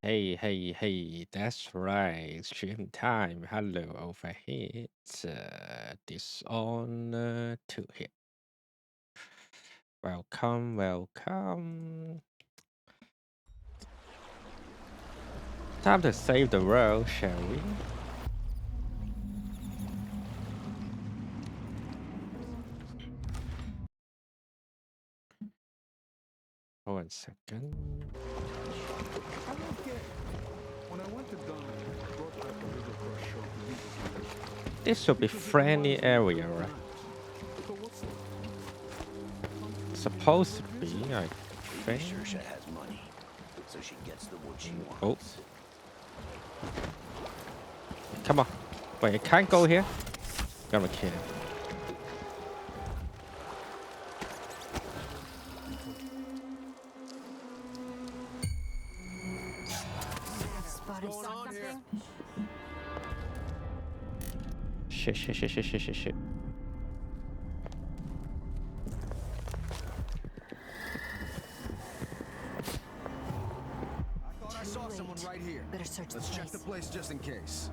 Hey, that's right. Stream time. Hello over here. It's Dishonored 2 here. Welcome. Time to save the world, shall we? Hold on a second. I'm okay. When I went to Ghana, I brought back a river for a show to use as a list. This should be It was even friendly wiser than area, Fort right? Knox. So what's up? Supposed to be, I Maybe think. Saoirse has money, so she gets the wood she Oh, wants. come on. Wait, I can't go here? Gonna kill him. Spotted something. Shit. I thought I saw someone right here. Better search Let's the check the place just in case.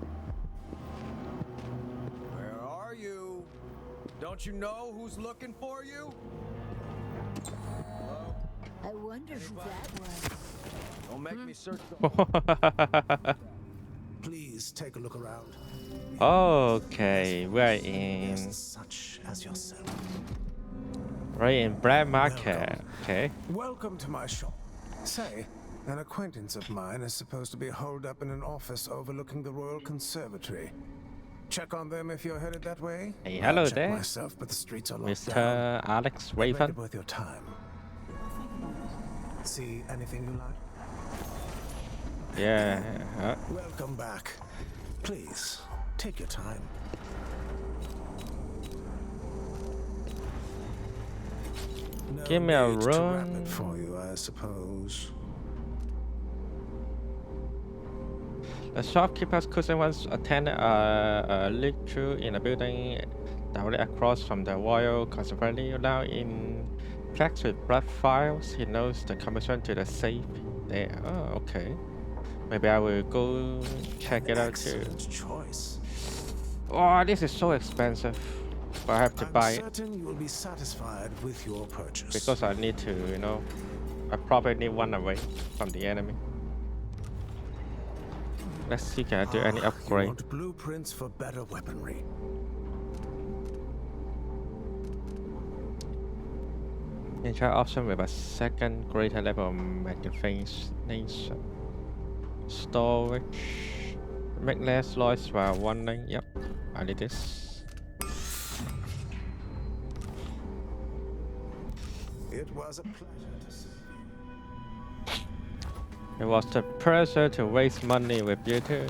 Where are you? Don't you know who's looking for you? Hello? I wonder who that was. Don't make me search the Please take a look around. Okay, we're in Such as yourself. Black Market. Okay. Welcome to my shop. Say, an acquaintance of mine is supposed to be holed up in an office overlooking the Royal Conservatory. Check on them if you're headed that way. Hey, I'll hello check there, myself, but the streets are locked down. Mr. Alex Make it Raven. worth your time. See anything you like? Yeah. Welcome back. Please, take your time. No Give me a need to wrap run. it for you, I suppose. The shopkeeper's cousin once attended a lecture in a building directly across from the Royal Conservatory. Now in plaques with blood files, he knows the combination to the safe there. Oh, okay. Maybe I will go check it out too. Excellent choice. Oh, this is so expensive. But I have to buy I'm it certain you will be satisfied with your purchase. because I need to, I probably need one away from the enemy. Let's see, can I do any You upgrade? want blueprints for better weaponry. Entry option with a second greater level of magnification. Storage. Make less noise while running. Yep, I need this. It was a pleasure to see you. It was a pleasure to waste money with you too.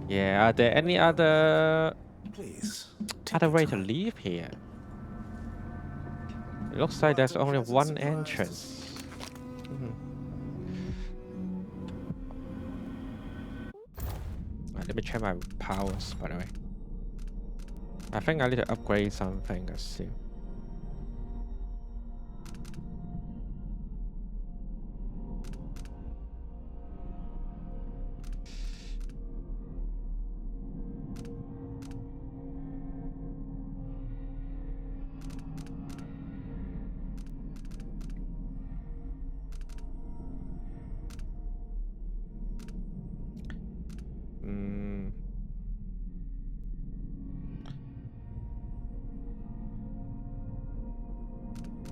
Yeah, are there any other Please, way to leave here? It looks like there's only one entrance. Let me check my powers, by the way. I think I need to upgrade something. Let's see.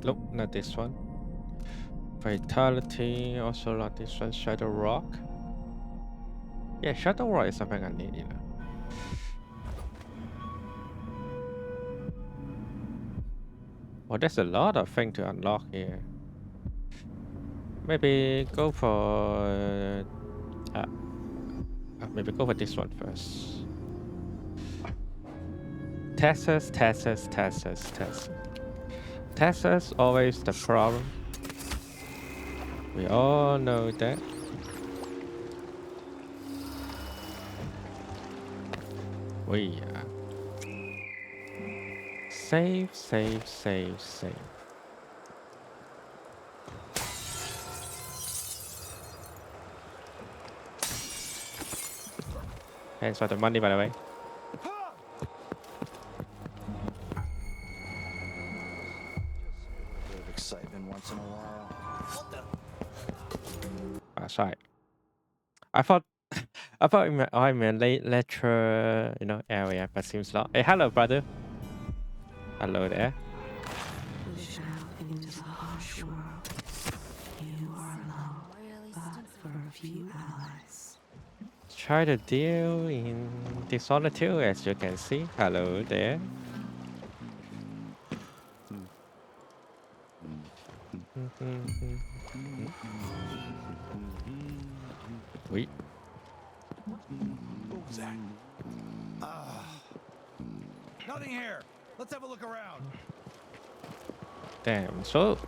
Nope, not this one. Vitality, also not this one. Shadow Rock. Yeah, Shadow Rock is something I need, Well, there's a lot of things to unlock here. Maybe go for... maybe go for this one first. Texas. Texas always the problem. We all know that. We save. Thanks for the money, by the way. Bit of excitement once in a while. What the? Sorry. I thought I'm in late lecture, area, but seems not. Hey, hello, brother. Hello there. Push out into the harsh world. You are alone, but for a few allies. Try to deal in Dishonored 2, as you can see. Hello there. Wait. What was that? Nothing here. Let's have a look around. Damn, so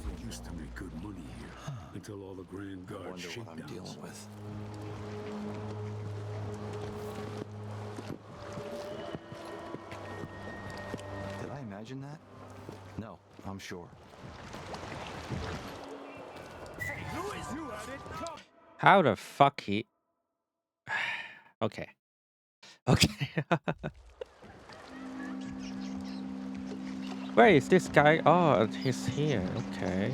They used to make good money here until all the Grand Guard Wonder what I'm shakedowns. dealing with. Did I imagine that? No, I'm sure. Hey, who is you at it? Come. how the fuck he? Okay. Okay. Where is this guy? Oh, he's here. Okay.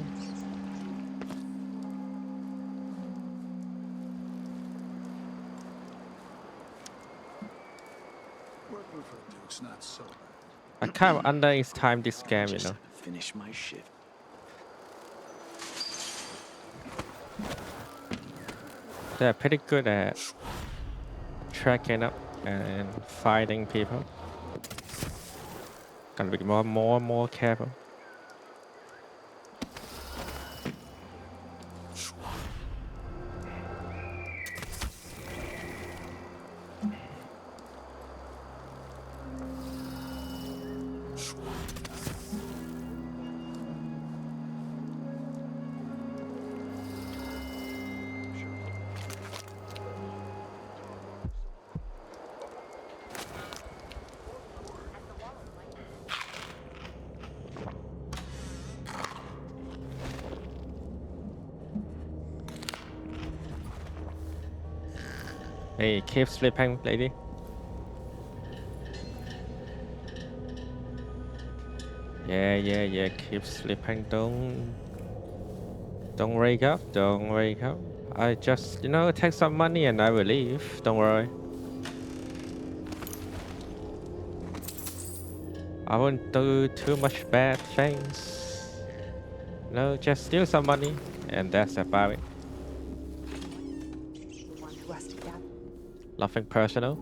Working for a Duke's not so bad. I kind of under his time this game, Just had to finish my shift. They're pretty good at tracking up and fighting people. Gotta be more careful. Hey, keep sleeping, lady. Yeah. Keep sleeping. Don't wake up. Don't wake up. I just, take some money and I will leave. Don't worry. I won't do too much bad things. No, just steal some money, and that's about it. The one who has to gather. Nothing personal.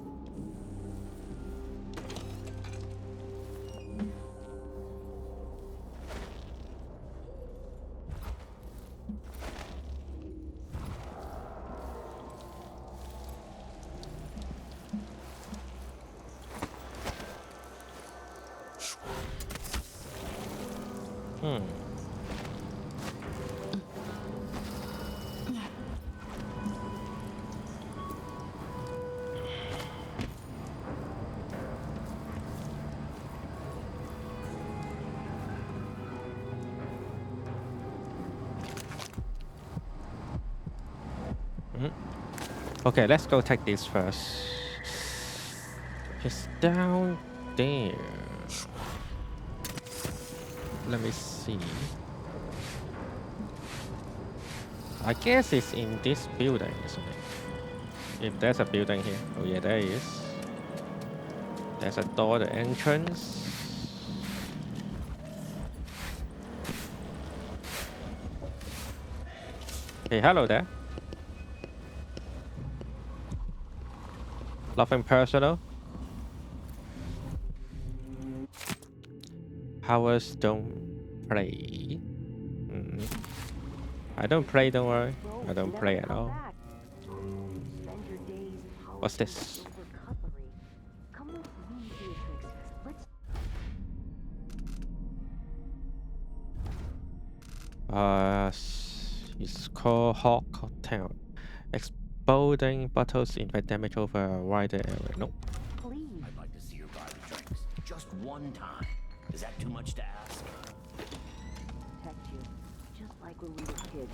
Okay, let's go take this first. It's down there. Let me see. I guess it's in this building, isn't it? If there's a building here. Oh yeah, there is. There's a door, the entrance. Hey, hello there. Nothing personal. Powers don't play. I don't play, don't worry. I don't play at all. What's this? It's called Hawk Town. Exploding bottles inflict damage over a wider area. Nope. I'd like to see her buy the drinks. Just one time. Is that too much to ask? Protect you. Just like when we were kids.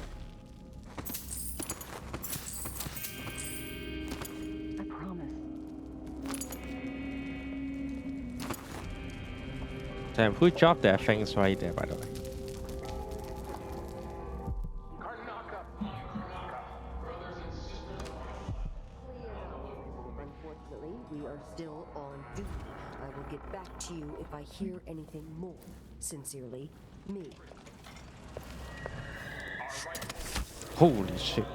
I promise. Damn, who dropped their things right there, by the way? Unfortunately, we are still on duty. I will get back to you if I hear anything more. Sincerely, me. Holy shit.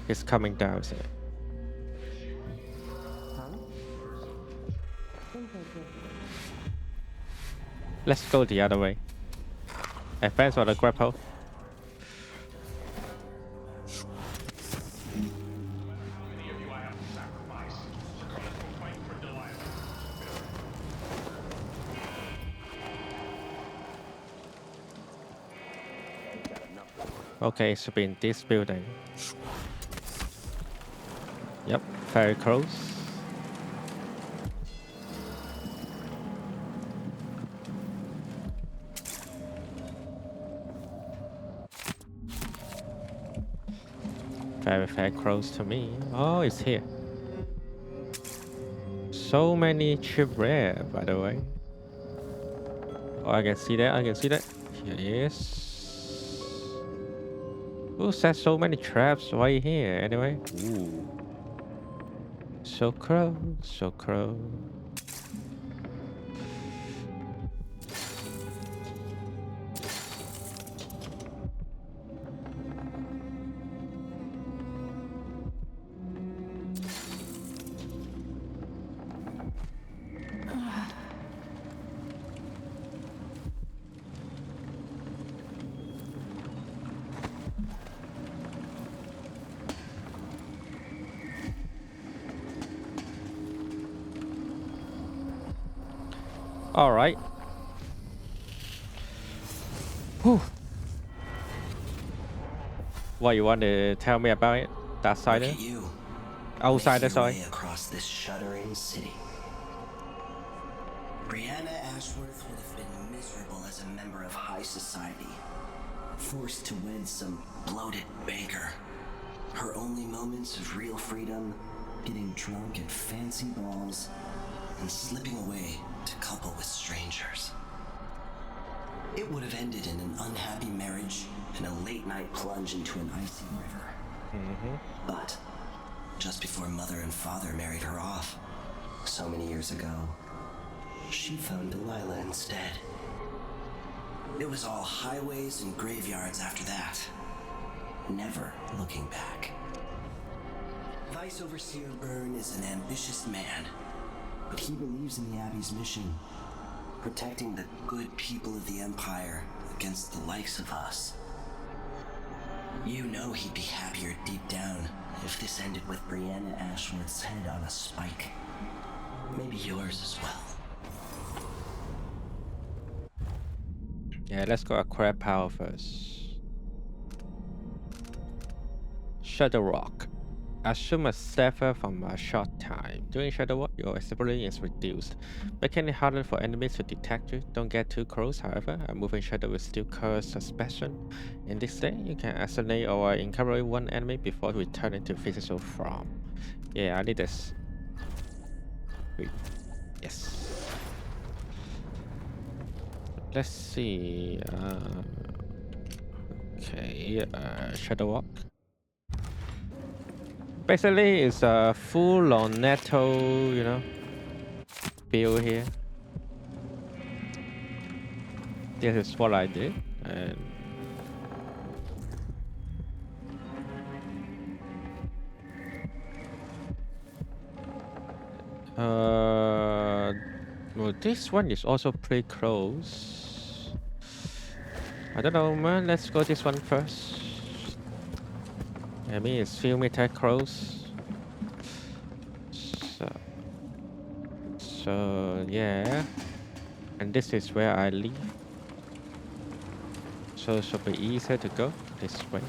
It's coming down, isn't it? Huh? Think I did. Let's go the other way. Advance for the grapple. Okay, it should be in this building. Yep, very close. Very close to me. Oh, it's here. So many chip rare, by the way. Oh, I can see that. I can see that. Here it is. Who set so many traps right here? Anyway. Ooh. So close. So close. All right. Whew. What you want to tell me about it? That side? Look at you. Outsider, Make your sorry. way across this shuddering city. Brianna Ashworth would have been miserable as a member of high society, forced to wed some bloated banker. Her only moments of real freedom, getting drunk at fancy balls, and slipping away to couple with strangers. It would have ended in an unhappy marriage and a late-night plunge into an icy river. But just before mother and father married her off, so many years ago, she found Delilah instead. It was all highways and graveyards after that, never looking back. Vice Overseer Byrne is an ambitious man, but he believes in the Abbey's mission, protecting the good people of the Empire against the likes of us. You know he'd be happier deep down if this ended with Brianna Ashworth's head on a spike. Maybe yours as well. Yeah, let's go acquire power first. Shadow Rock. Assume a suffer from a short time. During Shadow Walk, your visibility is reduced, making it harder for enemies to detect you. Don't get too close, however. A moving shadow will still cause suspicion. In this state, you can assassinate or incorporate one enemy before returning to physical form. Yeah, I need this. Wait. Yes. Let's see. Okay, Shadow Walk. Basically, it's a full-on netto, you know, build here. This is what I did, and well, this one is also pretty close. I don't know, man. Let's go this one first. I mean, it's few meters close. So yeah, and this is where I live. So it should be easier to go this way.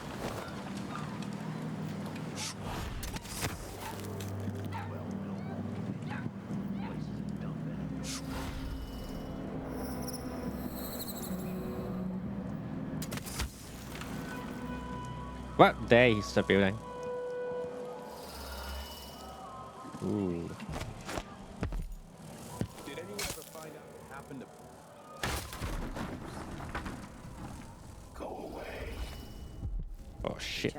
What? There is the building. Ooh. Did anyone ever find out what happened to Go away. Oh shit.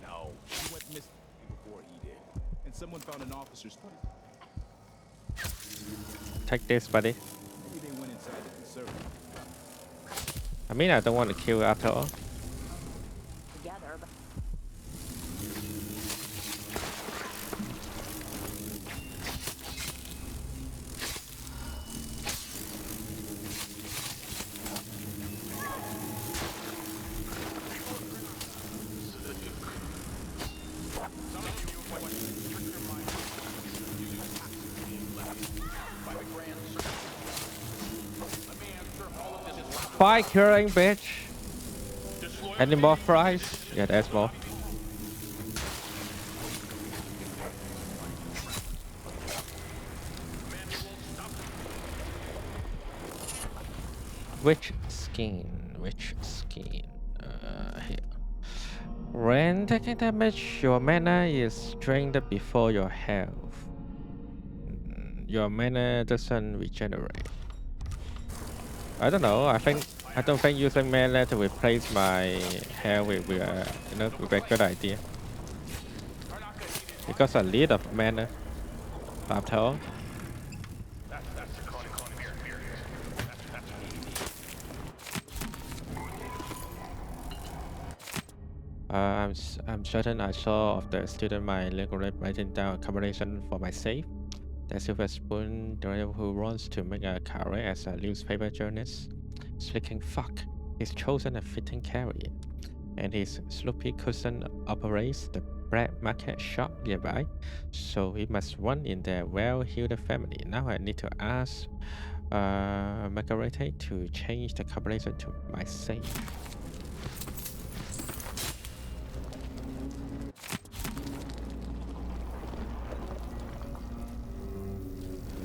No, he went missing before he did. And someone found an officer's body. Take this, buddy. Maybe they went inside the conservatory. I mean, I don't want to kill after all. Together, but Fry curing, bitch. Any more fries? Yeah, there's more. Which skin? Which skin? Here. When taking damage, your mana is drained before your health. Your mana doesn't regenerate. I don't know. I don't think using mana to replace my health will be would be a good idea. Because I need of mana after all. I'm certain I saw of the student my algorithm writing down a combination for my save. The silver spoon driver who wants to make a career as a newspaper journalist. Speaking fuck, he's chosen a fitting career, and his sloopy cousin operates the bread market shop nearby, so he must run in their well-heeled family. Now I need to ask Margarete to change the combination to my save.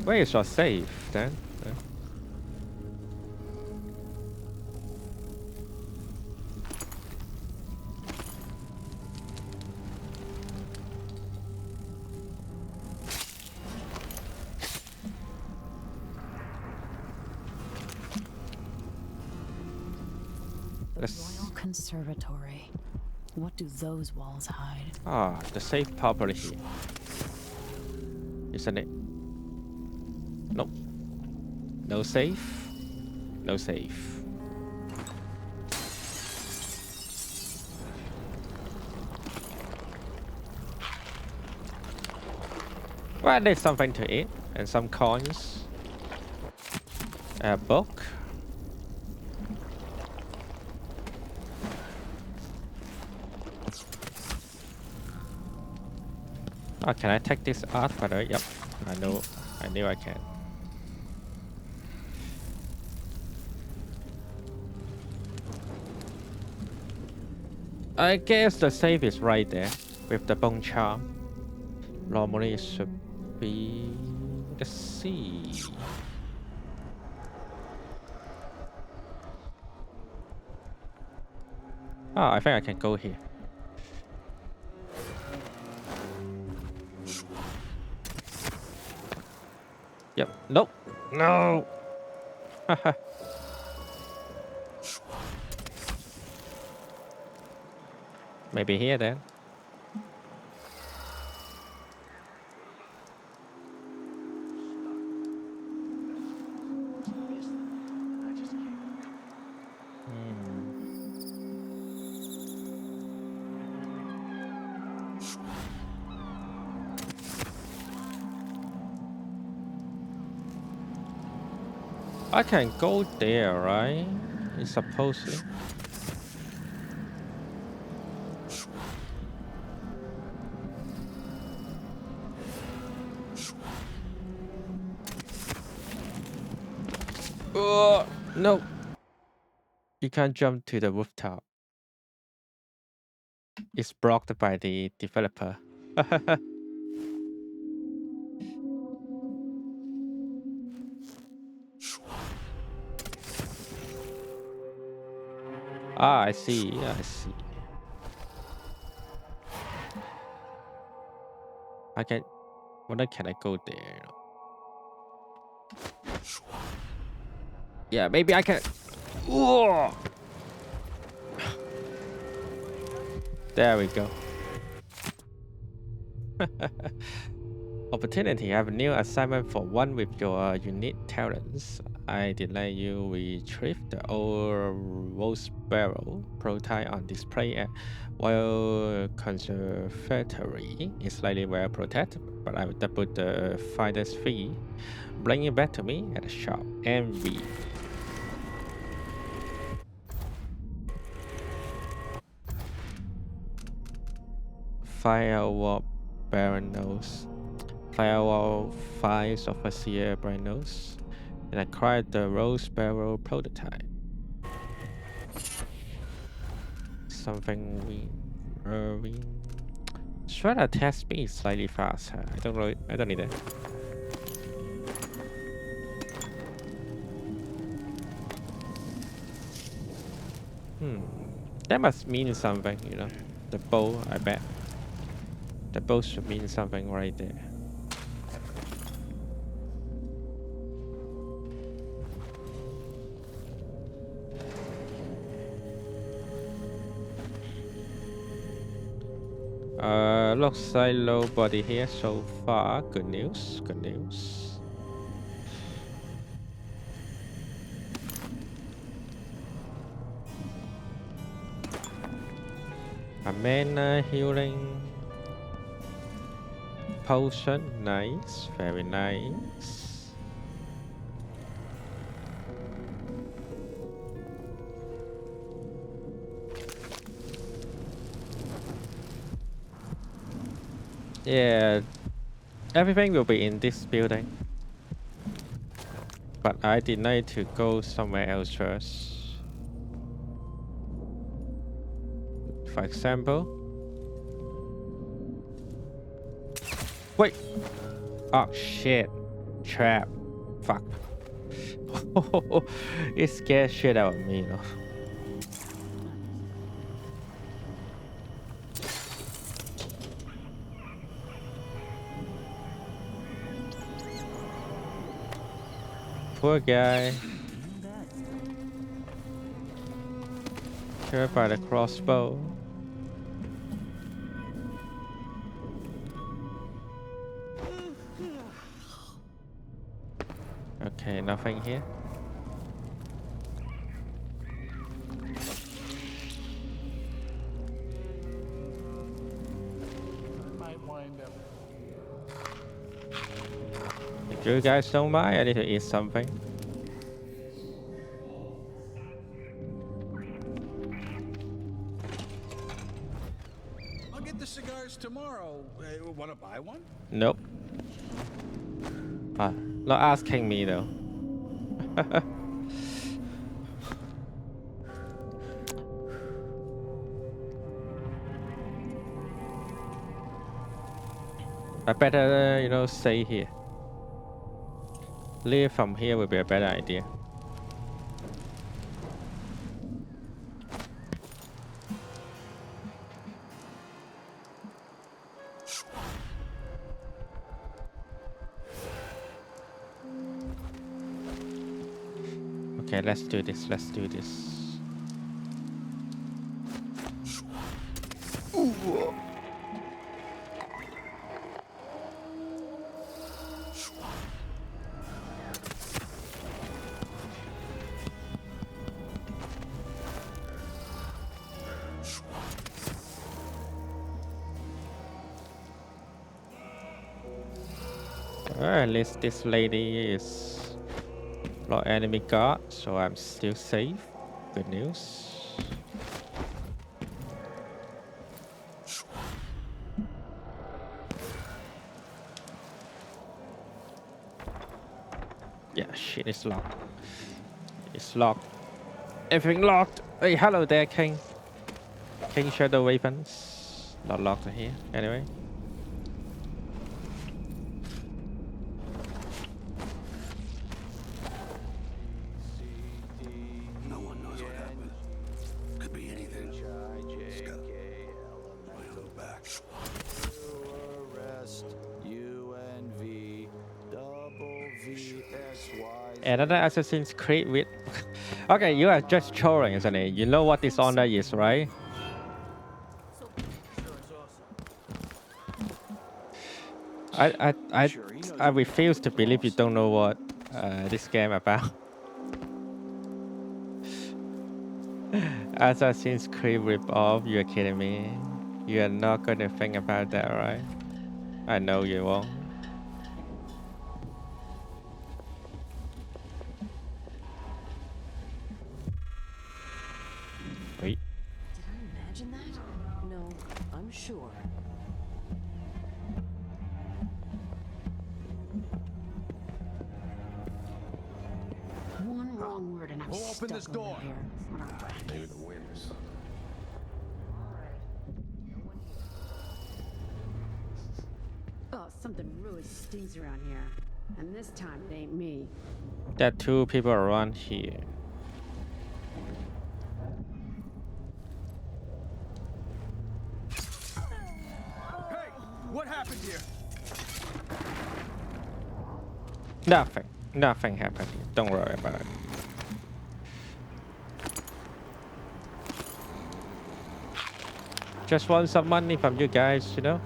Where is your save then? Royal Conservatory. What do those walls hide? Ah, the safe properly here. Isn't it? Nope. No safe. No safe. Well, there's something to eat and some coins. A book. Oh, can I take this art by the way? Yep. I knew I can. I guess the safe is right there with the bone charm. Normally it should be the sea. Oh, I think I can go here. Yep. Nope. No. Haha. Maybe here then. I can go there, right? It's supposed to. No. You can't jump to the rooftop. It's blocked by the developer. Ah, I see. I see. I can. Whether can I go there? Yeah, maybe I can. Whoa! There we go. Opportunity. I have a new assignment for one with your unique talents. I did let you retrieve the old rose barrel prototype on display at Royal Conservatory. It's slightly well protected, but I will double the finder's fee. Bring it back to me at the shop. Envy. Firewall Baronos. Firewall files of a Sierra Baronos. And I acquired the Rose Barrel prototype. Something we should attack speed slightly faster. I don't need it. That must mean something, you know. The bow, I bet. The bow should mean something right there. Looks like nobody here so far. Good news, good news. A mana healing potion, nice, very nice. Yeah, everything will be in this building. But I did need to go somewhere else first. For example. Wait! Oh shit. Trap. Fuck. It scared shit out of me, you know. Poor guy. Killed by the crossbow. Okay, nothing here. If you guys don't mind, I need to eat something. I'll get the cigars tomorrow. Want to buy one? Nope. Not asking me though. I better, you know, stay here. Leave from here would be a better idea. Okay, let's do this. Let's do this. At least this lady is not enemy guard, so I'm still safe. Good news. Yeah, shit, it's locked. It's locked. Everything locked. Hey, hello there, King. King Shadow Weapons. Not locked here, anyway. No one knows what happened. Could be anything. Just gotta wait on back. Arrest Another Assassin's Creed with. Okay, you are just trolling, isn't it? You know what Dishonored is, right? I refuse to believe you don't know what this game about. Assassin's Creed rip-off, you're kidding me. You're not gonna think about that, right? I know you won't. Wait. Did I imagine that? No, I'm sure. One wrong word and I'm Who stuck opened this over door? here. What a rat. Maybe the wind or something. Oh, something really stinks around here. And this time it ain't me. There are 2 people around here. Hey, what happened here? Nothing happened. Don't worry about it. Just want some money from you guys, you know?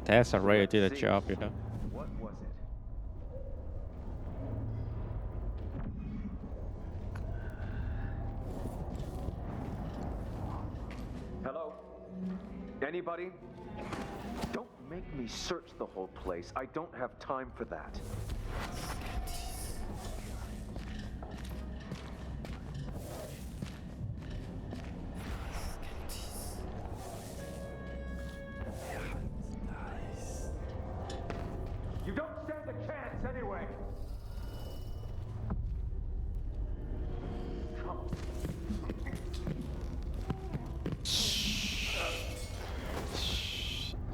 That's already did a job, you know? What was it? Hello? Anybody? Don't make me search the whole place. I don't have time for that. You don't stand a chance anyway.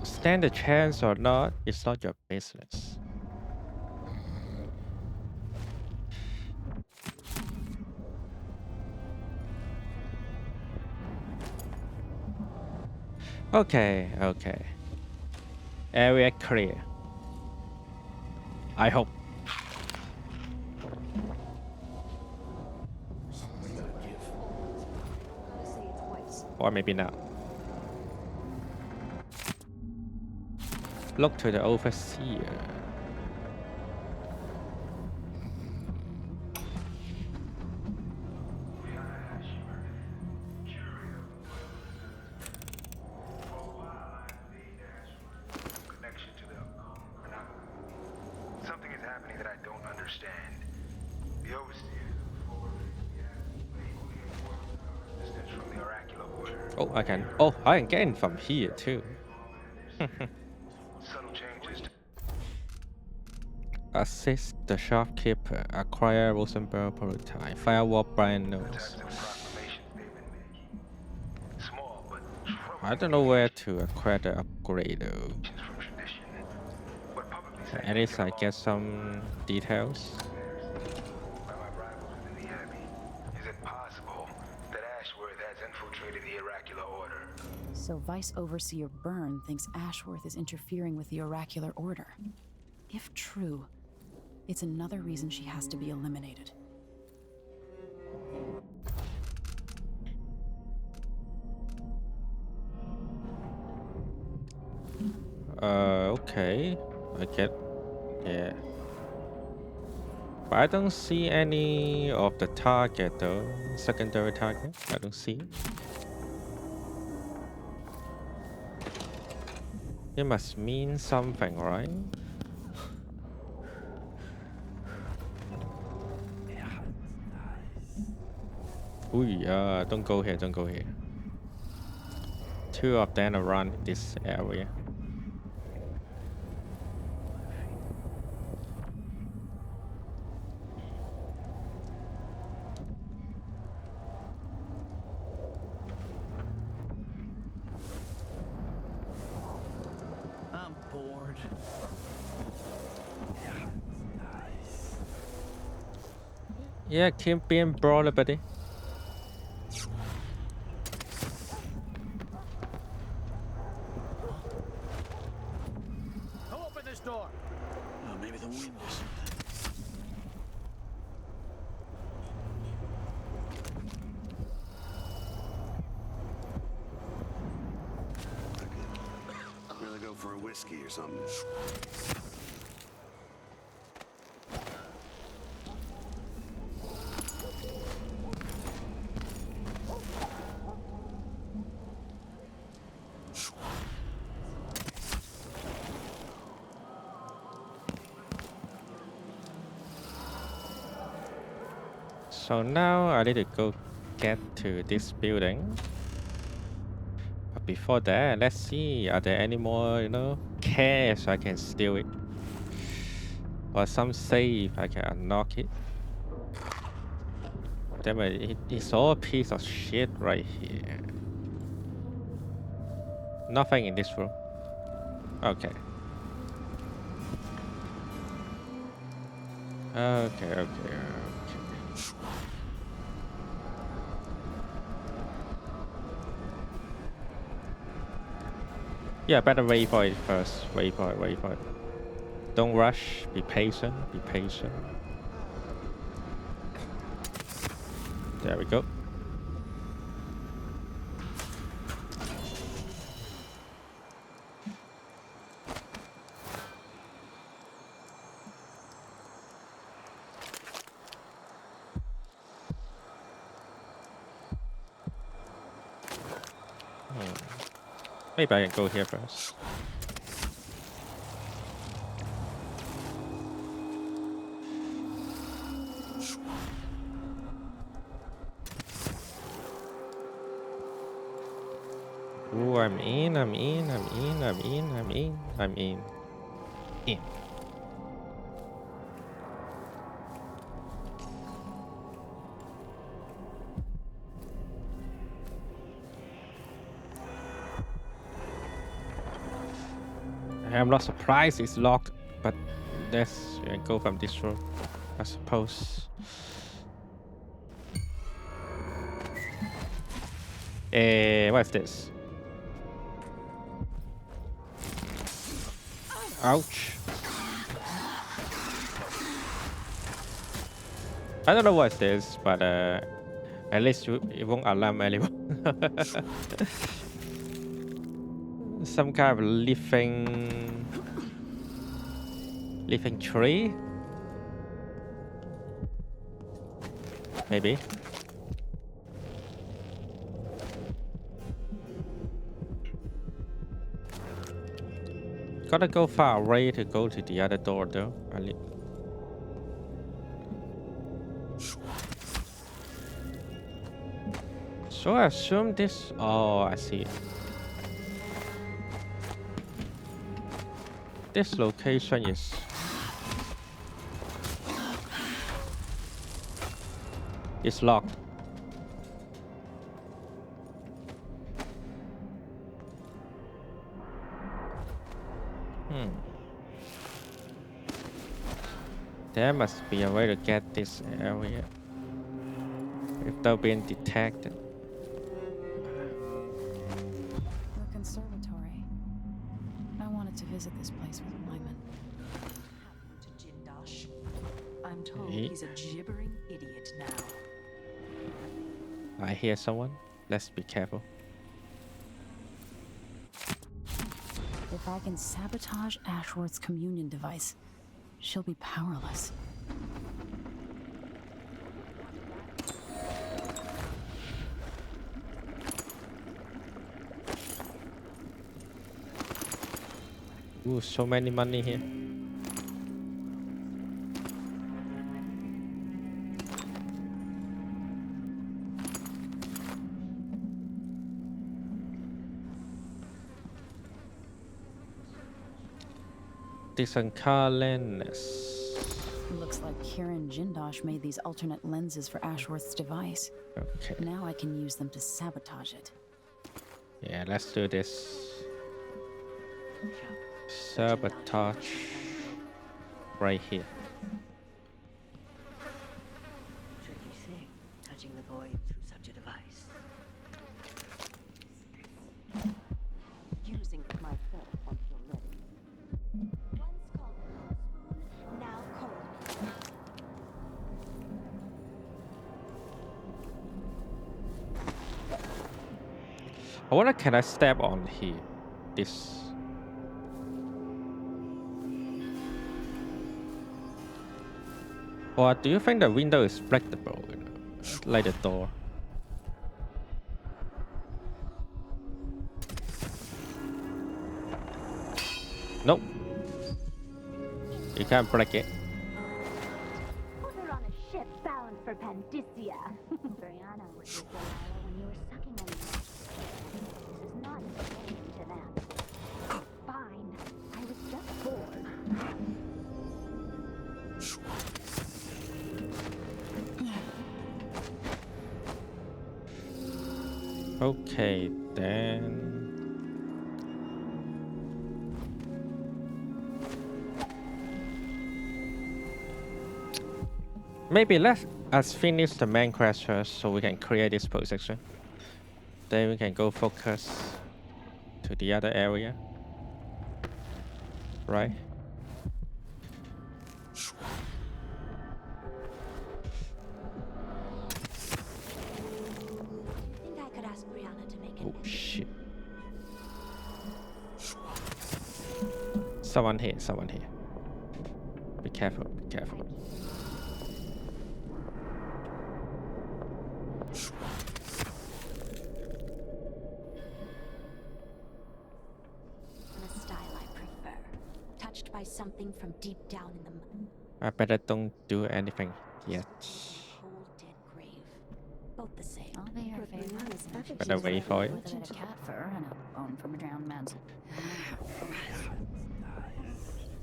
Stand a chance or not, it's not your business. Okay. Area clear. I hope. Or maybe not. Look to the overseer. Connection to the something is happening that I don't understand. The overseer distance from the oracular order. Oh, I can get in from here too. Subtle changes. Assist the shopkeeper. Acquire Rosenberg prototype. Firewall brand notes. Small but I don't know where to acquire the upgrade though. from tradition. But publicly At least I get some details. by my rivals within the Abbey. Is it possible that Ashworth has infiltrated the oracular order? So Vice Overseer Byrne thinks Ashworth is interfering with the oracular order. If true, it's another reason she has to be eliminated. Okay. I get. Yeah. But I don't see any of the target though. Secondary target. I don't see. It must mean something, right? Ooh, don't go here, don't go here. Two of them around this area. I'm bored. Yeah, keep being brawler, buddy. Who opened this door? Oh, maybe the wind or something. Really go for a whiskey or something. So now I need to go get to this building. But before that, let's see, are there any more, you know, cash I can steal it? Or some safe I can unlock it? Damn it, it's all a piece of shit right here. Nothing in this room. Okay. Okay. Yeah, better wait for it first. Wait for it. Don't rush. Be patient. There we go. Maybe I can go here first. Ooh, I'm in. In. I'm not surprised it's locked, but let's go from this room, I suppose. What's this? Ouch. I don't know what's this, but at least it won't alarm anyone. Some kind of living tree? Maybe. Gotta go far away to go to the other door though. So I assume this. Oh, I see it. This location is. It's locked. There must be a way to get this area without being detected. The conservatory. I wanted to visit this place with Lyman. To Jindosh. I'm told he's a gibbering idiot now. I hear someone. Let's be careful. If I can sabotage Ashworth's communion device, she'll be powerless. Ooh, so many money here. Dishonored lens. Looks like Kieran Jindosh made these alternate lenses for Ashworth's device. Okay. Now I can use them to sabotage it. Yeah, let's do this. Sabotage right here. Tricky thing, touching the void through such a device. Using myself until ready. Once called spoon, now cold. I wonder, can I step on here? This. Or do you think the window is breakable, like the door? Nope. You can't break it. Put her on a ship bound for Pandysia. Brianna was with Delilah when you were sucking on me. This is not explaining to them. Fine. I was just bored. Okay, then. Maybe let us finish the main quest first so we can create this position. Then we can go focus to the other area. Right? Think I could ask Brianna to make Oh shit. Someone here, someone here. Be careful, be careful. The style I prefer. Touched by something from deep down in them. I better don't do anything yet. Cold dead grave. Both the same. I'll be your favorite. Better wait for it. With a bit of cat fur and a bone from a drowned man's.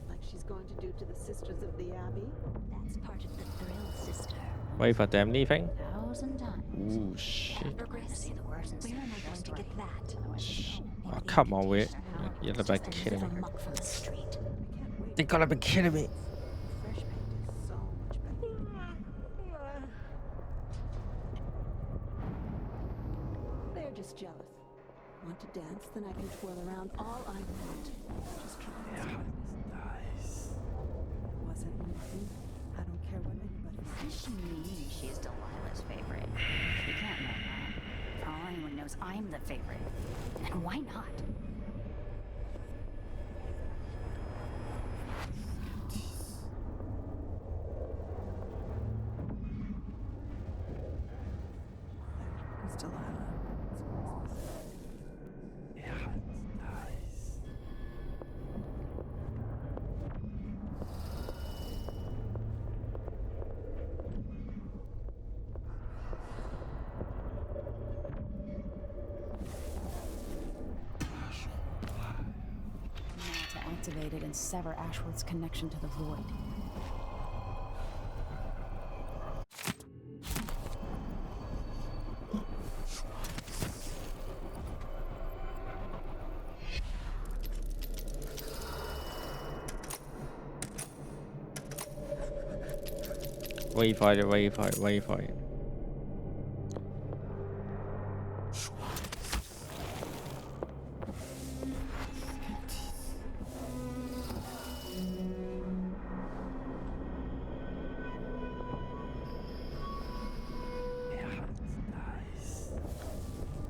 Like she's going to do to the Sisters of the Abbey. That's part of the thrill, sister. Wait for them leaving. 1,000 times. Ooh shit. We're going to see the worst Where am I going to get that? Oh, come on, wait. You're It's gonna just be a kidding little me. muck from the street. You're gonna be kidding me. Fresh paint is so much better. They're just jealous. Want to dance? Then I can twirl around all I want. Just try this one. It wasn't nothing. I don't care what anybody says. Does she mean she's Delilah's favorite? She can't know that. For all anyone knows, I'm the favorite. And why not? It's Delilah. Now to activate it and sever Ashworth's connection to the void. Wait for it, wait for it, wait for it.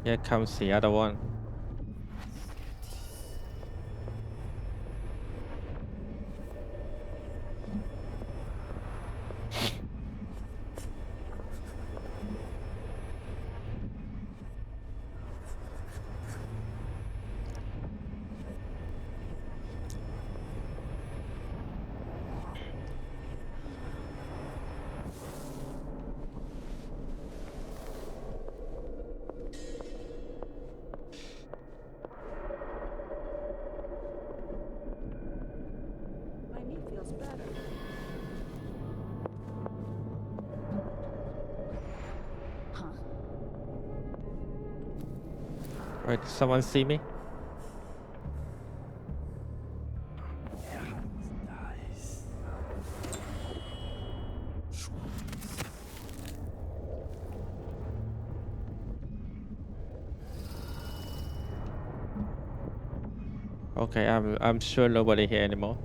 Here comes the other one. Wait, did someone see me? Okay, I'm sure nobody here anymore.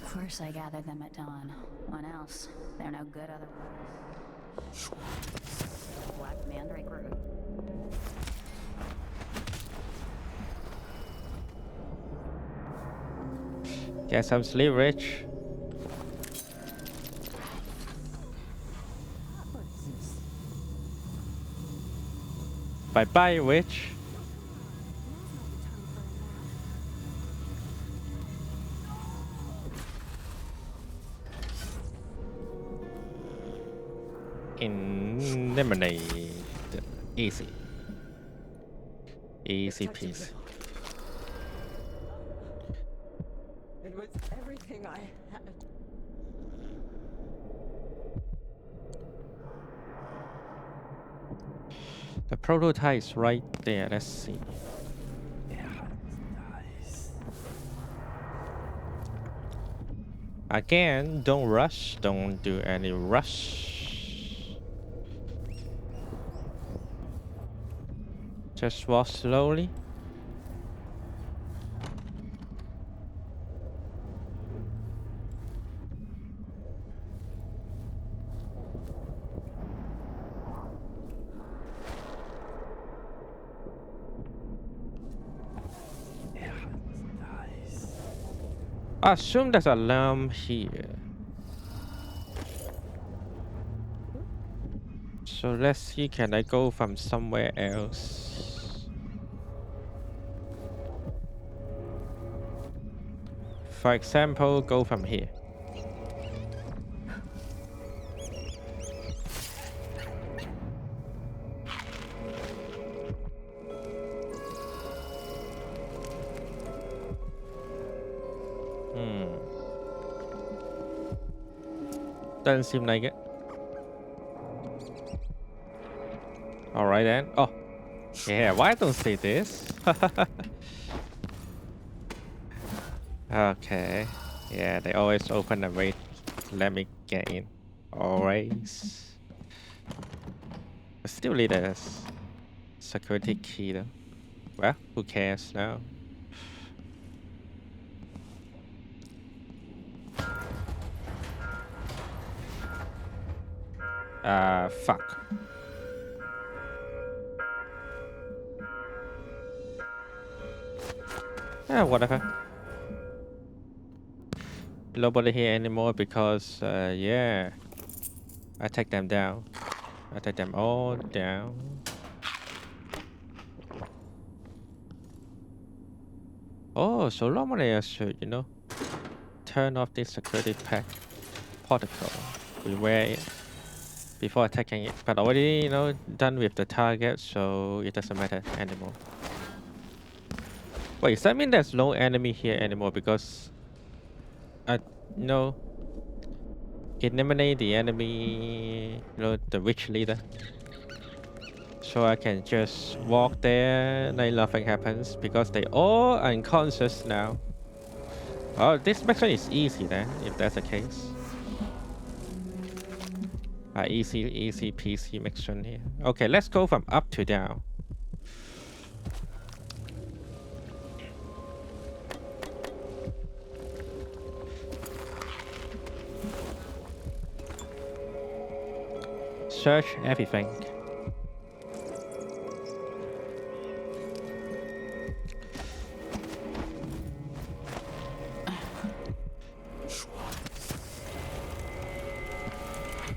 Of course I gathered them at dawn. What else? They're no good otherwise. Black Mandrake root. Get some sleep, Rich. Bye bye, Rich. Eliminate. Easy. Easy peasy. It was everything I had. The prototype is right there. Let's see. Again, don't rush. Don't do any rush. Just walk slowly. I assume there's an alarm here. So let's see, can I go from somewhere else? For example, go from here. Doesn't seem like it. Alright then. Oh. Yeah, why don't say this? Okay. Yeah, they always open and wait. Let me get in. Always. But still need a security key though. Well, who cares now? Fuck. Yeah, whatever. Nobody here anymore because, yeah. I take them down. I take them all down. Oh, so normally I should, you know, turn off this security pack protocol. We wear it before attacking it, but already, you know, done with the target, so it doesn't matter anymore. Wait, does that mean there's no enemy here anymore? Because I, you know, eliminate the enemy, you know, the witch leader. So I can just walk there, like nothing happens, because they all unconscious now. Oh, this mission is easy then, if that's the case. Easy peasy mission here. Okay, let's go from up to down. Search everything.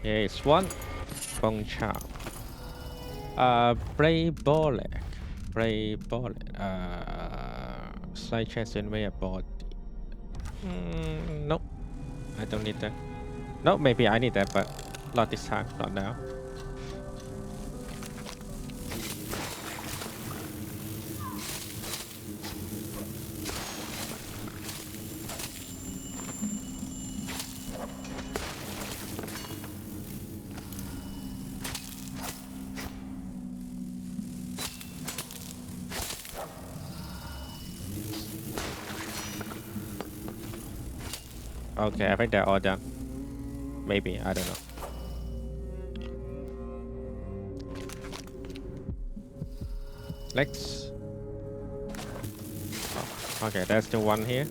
Yeah, it's one. Bone chop. Brave bullet. Brave bullet. Slight chance in way about. Nope. I don't need that. No, maybe I need that, but not this time, not now. Okay, I think they're all done. Maybe, I don't know. Let's... Oh, okay, there's still one here.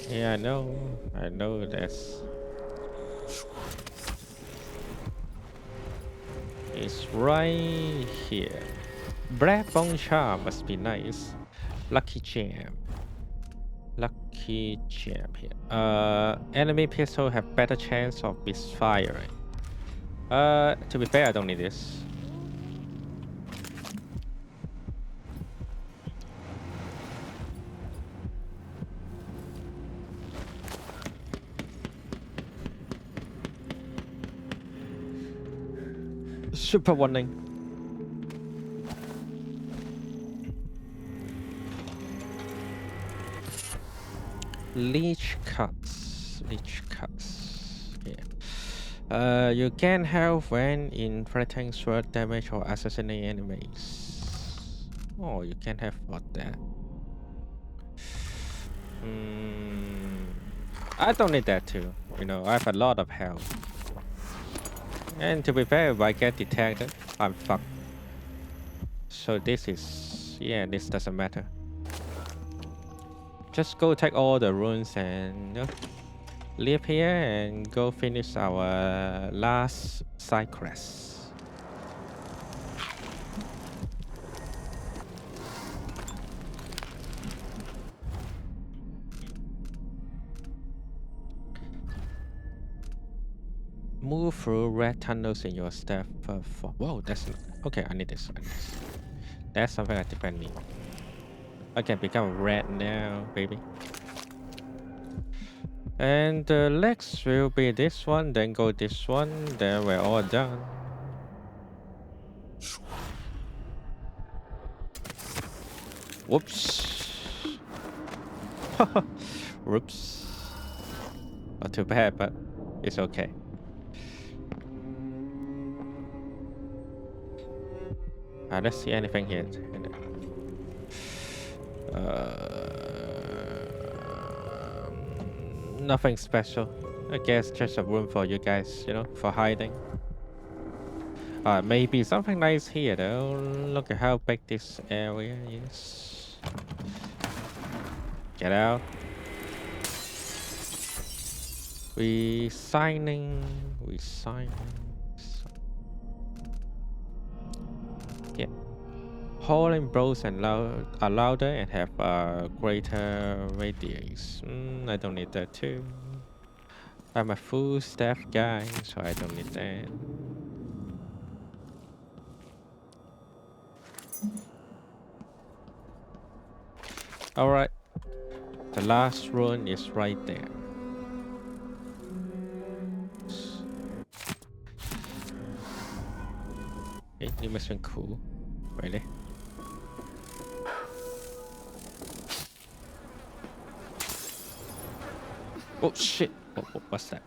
Yeah, I know this. It's right here. Black Bone Charm must be nice. Lucky Jam. Lucky Jam here. Enemy pistol have better chance of misfiring. To be fair, I don't need this. Super warning. Leech cuts. Leech cuts. Yeah. You gain health when inflicting sword damage or assassinating enemies. Oh, you can have what that. I don't need that too. You know, I have a lot of health. And to be fair, if I get detected, I'm fucked. So this is... yeah, this doesn't matter. Just go take all the runes and leave here and go finish our last side quest. Move through red tunnels in your step for... whoa, that's... okay, I need this. That's something I definitely need. I can become red now, baby. And the next will be this one, then go this one, then we're all done. Whoops. Whoops. Not too bad, but it's okay. Let's see anything here. Nothing special. I guess just a room for you guys, you know, for hiding. Maybe something nice here though. Look at how big this area is. Get out. We signing. Yeah. Hauling blows and are louder and have a greater radius. I don't need that too. I'm a full staff guy, so I don't need that. Alright. The last rune is right there. Hey, new mission cool. Really? Oh shit! What's that?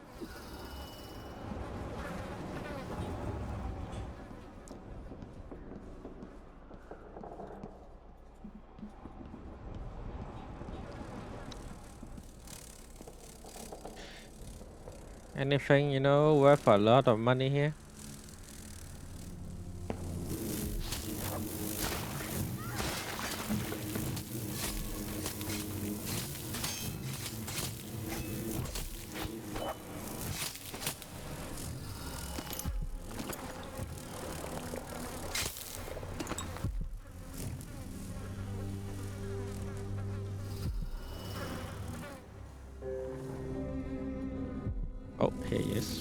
Anything, you know, worth a lot of money here? Oh, here he is.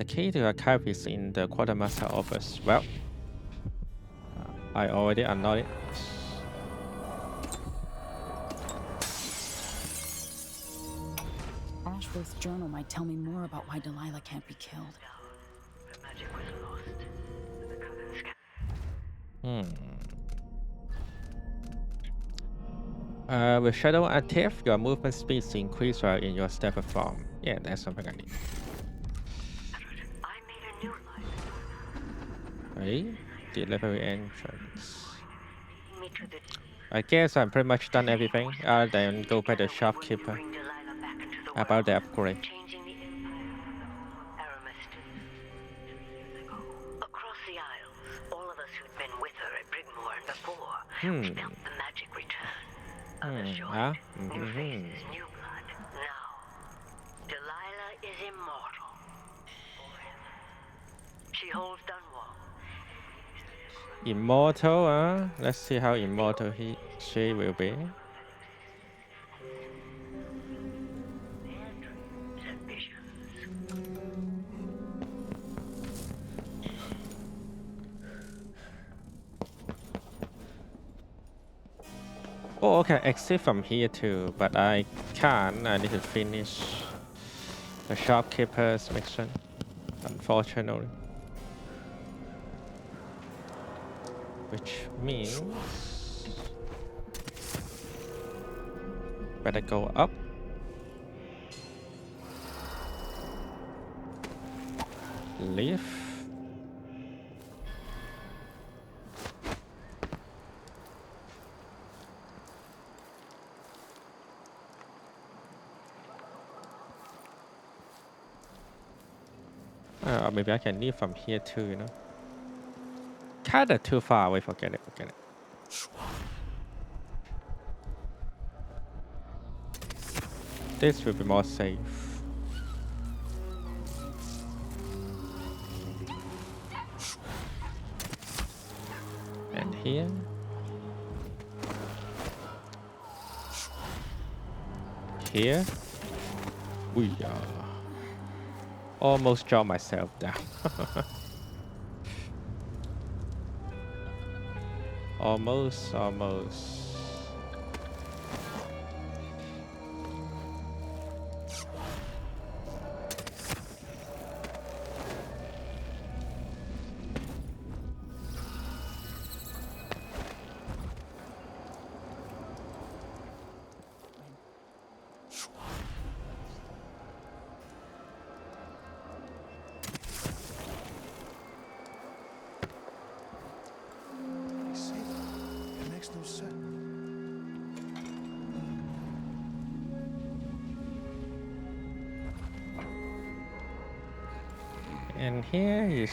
The key to archive is in the quartermaster office. Well, I already unlocked it. Ashworth's journal might tell me more about why Delilah can't be killed. With Shadow active, your movement speed increases while in your stepper form. Yeah, that's something I need. Right? Delivery entrance. I guess I'm pretty much done everything other than go by the shopkeeper about the upgrade. Across the aisles, all of us who'd been with her at Brigmore and before, we felt the magic return. Others joined. New faces, new blood. Now, Delilah is immortal. She holds Dunwall. Immortal, let's see how immortal she will be. Oh, okay, exit from here too, but I can't. I need to finish the shopkeeper's mission, unfortunately. Which means better go up. Leave. Maybe I can leave from here too, you know. Kinda too far away, forget it. This will be more safe. And here. Here. We are. Almost dropped myself down. Almost. And here is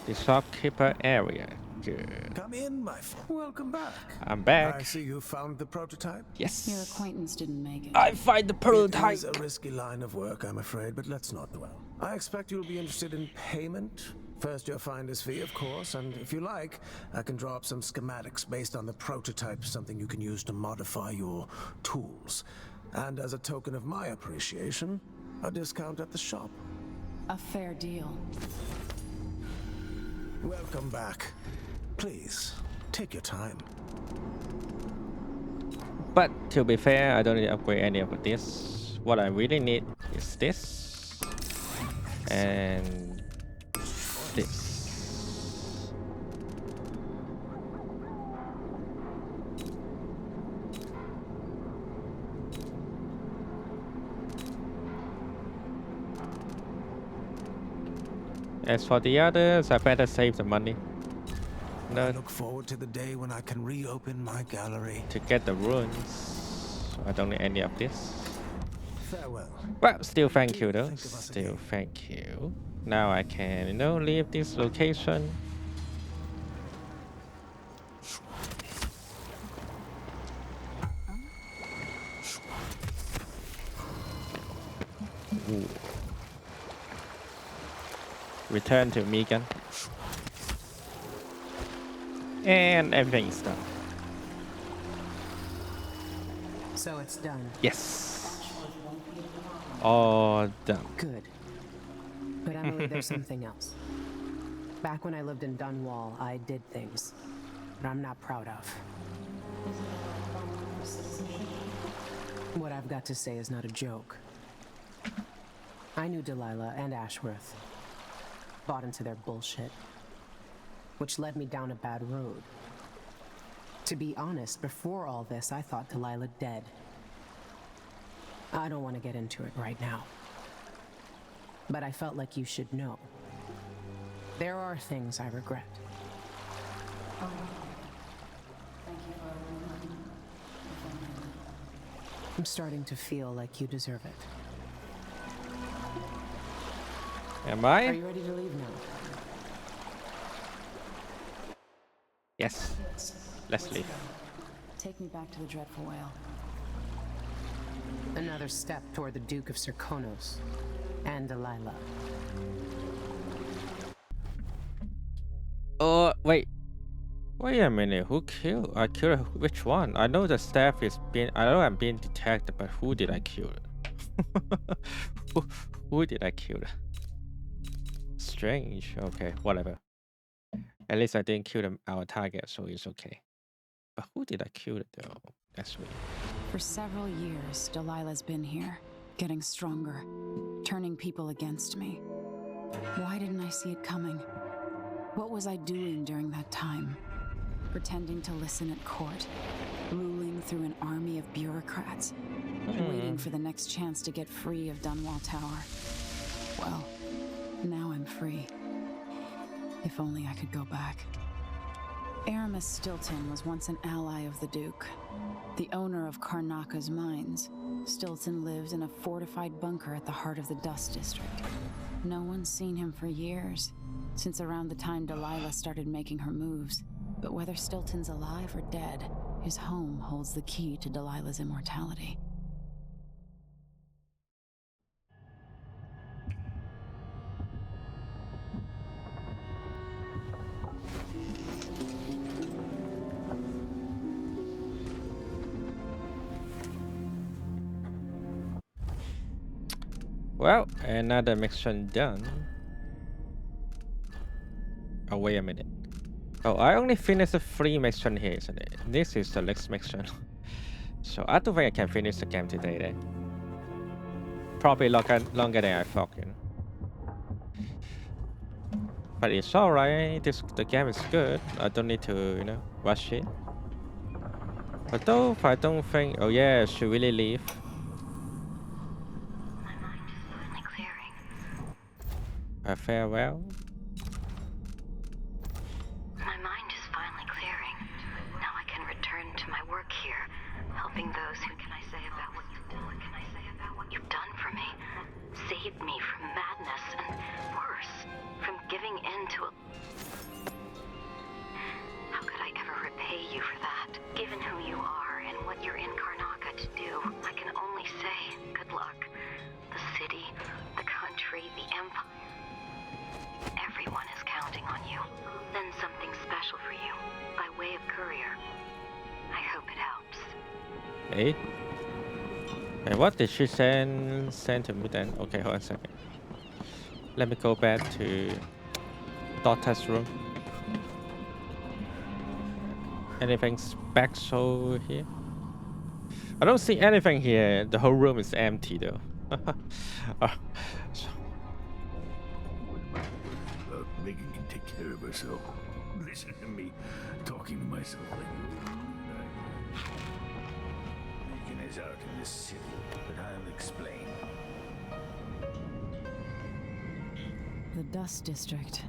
the shopkeeper area. Good. Come in, my friend. Welcome back. I'm back. I see you found the prototype. Yes. Your acquaintance didn't make it. I find the prototype. It is a risky line of work, I'm afraid, but let's not dwell. I expect you'll be interested in payment. First, your finder's fee, of course, and if you like, I can draw up some schematics based on the prototype, something you can use to modify your tools. And as a token of my appreciation, a discount at the shop. A fair deal. Welcome back. Please, take your time. But to be fair, I don't need to upgrade any of this. What I really need is this. And this. As for the others, I better save the money. I look forward to the day when I can reopen my gallery. To get the runes. I don't need any of this. Farewell. Well, still thank you though. Still thank you. Now I can, you know, leave this location. Ooh. Return to Megan. And everything is done. So it's done. Yes. All done. Good. But Emily, there's something else. Back when I lived in Dunwall, I did things that I'm not proud of. What I've got to say is not a joke. I knew Delilah and Ashworth. Bought into their bullshit. Which led me down a bad road. To be honest, before all this, I thought Delilah dead. I don't want to get into it right now. But I felt like you should know. There are things I regret. I'm starting to feel like you deserve it. Am I? Are you ready to leave now? Yes. Let's leave. Take me back to the Dreadful Whale. Another step toward the Duke of Serkonos and Delilah. Wait. Wait a minute. Who killed? I killed which one? I know the staff is being. I know I'm being detected, but who did I kill? who did I kill? Strange. Okay, whatever. At least I didn't kill our target, so it's okay. But who did I kill though? That's weird. For several years, Delilah's been here, getting stronger, turning people against me. Why didn't I see it coming? What was I doing during that time? Pretending to listen at court, ruling through an army of bureaucrats, waiting for the next chance to get free of Dunwall Tower. Well, now I'm free. If only I could go back. Aramis Stilton was once an ally of the Duke, the owner of Karnaka's mines. Stilton lived in a fortified bunker at the heart of the Dust District. No one's seen him for years, since around the time Delilah started making her moves. But whether Stilton's alive or dead, his home holds the key to Delilah's immortality. Well, another mission done. Oh, wait a minute. Oh, I only finished the 3 mission here, isn't it? This is the next mission. So I don't think I can finish the game today then. Probably longer than I thought, you know. But it's alright. The game is good. I don't need to, you know, rush it. Although I don't think. Oh yeah, should really leave. A farewell. My mind is finally clearing. Now I can return to my work here, helping those who can I say about what you've done? What can I say about what you've done for me? Saved me from madness and worse, from giving in to a... How could I ever repay you for that? Given who you are and what you're in Karnaka to do, I can only say good luck. The city, the country, the empire. Everyone is counting on you. Send something special for you, by way of courier. I hope it helps. Hey. And what did she send to me then? Okay, hold on a second. Let me go back to Doctor's room. Anything special here? I don't see anything here. The whole room is empty though. Megan can take care of herself. Listen to me talking to myself like Megan is out in the city, but I'll explain. The Dust District.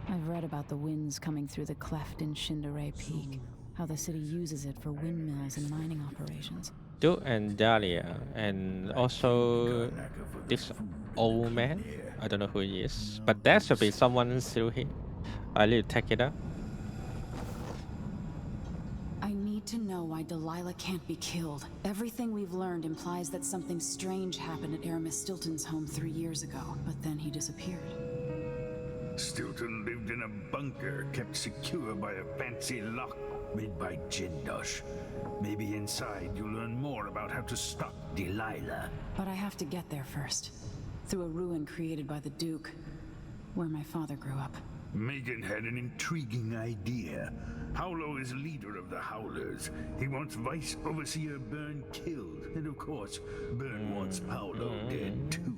I've read about the winds coming through the cleft in Shindaray Peak, how the city uses it for windmills and mining operations. Duke and Dahlia, and also this old man. I don't know who he is, but there should be someone still here. I need to take it up. I need to know why Delilah can't be killed. Everything we've learned implies that something strange happened at Aramis Stilton's home 3 years ago, but then he disappeared. Stilton lived in a bunker kept secure by a fancy lock. made by Jindosh. Maybe inside you'll learn more about how to stop Delilah. But I have to get there first. Through a ruin created by the Duke, where my father grew up. Megan had an intriguing idea. Howlo is leader of the Howlers. He wants Vice Overseer Byrne killed, and of course, Byrne wants Paolo dead too.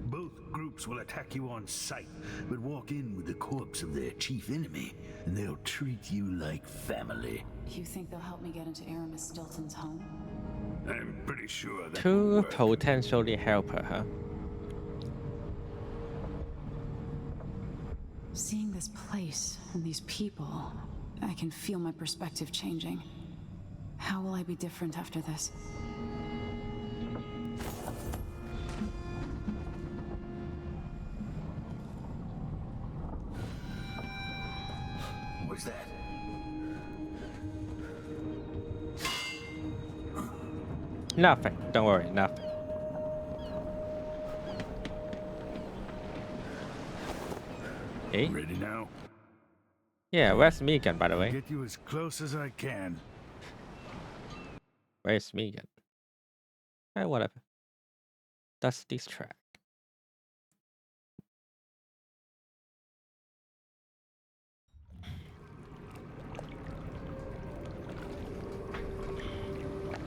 Both groups will attack you on sight, but walk in with the corpse of their chief enemy, and they'll treat you like family. You think they'll help me get into Aramis Stilton's home? I'm pretty sure that To potentially help her, huh? Seeing this place and these people, I can feel my perspective changing. How will I be different after this? What's that? Nothing. Don't worry, nothing. Hey? Ready now? Yeah, where's Megan, by the way? Get you as close as I can. Where's Megan? Whatever. That's this track.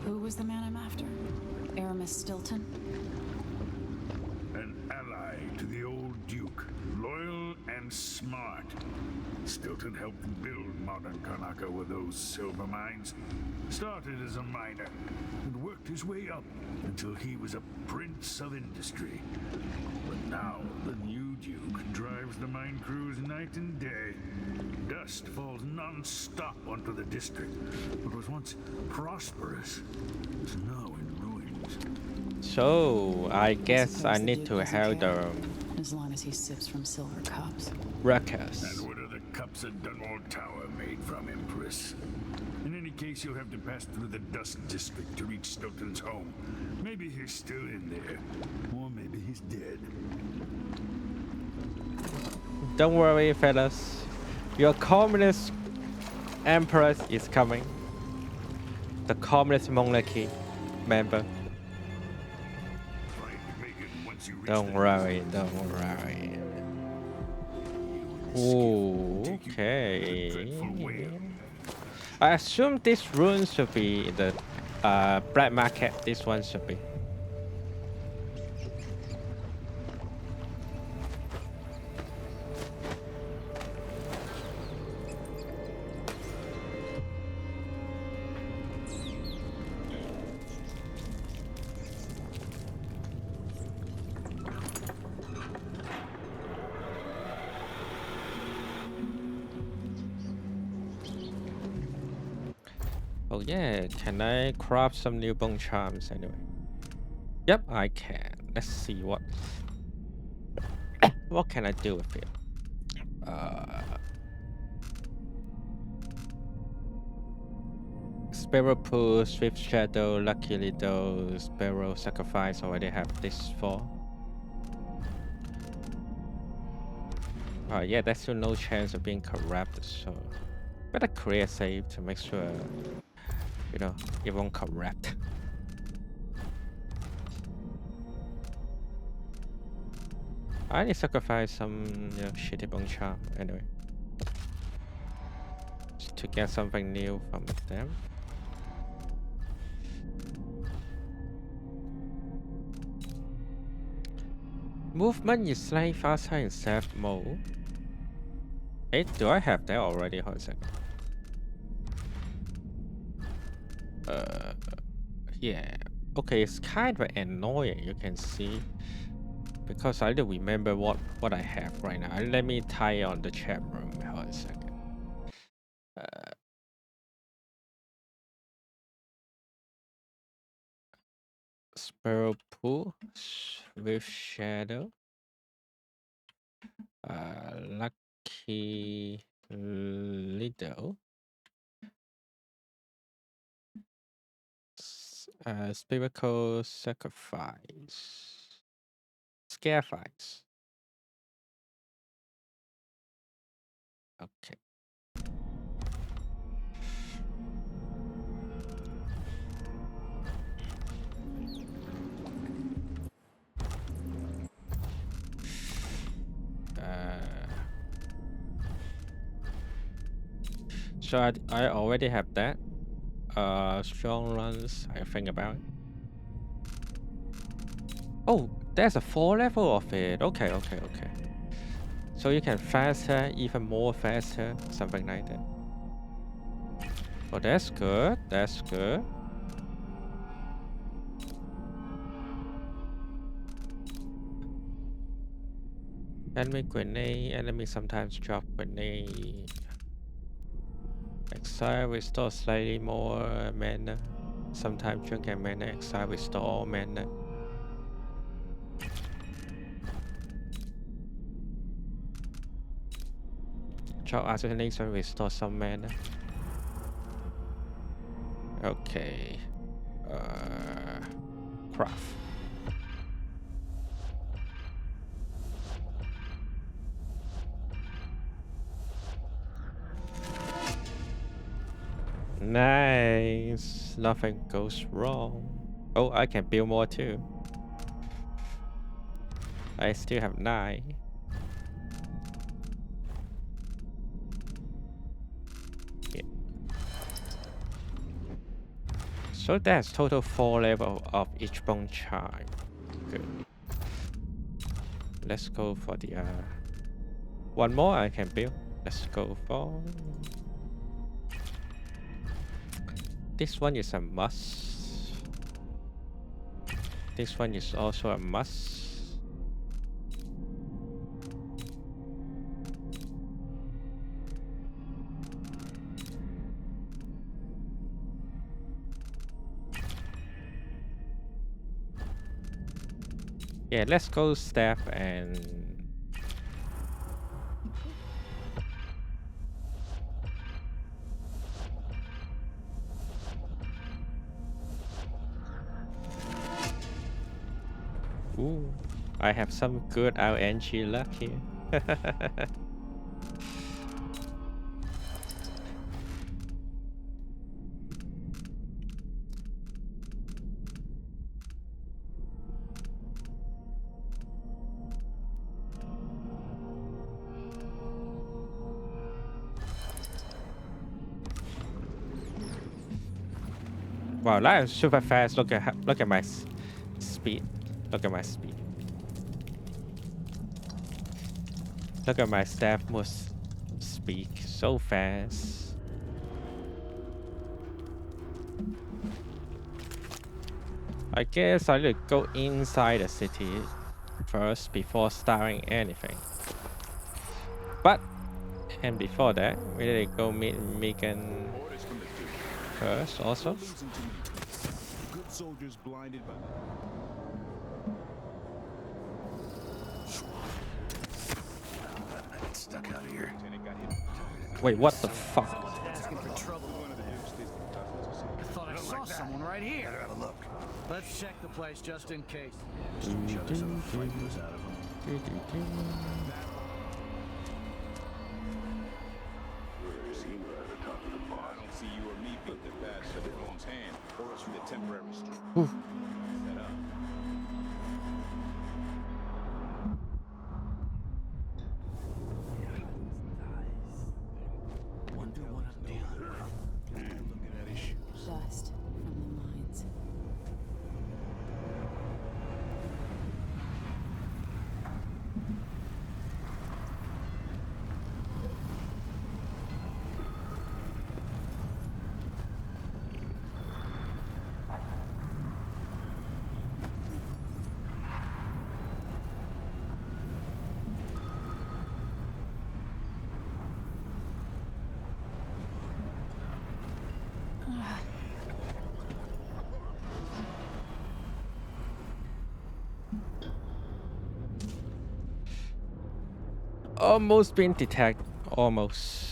Who was the man I'm after? Aramis Stilton? An ally to the old Duke, loyal and smart. Stilton helped build modern Karnaca with those silver mines. Started as a miner and worked his way up until he was a prince of industry. But now the new Duke drives the mine crews night and day. Dust falls non-stop onto the district. What was once prosperous is now in ruins. So, I guess I need to help the As long as he sips from silver cups. Ruckus. And what are the cups at Dunwall Tower made from, Empress? In any case, you'll have to pass through the Dust District to reach Stilton's home. Maybe he's still in there, or maybe he's dead. Don't worry, fellas. Your communist empress is coming. The communist monarchy member. Don't worry, don't worry. Ooh, okay. I assume this room should be the black market. This one should be. Oh yeah, can I craft some new bone charms anyway? Yep, I can. Let's see what what can I do with it? Sparrow Pool, Swift Shadow, Luckily those Sparrow Sacrifice already have this for. Yeah, there's still no chance of being corrupted, so better create save to make sure, you know, it won't corrupt. I need to sacrifice some, you know, shitty bone charm anyway. Just to get something new from them. Movement is slightly faster in safe mode. Hey, do I have that already? Hold a second. Yeah. Okay, it's kind of annoying, you can see. Because I don't remember what I have right now. Let me type on the chat room. Hold a second. Sparrow Pool with Shadow. Lucky Little. Spiritual Sacrifice. Scarefice. Okay. So I already have that. Strong runs. I think about it. Oh, there's a 4 level of it. Okay. So you can faster, even more faster, something like that. Oh, that's good. That's good. Enemy grenade. Enemy sometimes drop grenade. Exile restore slightly more mana. Sometimes drink and mana. Exile restore all mana. Drop assassination restore some mana. Okay. Craft. Nice. Nothing goes wrong. Oh, I can build more too. I still have 9. Yeah. So that's total 4 level of each bone charge. Good. Let's go for the one more I can build. Let's go for this one is a must. This one is also a must. Yeah, let's go staff and ooh, I have some good RNG luck here. Wow, that is super fast. Look at my speed. Look at my speed. Look at my staff must speak so fast. I guess I need to go inside the city first before starting anything. But and before that, we need to go meet Megan first also. Good soldiers blinded by Stuck out here. Wait, what the fuck? Asking for trouble. I thought I saw someone right here. Better have a look. Let's check the place just in case. Show us some fight was out of them. I don't see you or me beat the bad Sutherland's hand, or else from the temporary strength. Set up. Wonder what I'm dealing with. Looking at his shoes. Dust from the mines. Almost been detected. Almost.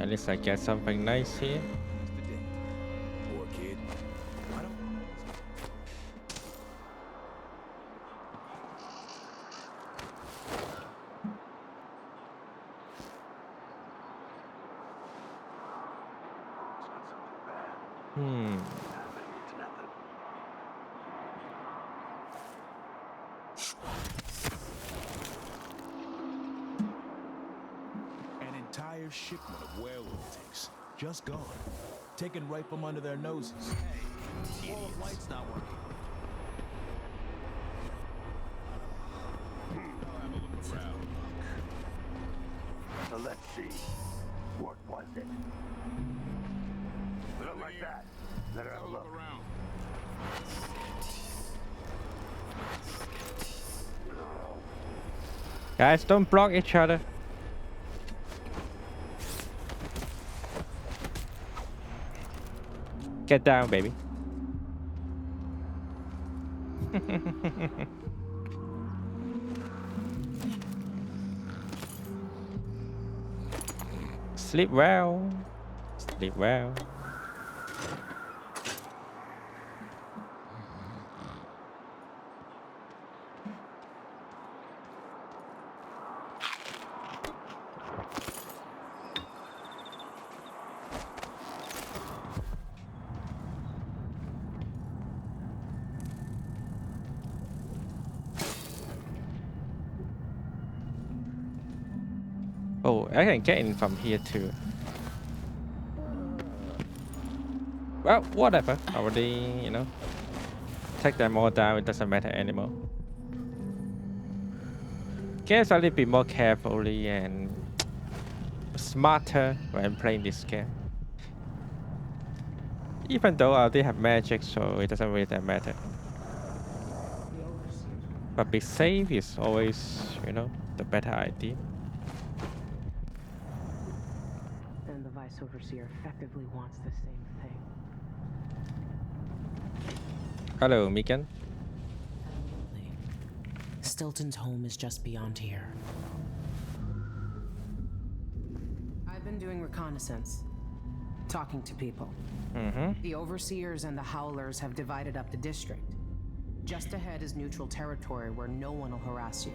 At least I get something nice here. Poor kid. I don't. An entire shipment of werewolf ticks. Just gone. Taken right from under their noses. Hey, all the lights not working. I'll have a look around. So let's see. What was it? Look like that. Let her have a look. Around. Guys, don't block each other. Get down, baby. Sleep well. Sleep well. Oh, I can get in from here too. Well, whatever. Already, you know, take them all down. It doesn't matter anymore. Guess I need to be more carefully and smarter when playing this game. Even though I already have magic, so it doesn't really that matter. But be safe is always, you know, the better idea. And the Vice Overseer effectively wants the same thing. Hello, Megan. Stilton's home is just beyond here. I've been doing reconnaissance, talking to people. The Overseers and the Howlers have divided up the district. Just ahead is neutral territory where no one will harass you.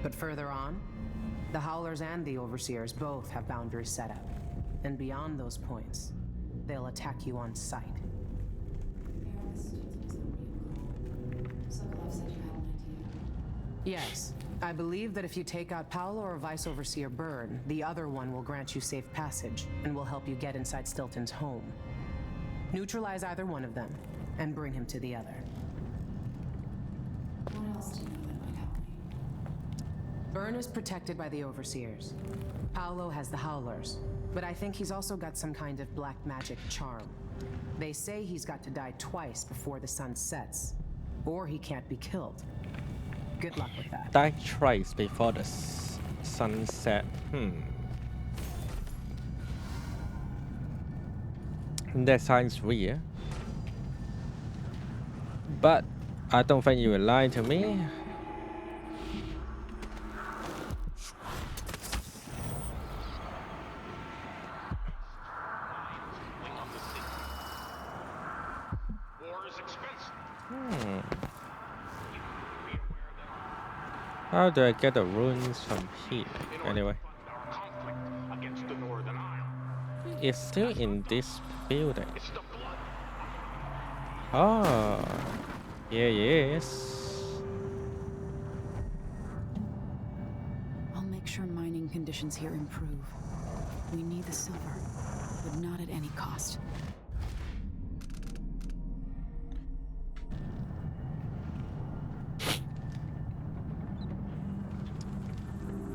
But further on, the Howlers and the Overseers both have boundaries set up. And beyond those points, they'll attack you on sight. Yes, I believe that if you take out Paolo or Vice Overseer Byrne, the other one will grant you safe passage and will help you get inside Stilton's home. Neutralize either one of them and bring him to the other. What else do you know that might help me? Byrne is protected by the Overseers. Paolo has the Howlers, but I think he's also got some kind of black magic charm. They say he's got to die twice before the sun sets, or he can't be killed. Good luck with that. Die twice before the sunset. That sounds weird. But I don't think you will lie to me. How do I get the runes from here? Anyway. It's still in this building. Oh. Yeah, yes. I'll make sure mining conditions here improve. We need the silver, but not at any cost.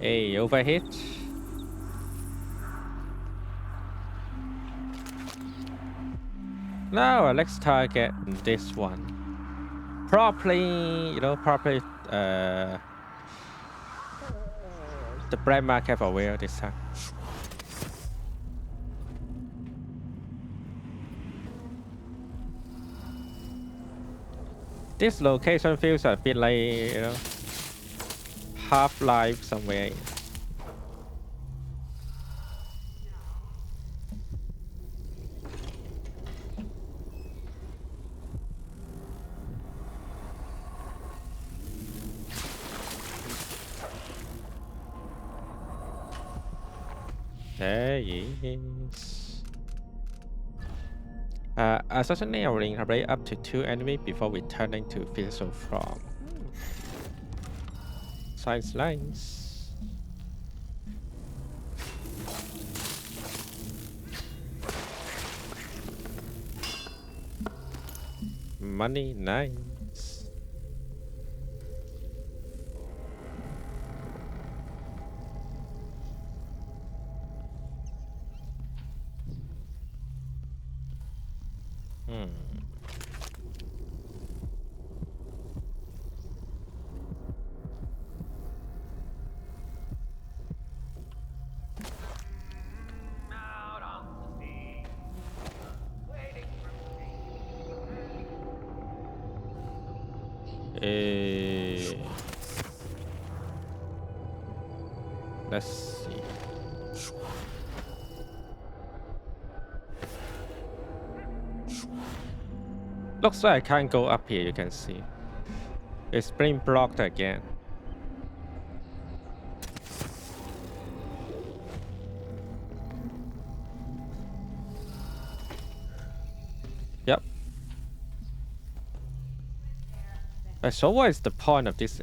Hey, overhead. Now let's target this one. Probably, you know, the black market for whale this time. This location feels a bit like, you know, Half-Life somewhere. There is. Assassinating array up to 2 enemies before returning to physical form. Science lines. Money, nice. Let's see. Looks like I can't go up here, you can see. It's being blocked again. Yep. So what is the point of this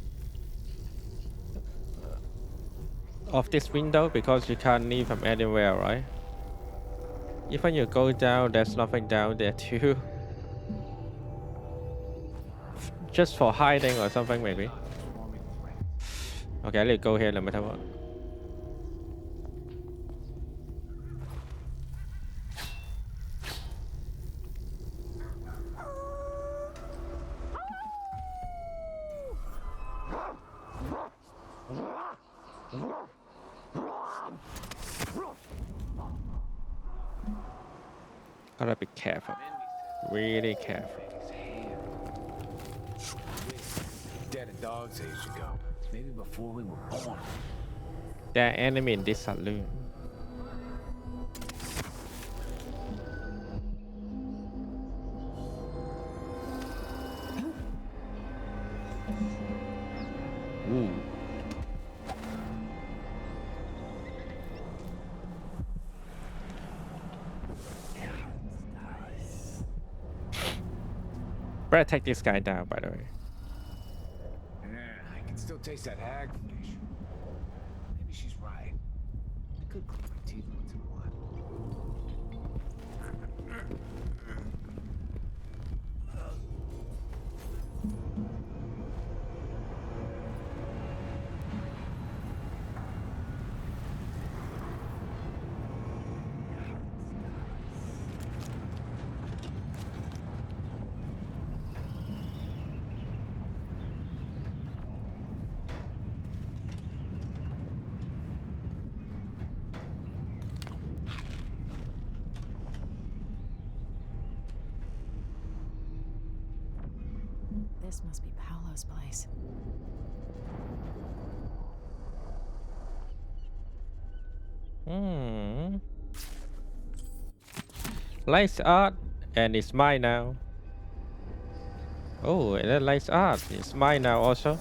window? Because you can't leave from anywhere, right? Even you go down, there's nothing down there too. Just for hiding or something maybe. Okay, let's go here no matter what. Gotta be careful. Really careful. Dead a dog's age ago. Maybe before we were born. There are enemies in this saloon. Ooh. Better take this guy down, by the way. Yeah, I can still taste that hagfish. Maybe she's right. I could clean my teeth once in a while. This must be Paolo's place. Lights art, and it's mine now. Oh, and that lights art, it's mine now also. I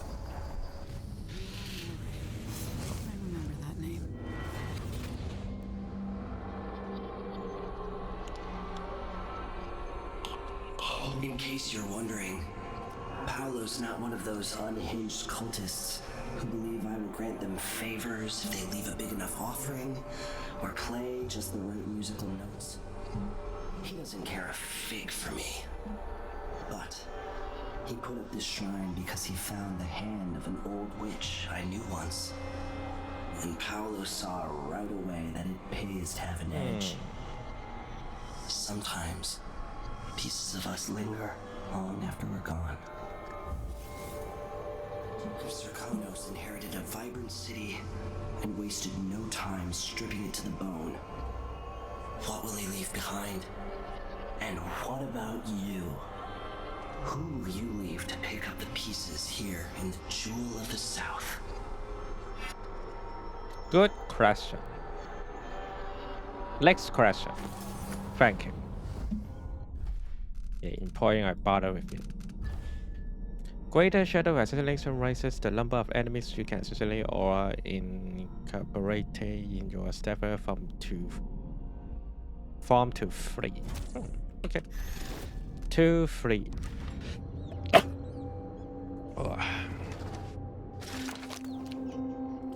remember that name. In case you're wondering, Paolo's not one of those unhinged cultists who believe I will grant them favors if they leave a big enough offering or play just the right musical notes. He doesn't care a fig for me. But he put up this shrine because he found the hand of an old witch I knew once. And Paolo saw right away that it pays to have an edge. Sometimes pieces of us linger long after we're gone. Zirconos inherited a vibrant city and wasted no time stripping it to the bone. What will he leave behind? And what about you? Who will you leave to pick up the pieces here in the Jewel of the South? Good question. Next question. Thank you. Yeah, important I bother with it. Greater shadow assassination raises the number of enemies you can assassinate or incorporated in your stepper form to 3. Okay. 2, 3.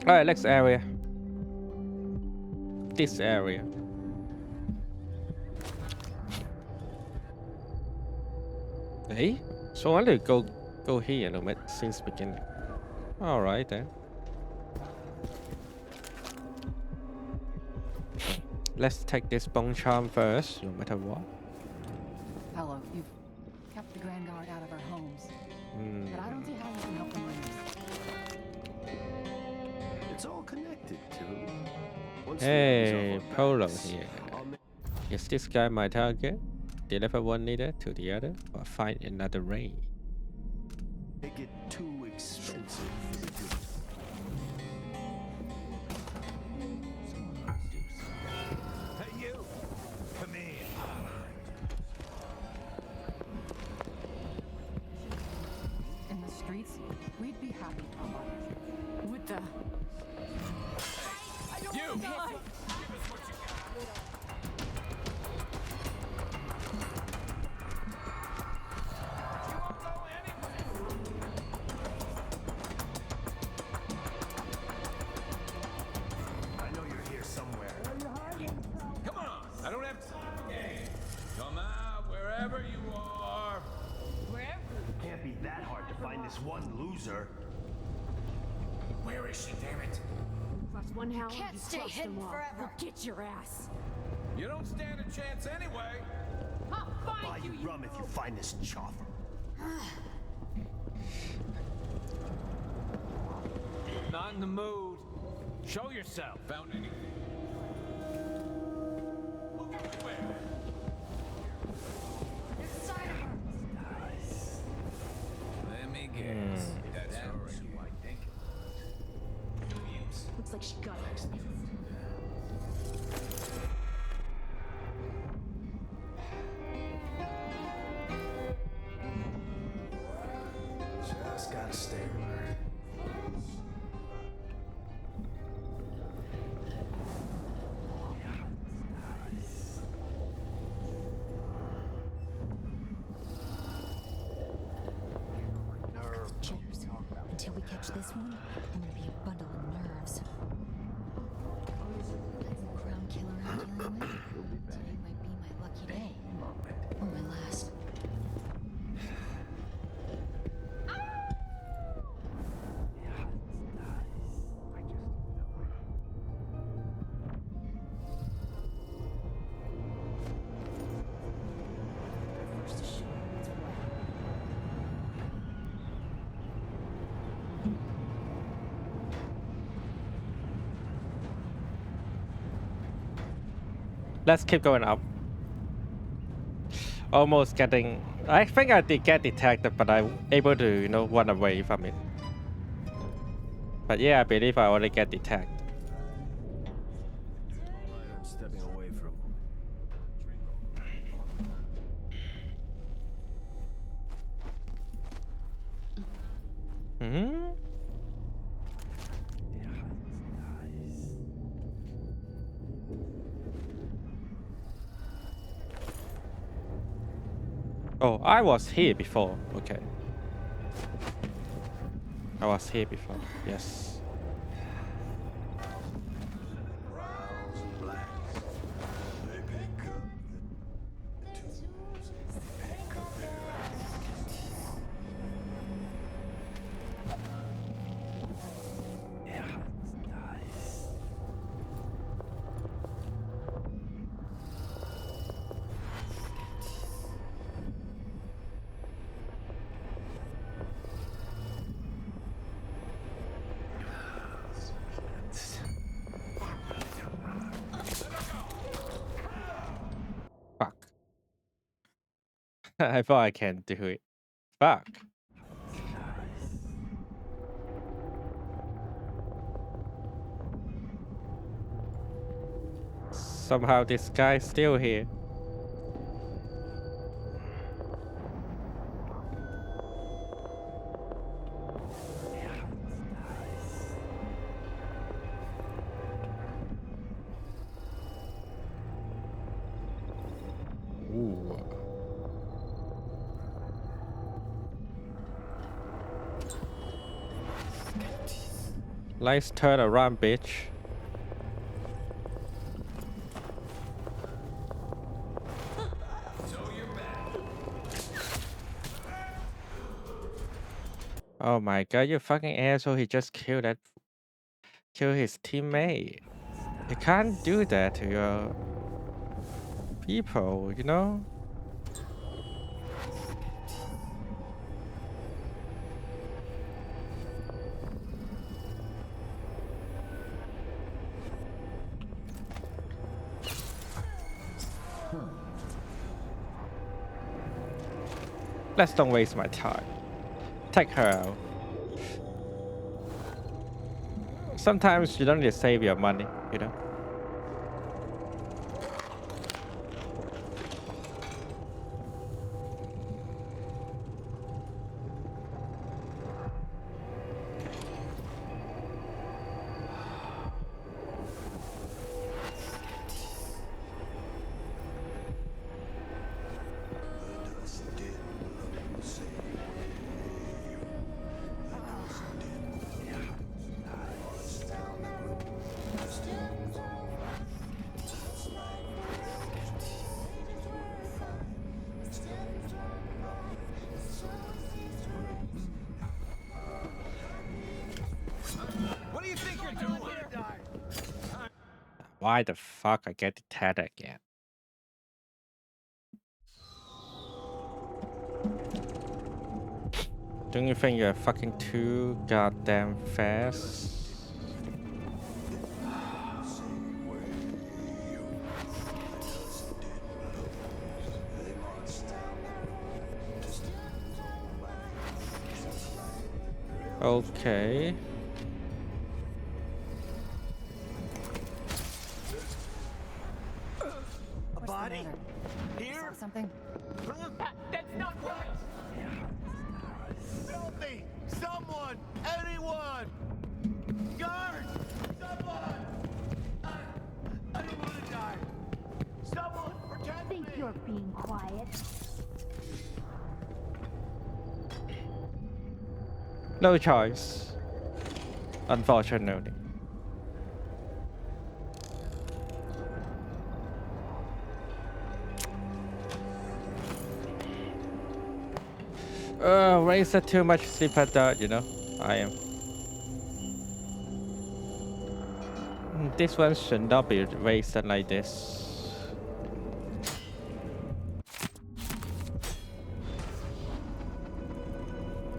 Alright, next area. This area. Hey, so I need to go here a little bit since beginning. Alright then. Let's take this bone charm first, no matter what. Hello, you've kept the Grand Guard out of our homes. But I don't see how you can help them win. It's all connected, too. Hey, Polo here. Is this guy my target? Deliver one leader to the other or find another raid? Make it too expensive. Hey, you! Come here. In the streets, we'd be happy to oblige. With the... You! I know you're here somewhere. Come on! I don't have time. Come out wherever you are. Wherever? Can't be that hard to find this one loser. Where is she, damn it? Plus one hour, Can't you stay cross hidden them all. forever. We'll get your ass. You don't stand a chance anyway. I'll Buy find you rum if you find this chopper. Not in the mood. Show yourself. Found anything? Look everywhere. Let me guess. That's already who I think it was. Looks like she got it. Just gotta stay alert. Cheers. Until we catch this one, I'm gonna be a bundle of nerves. That's the crown killer I'm dealing with. Today might be my lucky day. Or my last. First to show it's wet. Let's keep going up. Almost getting... I think I did get detected, but I'm able to, you know, run away from it. But yeah, I believe I already get detected. I'm stepping away from Hmm? Oh, I was here before. Okay. I was here before. Yes. Fuck. I thought I can do it. Fuck. Somehow this guy's still here. Let's turn around, bitch. Oh my god, you fucking asshole, he just killed his teammate. You can't do that to your people, you know? Let's don't waste my time. Take her out. Sometimes you don't need to save your money, you know? What do you think you're doing here? Why the fuck I get detected again? Don't you think you're fucking too goddamn fast? Okay. A body? Here? Something? That's not right! Filthy! Someone! Anyone! Guards! Someone! I don't want to die! Someone protect me! Think you're being quiet? No choice. Unfortunately. Wasted too much sleep at that, you know? I am. This one should not be wasted like this.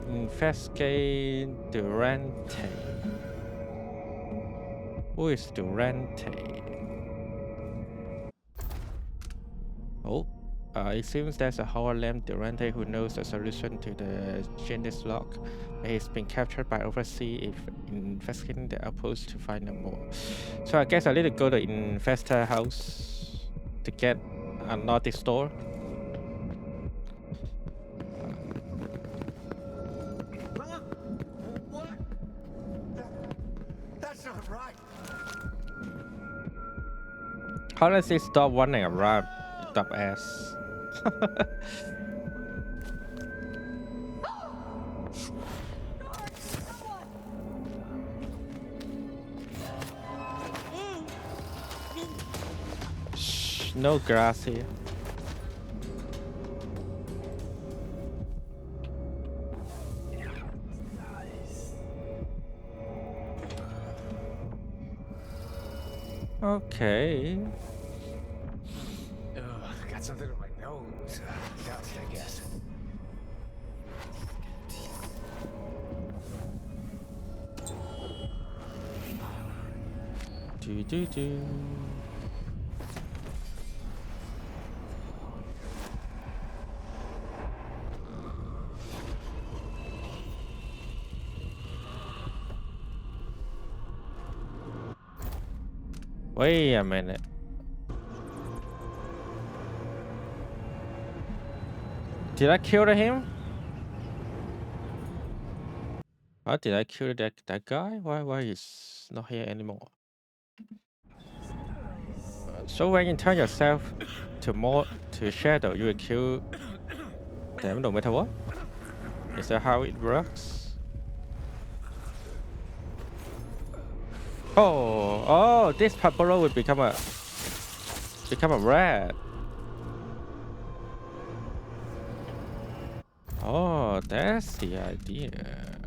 Investigate Durante. Who is Durante? Oh, it seems there's a hologram Durante who knows the solution to the Genesis lock. But he's been captured by Overseas if investigating the outpost to find out more. So I guess I need to go to Investor house to get unlock this door. What? That's not right! Honestly, stop running around, dumb ass. Shh, no grass here. Okay. Got something in my nose. Dust, I guess. Do. Wait a minute. Did I kill him? How did I kill that guy? Why he's not here anymore? So when you turn yourself to shadow, you will kill them no matter what? Is that how it works? Oh, this Paporo will become a rat. Oh, that's the idea.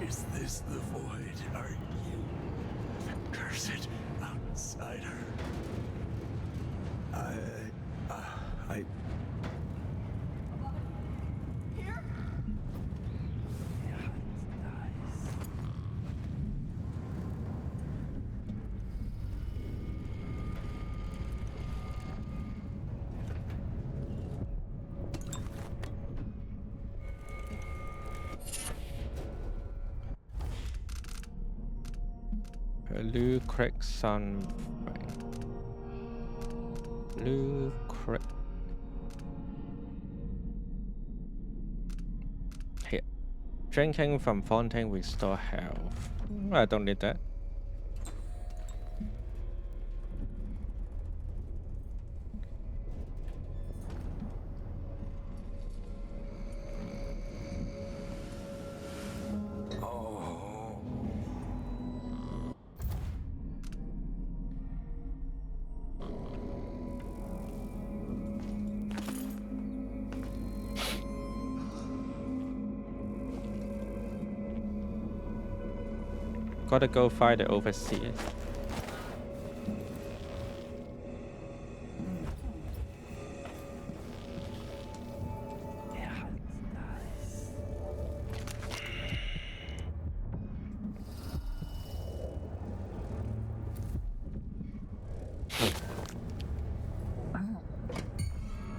Is this the void? Are you the cursed outsider? I Lou Craig Sun. Lou Craig. Here. Drinking from fountain restore health. I don't need that. Gotta go find the overseer.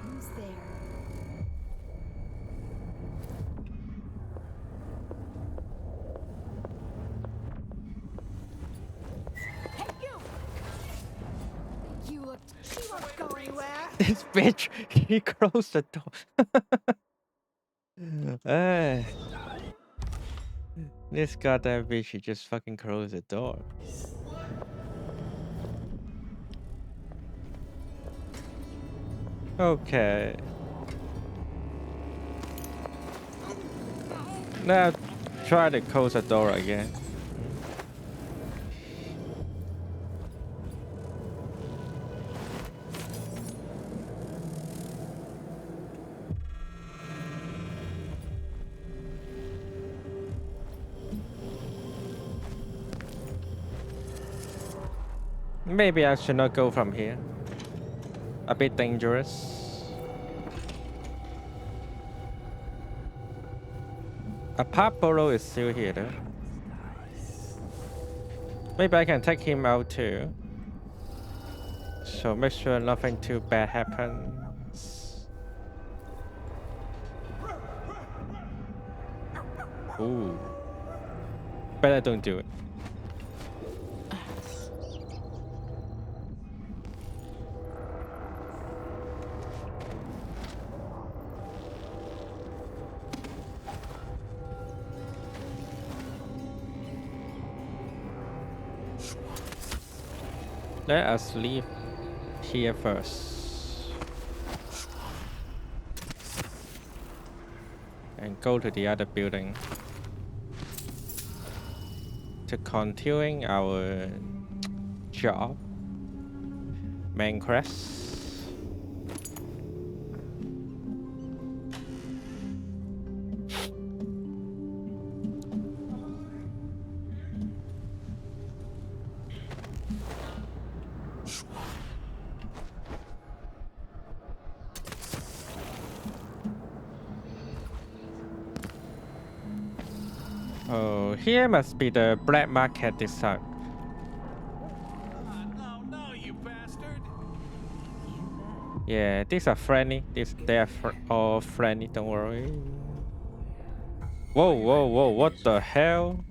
Who's there? Hey, you! You won't go anywhere. This bitch, he closed the door. This goddamn bitch, he just fucking closed the door. Okay. Now try to close the door again. Maybe I should not go from here. A bit dangerous. A Papolo is still here though. Maybe I can take him out too. So make sure nothing too bad happens. Ooh. Better don't do it. Let us leave here first and go to the other building to continuing our job. Main quest. Oh, here must be the black market this time. No, you bastard! Yeah, these are friendly. They are all friendly. Don't worry. Whoa, whoa, whoa! What the hell?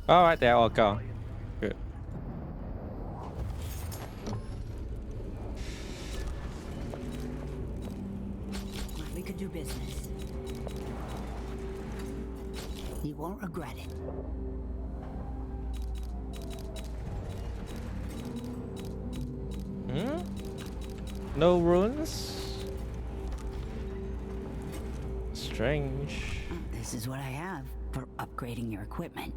All right, they're all gone. Good. We could do business. You won't regret it. Hmm? No runes? Strange. This is what I have for upgrading your equipment.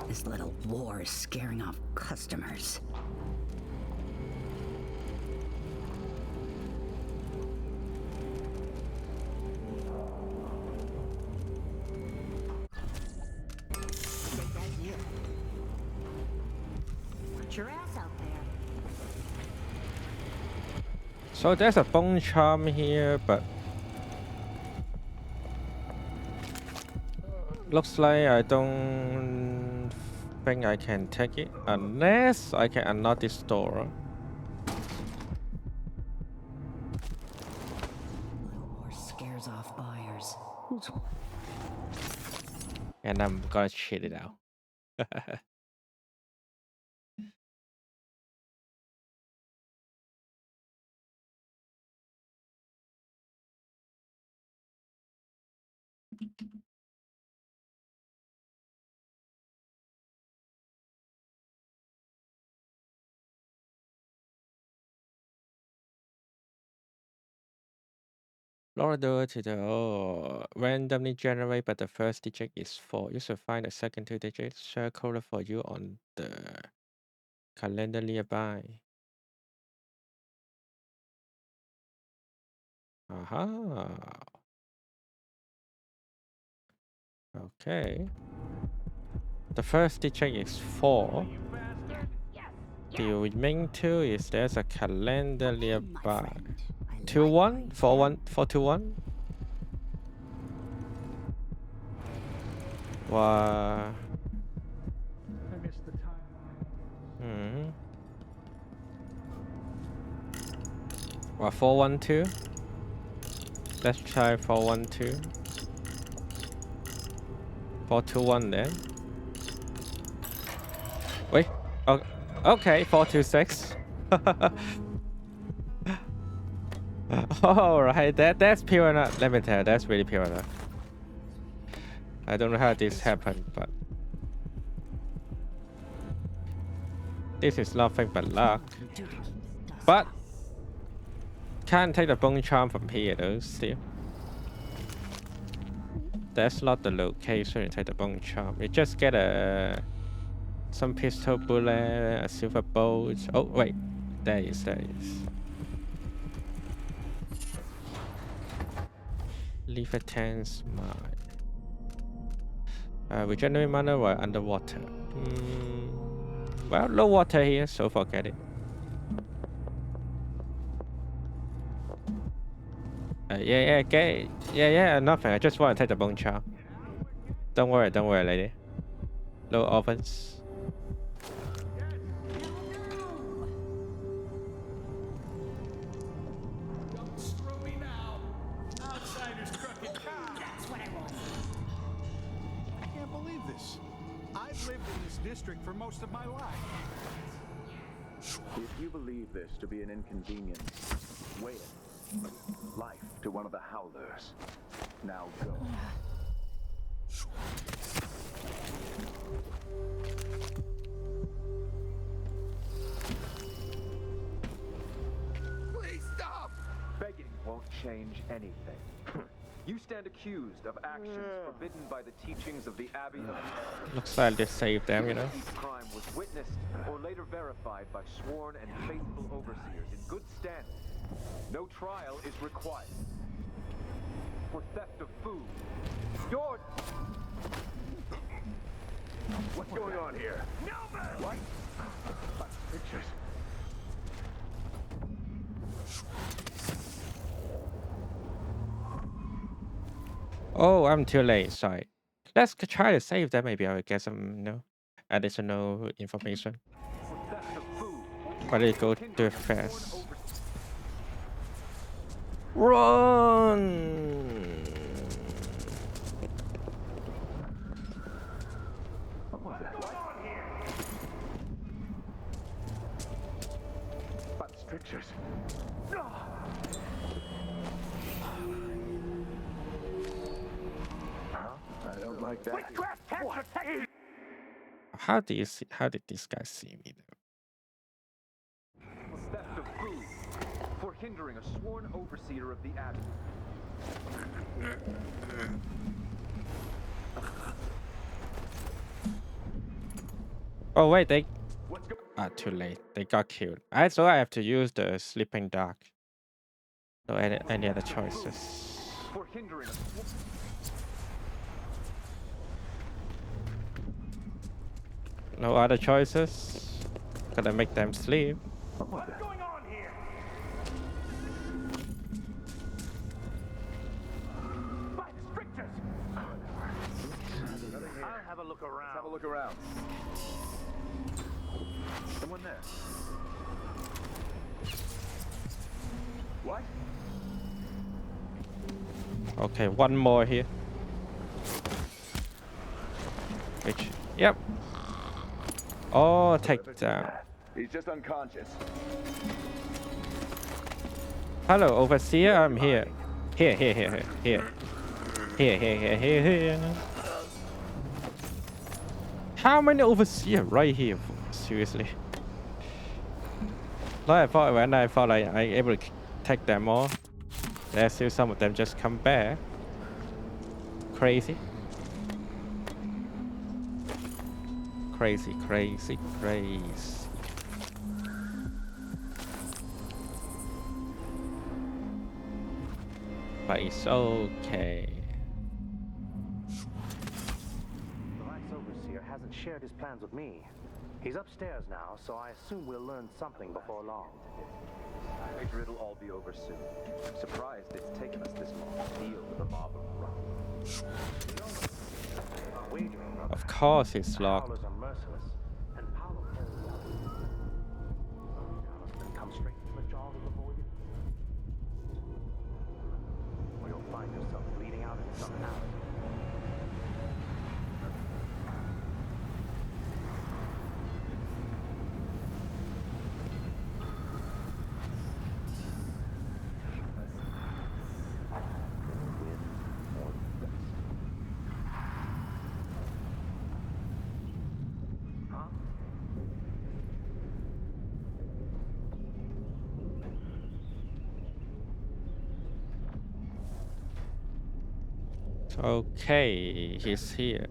This little war is scaring off customers. Put your ass out there. So there's a bone charm here, but looks like I don't think I can take it unless I can unlock this door. Little war scares off buyers. And I'm gonna cheat it out. Lower door to the randomly generate, but the first digit is 4. You should find the second 2 digits circled for you on the calendar nearby. Aha. Okay. The first digit is 4. The remaining 2 is there's a calendar nearby. 2-1? 4-1? 4-2-1? Wow. I missed the timeline. Well, 4-1-2. Let's try 4-1-2. 4-2-1 then. Wait. Oh, okay, 4-2-6. Alright, that's pure enough. Let me tell you, that's really pure enough. I don't know how this happened, but this is nothing but luck. But can't take the bone charm from here though, still. That's not the location to take the bone charm. You just get some pistol bullet, a silver bolt. Oh wait, there is. Leave a tense mind. Regenerate mana while underwater. Well, no water here, so forget it. Yeah, nothing. I just want to take the bone charm. Don't worry, lady. No offense. Don't screw me now. Outsider's crooked. That's what I want. I can't believe this. I've lived in this district for most of my life. If you believe this to be an inconvenience, weigh it. Life to one of the Howlers. Now go. Please stop! Begging won't change anything. You stand accused of actions forbidden by the teachings of the Abbey of... Looks like they saved them, you know. Each crime was witnessed or later verified by sworn and faithful overseers in good standing. No trial is required. For theft of food, you're... What's going on here? What? Pictures. Oh, I'm too late. Sorry. Let's try to save that. Maybe I will get some, additional information. But let's go do it fast. Run! Strictures. I don't like that. How did this guy see me though? Theft of food for hindering a sworn overseer of the abbey. Oh wait, they too late. They got killed. So I have to use the sleeping dog. No any other choices. For hindering No other choices. Gotta make them sleep. What's going on here? By the strictures. I'll have a look around. Let's have a look around. Someone there. What? Okay, one more here. Which, yep. Oh, take down. He's just unconscious. Hello, overseer. I'm here. Here. How many overseer right here? Seriously. No, I thought I able to take them all. There's still some of them just come back. Crazy. Crazy. But it's okay. The Vice Overseer hasn't shared his plans with me. He's upstairs now, so I assume we'll learn something before long. I figure it'll all be over soon. I'm surprised it's taken us this long to deal with the mob of rum. Of course it's locked. Prowlers are merciless, and Paolo carries come straight from the jaws of the void. Or you'll find yourself bleeding out in some alley. Okay, he's here.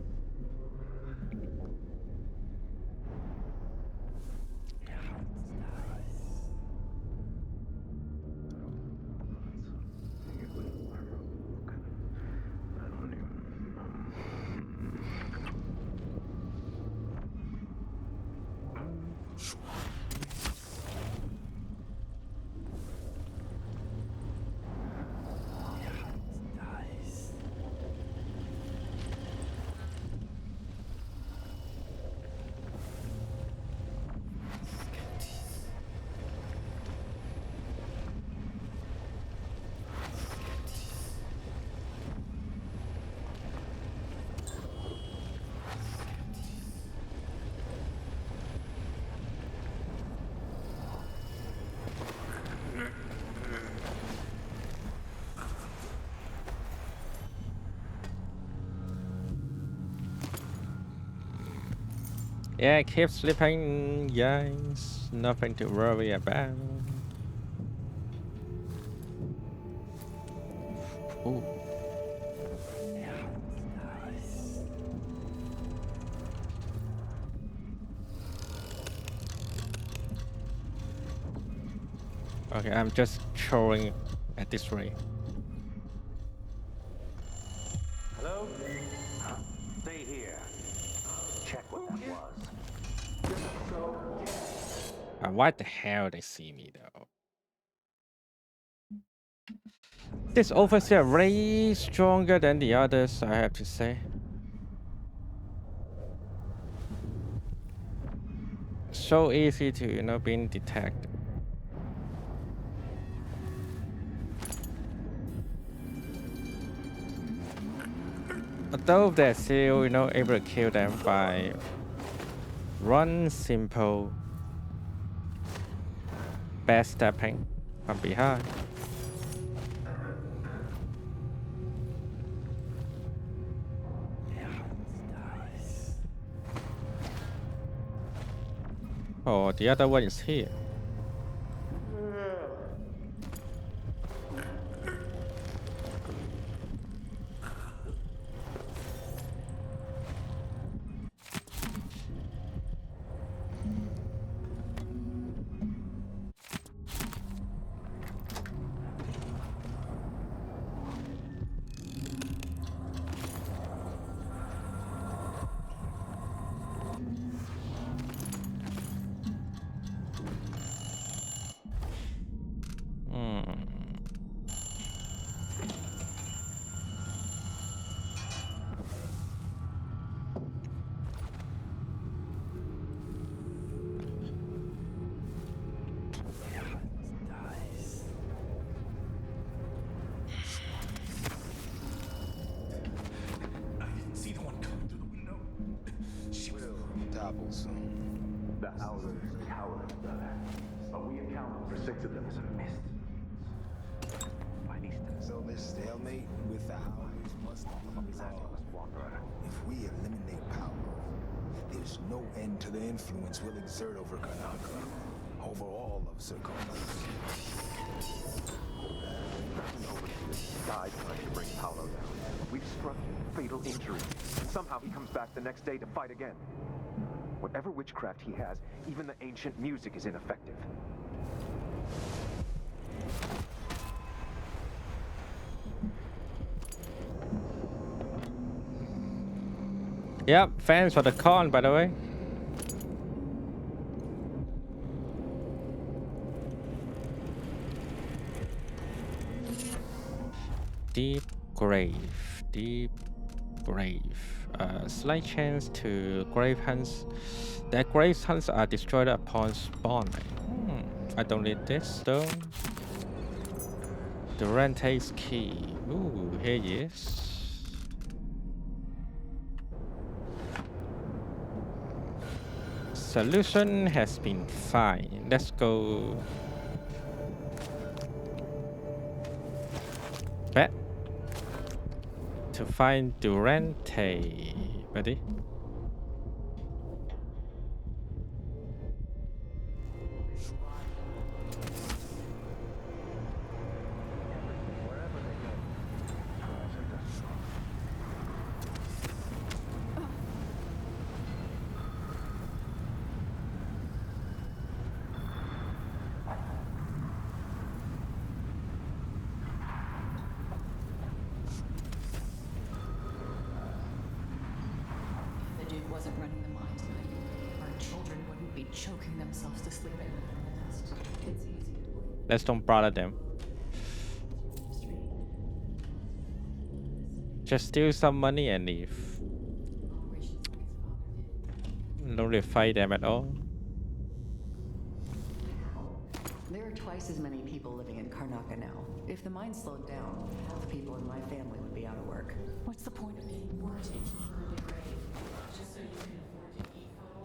Yeah, keep sleeping, guys. Nothing to worry about. Ooh. Okay, I'm just throwing at this rate. Hello? Stay here. Check what that was. Why the hell they see me though? This overseer way stronger than the others, I have to say. so easy to being detected. Although they're still able to kill them by one simple backstabbing from behind. Oh, the other one is here. The Howlers cowered, brother. But we accounted for 6 of them as a mist. So this stalemate with the Howlers must be resolved. If we eliminate power, there's no end to the influence we'll exert over Kanaka, over all of Sarkona. Died trying to bring Paolo down. We've struck fatal injury, and somehow he comes back the next day to fight again. Whatever witchcraft he has, even the ancient music is ineffective. Yep, thanks for the con, by the way. Deep grave, deep grave. Slight chance to grave hunts. Their grave hunts are destroyed upon spawning. I don't need this though. Durante's key. Ooh, here he is. Solution has been found. Let's go back to find Durante. Ready? The dude wasn't running the mine tonight. Our children wouldn't be choking themselves to sleep at night in the nest. It's easy to believe. Let's don't bother them. Just steal some money and leave. Don't really fight them at all. There are twice as many people living in Karnaka now. If the mine slowed down, half the people in my family would be out of work. What's the point of being worked into the grave? Just so you can afford to eat for a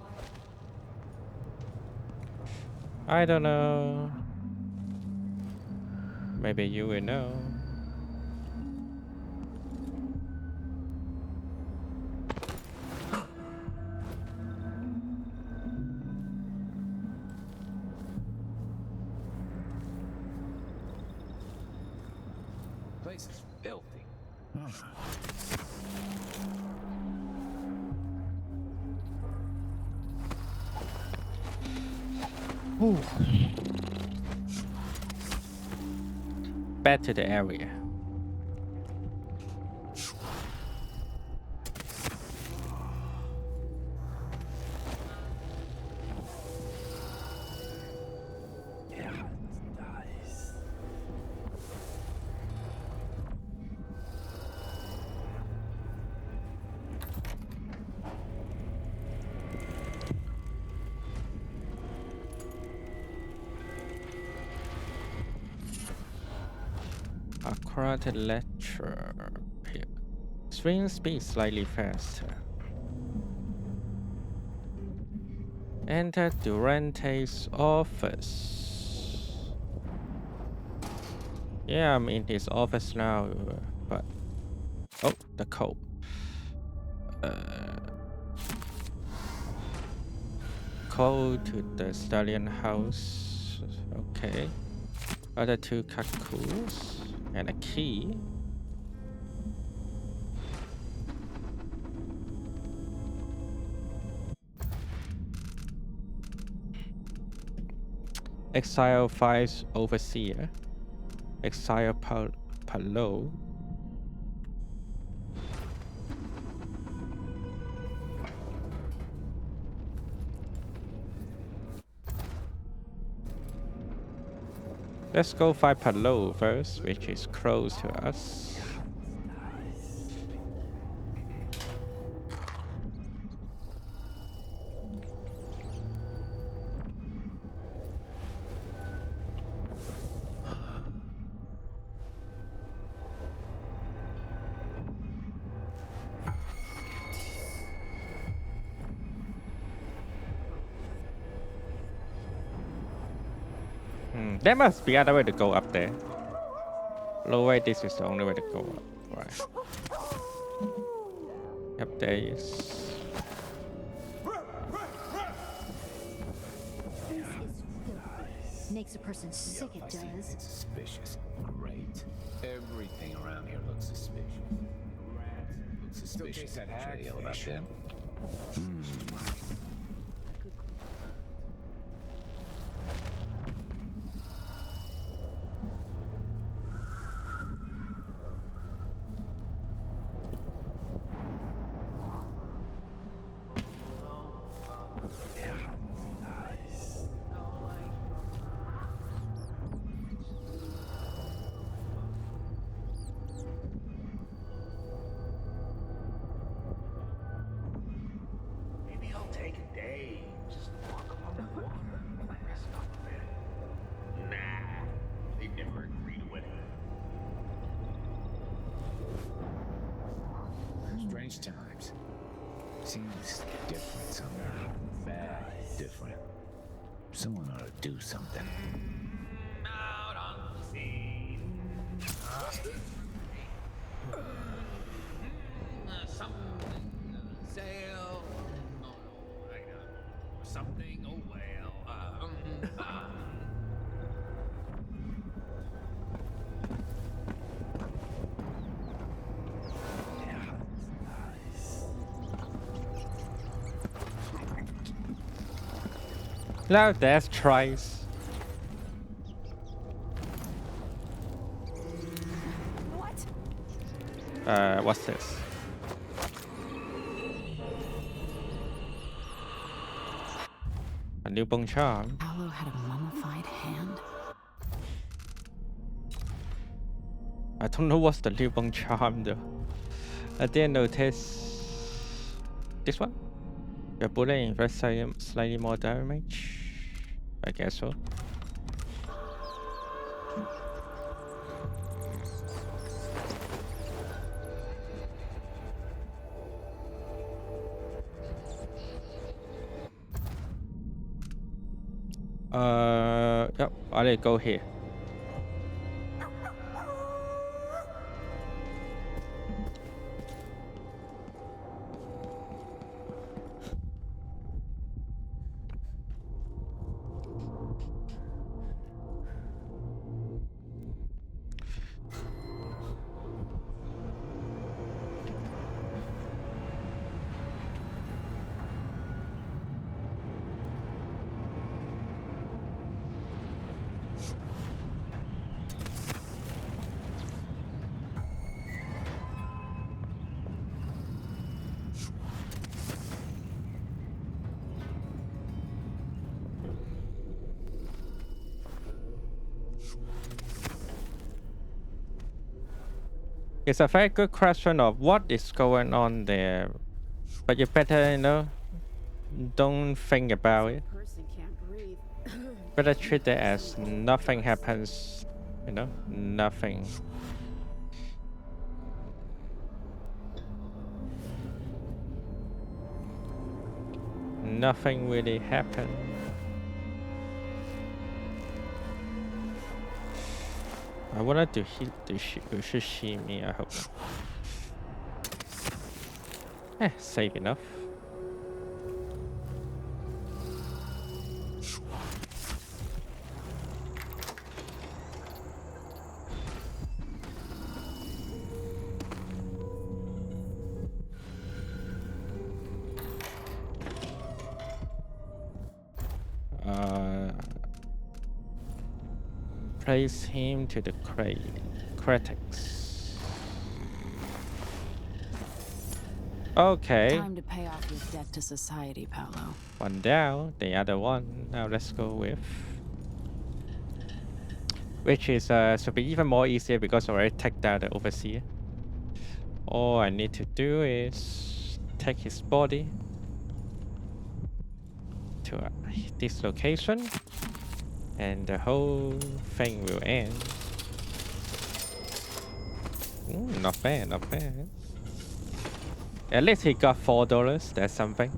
while? I don't know. Maybe you will know. Place is filthy. Ooh. Back to the area. karate lecture. Here. Swing speed slightly faster. Enter Durante's office. Yeah, I'm in his office now, but oh, the code. Code to the stallion house. Okay. Other 2 kakus and a key. Exile 5 overseer. Exile Palo. Let's go find Palo first, which is close to us. There must be other way to go up there. No way, this is the only way to go up. Right. Yep, there is. This is filthy. Makes a person sick, it does. Suspicious. Great. Everything around here looks suspicious. Looks suspicious. Should I yell about them? Maybe I'll take a day. Just walk along the water. Rest up a bit. Nah, they'd never agree to anything. Strange times. Seems different somehow. Bad, different. Someone ought to do something. Out on the scene. Something, sail. Oh, I know. Something, oh well. Now that's tries. What? What's this? A newborn charm. Paolo had a mummified hand. I don't know what's the newborn charm though. I didn't notice this one. Your bullet inflicts slightly more damage. I guess so. Yep, I need to go here. It's a very good question of what is going on there, but you better, you know, don't think about it. Person can't breathe. Better treat it as nothing happens, you know, nothing. nothing really happened. I wanted to hit the Ushishimi, I hope not. Safe enough. Praise him to the critics. Okay. Time to pay off your debt to society, Paolo. One down, the other one. Now let's go with, which is should be even more easier because I already take down the overseer. All I need to do is take his body to this location, and the whole thing will end. Not bad, not bad. At least he got $4. That's something.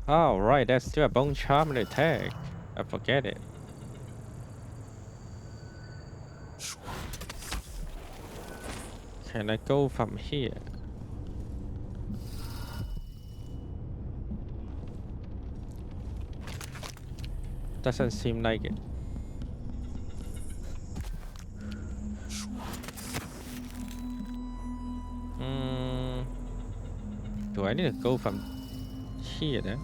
Oh, right, that's still a bone charm attack. I forget it. Can I go from here? Doesn't seem like it. Do I need to go from here then?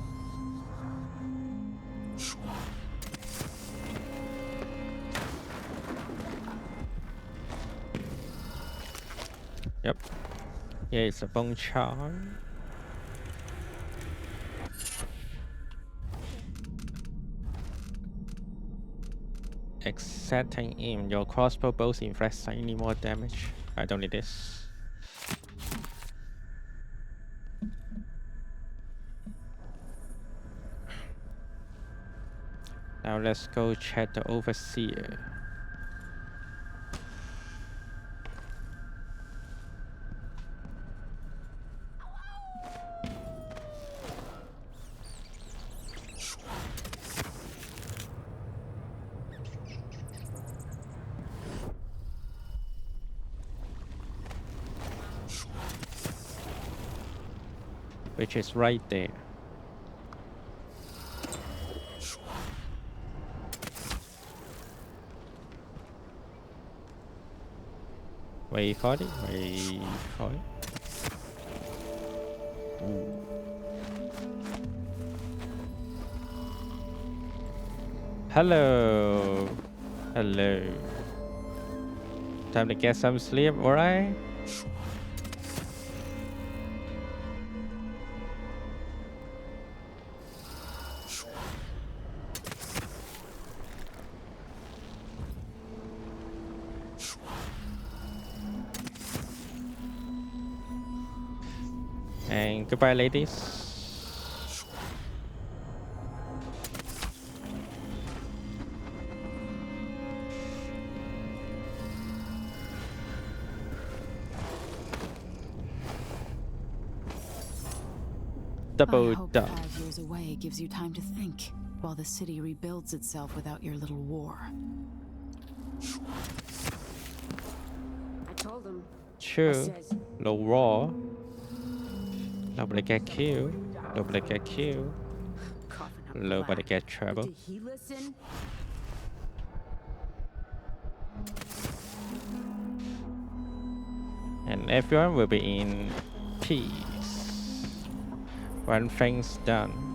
Yep. Yeah, it's a bone charm. Accepting aim. Your crossbow bolts inflict slightly more damage. I don't need this. Now let's go check the overseer. Which is right there. Wait for it, wait for it. Ooh. Hello. Hello. Time to get some sleep, alright? And goodbye, ladies. Double done. 5 years away gives you time to think, while the city rebuilds itself without your little war. I told him. True. No war. Nobody get killed. Nobody get killed. Nobody get trouble. Did he listen? And everyone will be in peace when things done.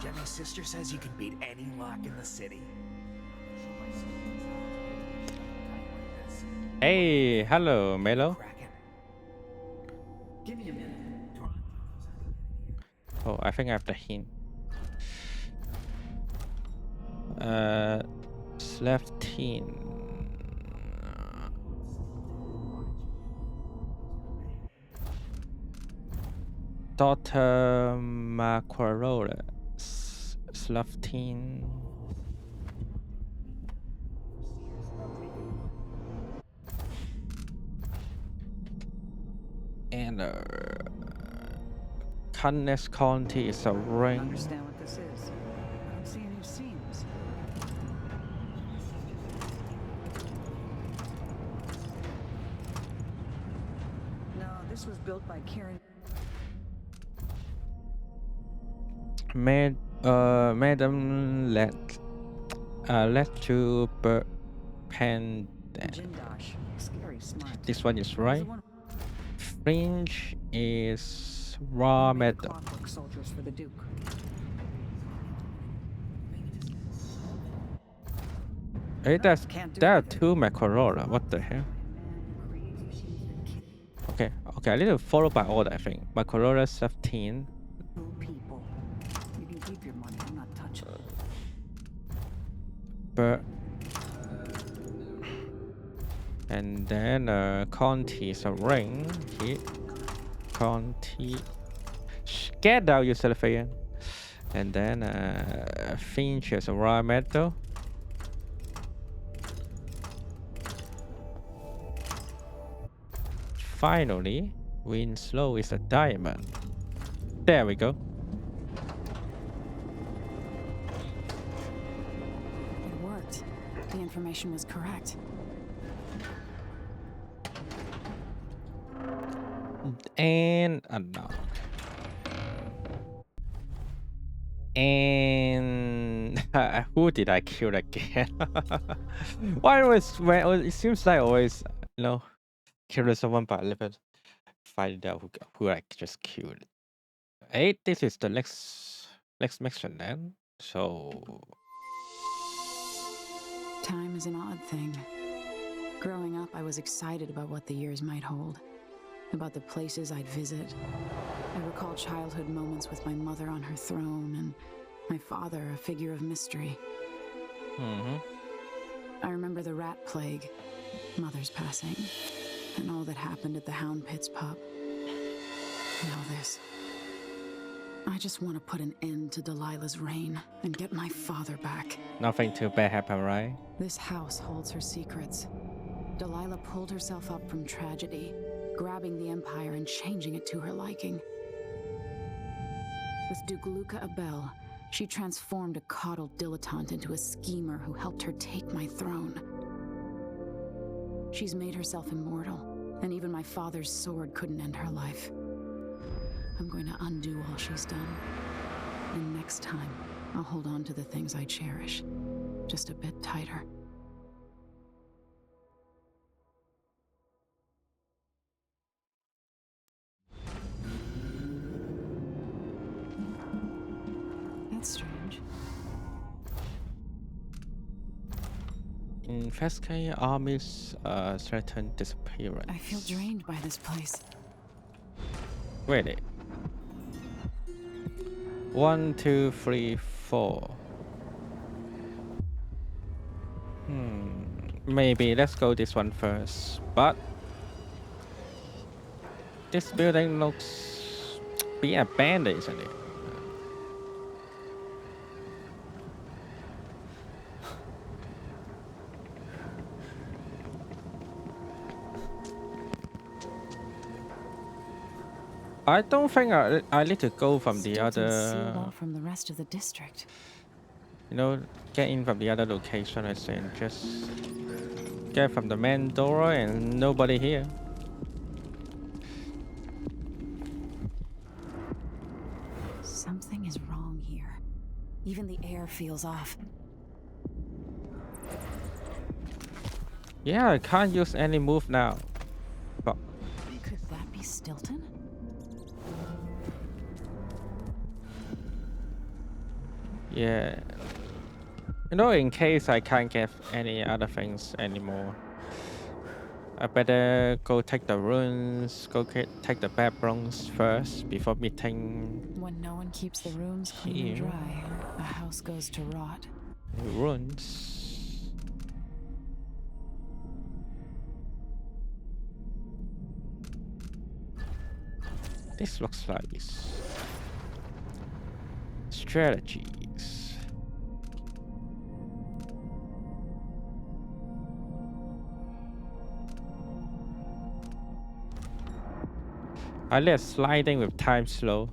Jenny's sister says you can beat any lock in the city. Hey, hello, Melo. Give me a minute. Oh, I think I have the hint. Left teen. Dr. Macquarola, Slufteen. And Cunnes County is a ring. Understand what this is? I don't see any seams. No, this was built by Karen. Madam let to pen. Jindosh, scary smart. This one is right. Fringe is raw metal. Clockwork soldiers for the Duke. Hey, there are two Macquarola. What the hell? Okay, I need to follow by order. I think Macquarola 17. People, you can keep your money. I'm not touching it. But and then Conti is a ring. Hit Conti. Get out, you Celestian. And then Finch is a raw metal. Finally, Winslow is a diamond. There we go. It worked. The information was correct. And no. And who did I kill again? Why always when it seems like I always kill someone but never find out who I just killed. Hey, this is the next mission then. So Time is an odd thing. Growing up, I was excited about what the years might hold, about the places I'd visit. I recall childhood moments with my mother on her throne and my father, a figure of mystery. I remember the rat plague, mother's passing, and all that happened at the Hound Pits pub. Now this. I just want to put an end to Delilah's reign and get my father back. Nothing too bad happened, right? This house holds her secrets. Delilah pulled herself up from tragedy, grabbing the Empire and changing it to her liking. With Duke Luca Abel, she transformed a coddled dilettante into a schemer who helped her take my throne. She's made herself immortal, and even my father's sword couldn't end her life. I'm going to undo all she's done. And next time, I'll hold on to the things I cherish, just a bit tighter. That's strange. Investigate army's threatened disappearance. I feel drained by this place. Really? 1, 2, 3, 4. Maybe let's go this one first. But this building looks being abandoned, isn't it? I don't think I need to go from the other. Sealed off from the rest of the district. Get in from the other location. I think just get from the main door and nobody here. Something is wrong here. Even the air feels off. Yeah, I can't use any move now. But could that be Stilton? Yeah. In case I can't get any other things anymore, I better go take the runes, take the backbones first before meeting. When no one keeps the rooms clean and dry, a house goes to rot. Runes. This looks like this. Strategies. I let sliding with time slow.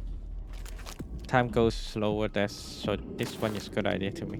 Time goes slower, so this one is a good idea to me.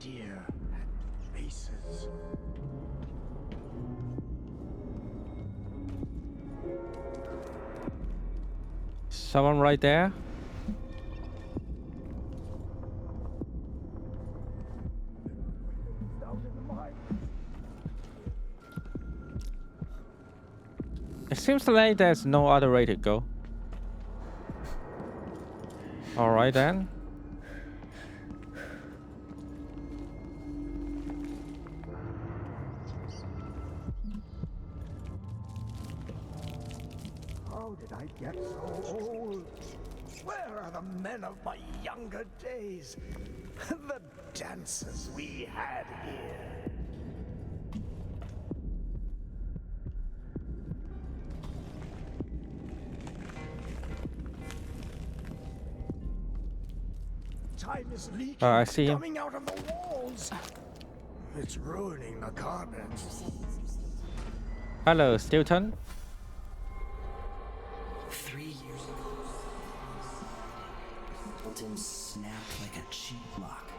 Deer had faces. Someone right there. It seems like there's no other way to go. All right then. How did I get so old? Where are the men of my younger days? The dances we had here. Time is leaking, I see him. coming out of the walls. It's ruining the carpets. Hello, Stilton. 3 years ago, Stilton snapped like a cheap lock.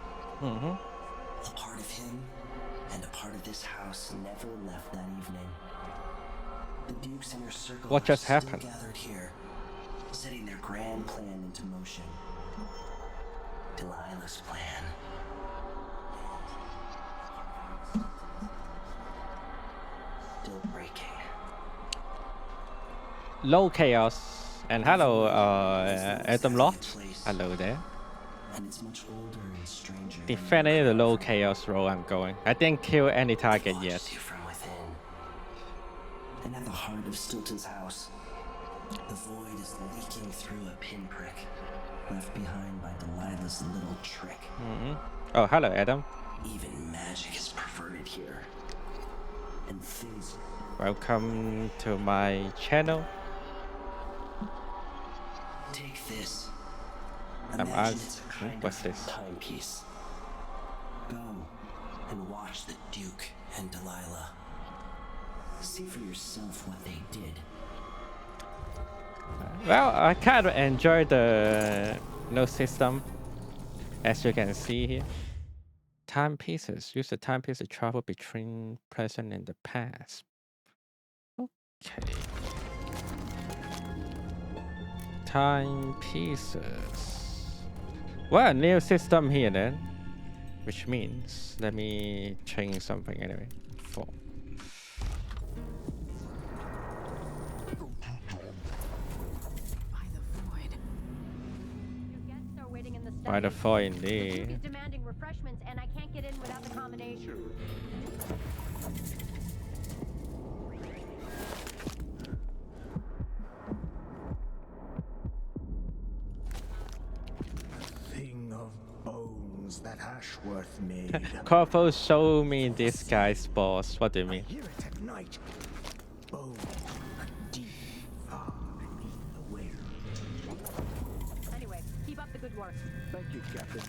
A part of him and a part of this house never left that evening. The Duke's inner circle What just are still happened? gathered here, setting their grand plan into motion. Delilah's plan. Still breaking. Low chaos. And hello, Adam Lot. Hello there. And it's much older and stranger. Definitely the low chaos role I'm going. I didn't kill any target yet. From within. And at the heart of Stilton's house, the void is leaking through a pinprick left behind by Delilah's little trick. Oh, hello, Adam. Even magic is perverted here. And things. Welcome to my channel. Take this. I'm Imagine it's a kind what's of this? timepiece. Go and watch the Duke and Delilah. See for yourself what they did. Well, I kind of enjoy the system, as you can see here. Timepieces. Use the timepiece to travel between present and the past. Okay. Timepieces. Well, a new system here then. Which means, let me change something anyway. 4. By the void indeed. He's demanding refreshments, and I can't get in without the combination. Thing of bones that Ashworth made. Corvo, show me this guy's boss. What do you mean? Hear it at night. Bone, deep, far beneath the whale. Anyway, keep up the good work. Thank you, Captain.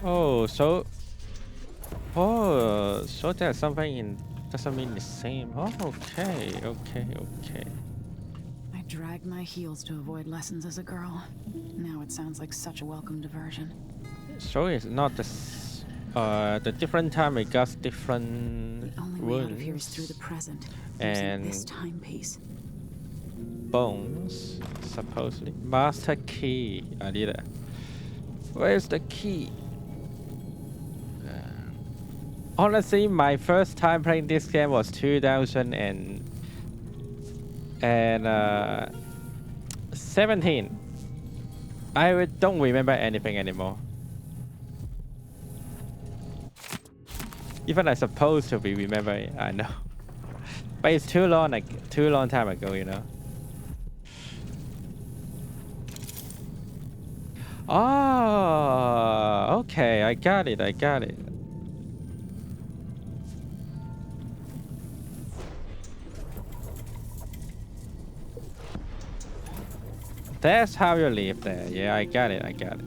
Oh, so there's something in doesn't mean the same. Oh, okay. I dragged my heels to avoid lessons as a girl. Now it sounds like such a welcome diversion. So it's not the different time we got different The only way out of here is wounds. through the present, using And this timepiece. bones, supposedly. Master key. I need it. Where's the key? Honestly, my first time playing this game was 2017. I don't remember anything anymore. Even I supposed to be remembering, I know. But it's too long, like too long time ago, you know. Oh, okay, I got it, I got it. That's how you live there. Yeah, I got it, I got it.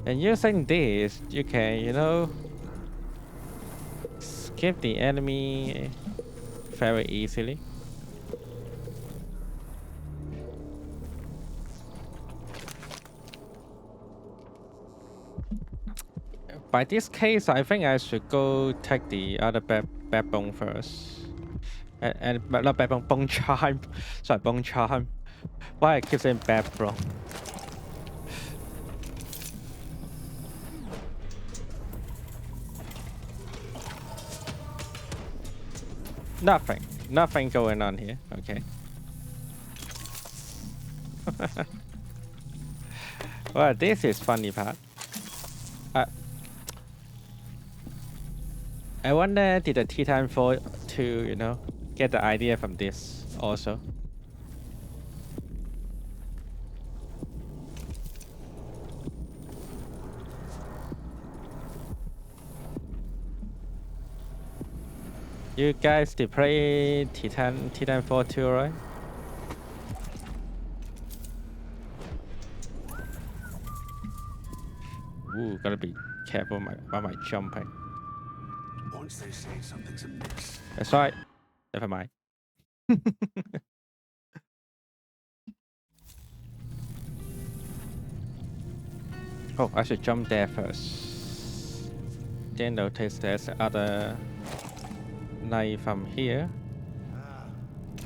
And using this, you can, you know, skip the enemy very easily. By this case, I think I should go take the other backbone first. And not backbone, bone charm. Sorry, bone charm. Why I keep saying backbone? Nothing going on here. Okay. Well, this is funny part. I wonder did the Titan 4 to, you know, get the idea from this also. You guys did play Titan 4 too, right? Ooh, gotta be careful about my jumping. Once they say something's amiss. That's right. Never mind. Oh, I should jump there first. Then notice there's other knife from here.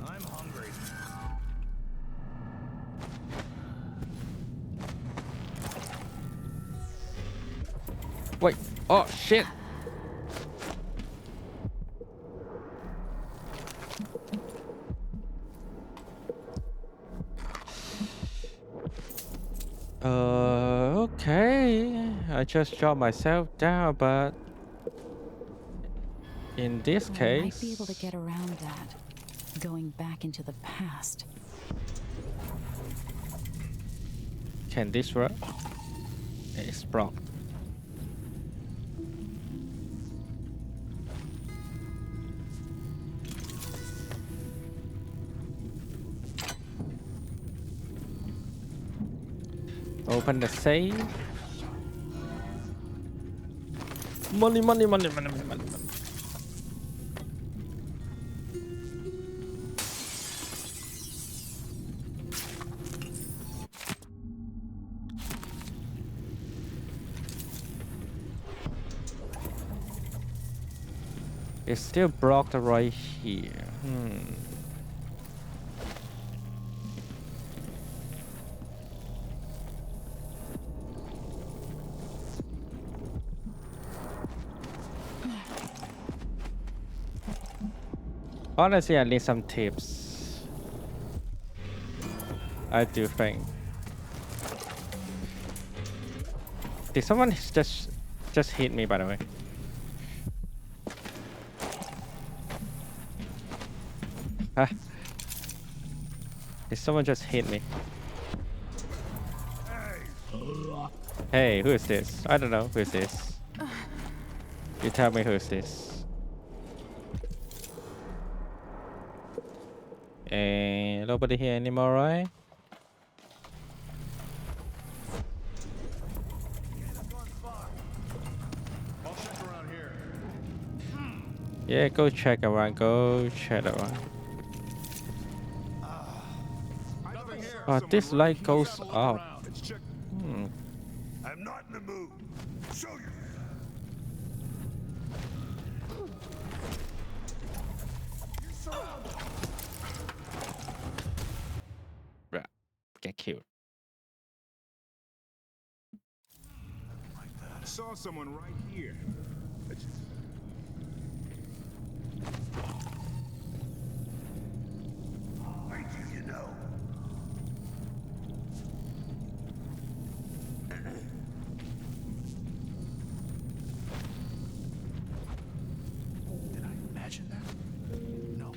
I'm hungry. Wait. Oh, shit. Okay. I just dropped myself down, but in this case, I might be able to get around that, going back into the past. Can this work? It's blocked. Open the safe. Money. It's still blocked right here. Honestly, I need some tips. I do think. Did someone just hit me, by the way? Huh? Did someone just hit me? Hey, who is this? I don't know. Who is this? You tell me who is this. And nobody here anymore, right? Yeah, go check around. Go check around. Oh, this light goes up. I'm not in the mood. Show you. get killed. I saw someone right here. Wait till you know. Did I imagine that? No.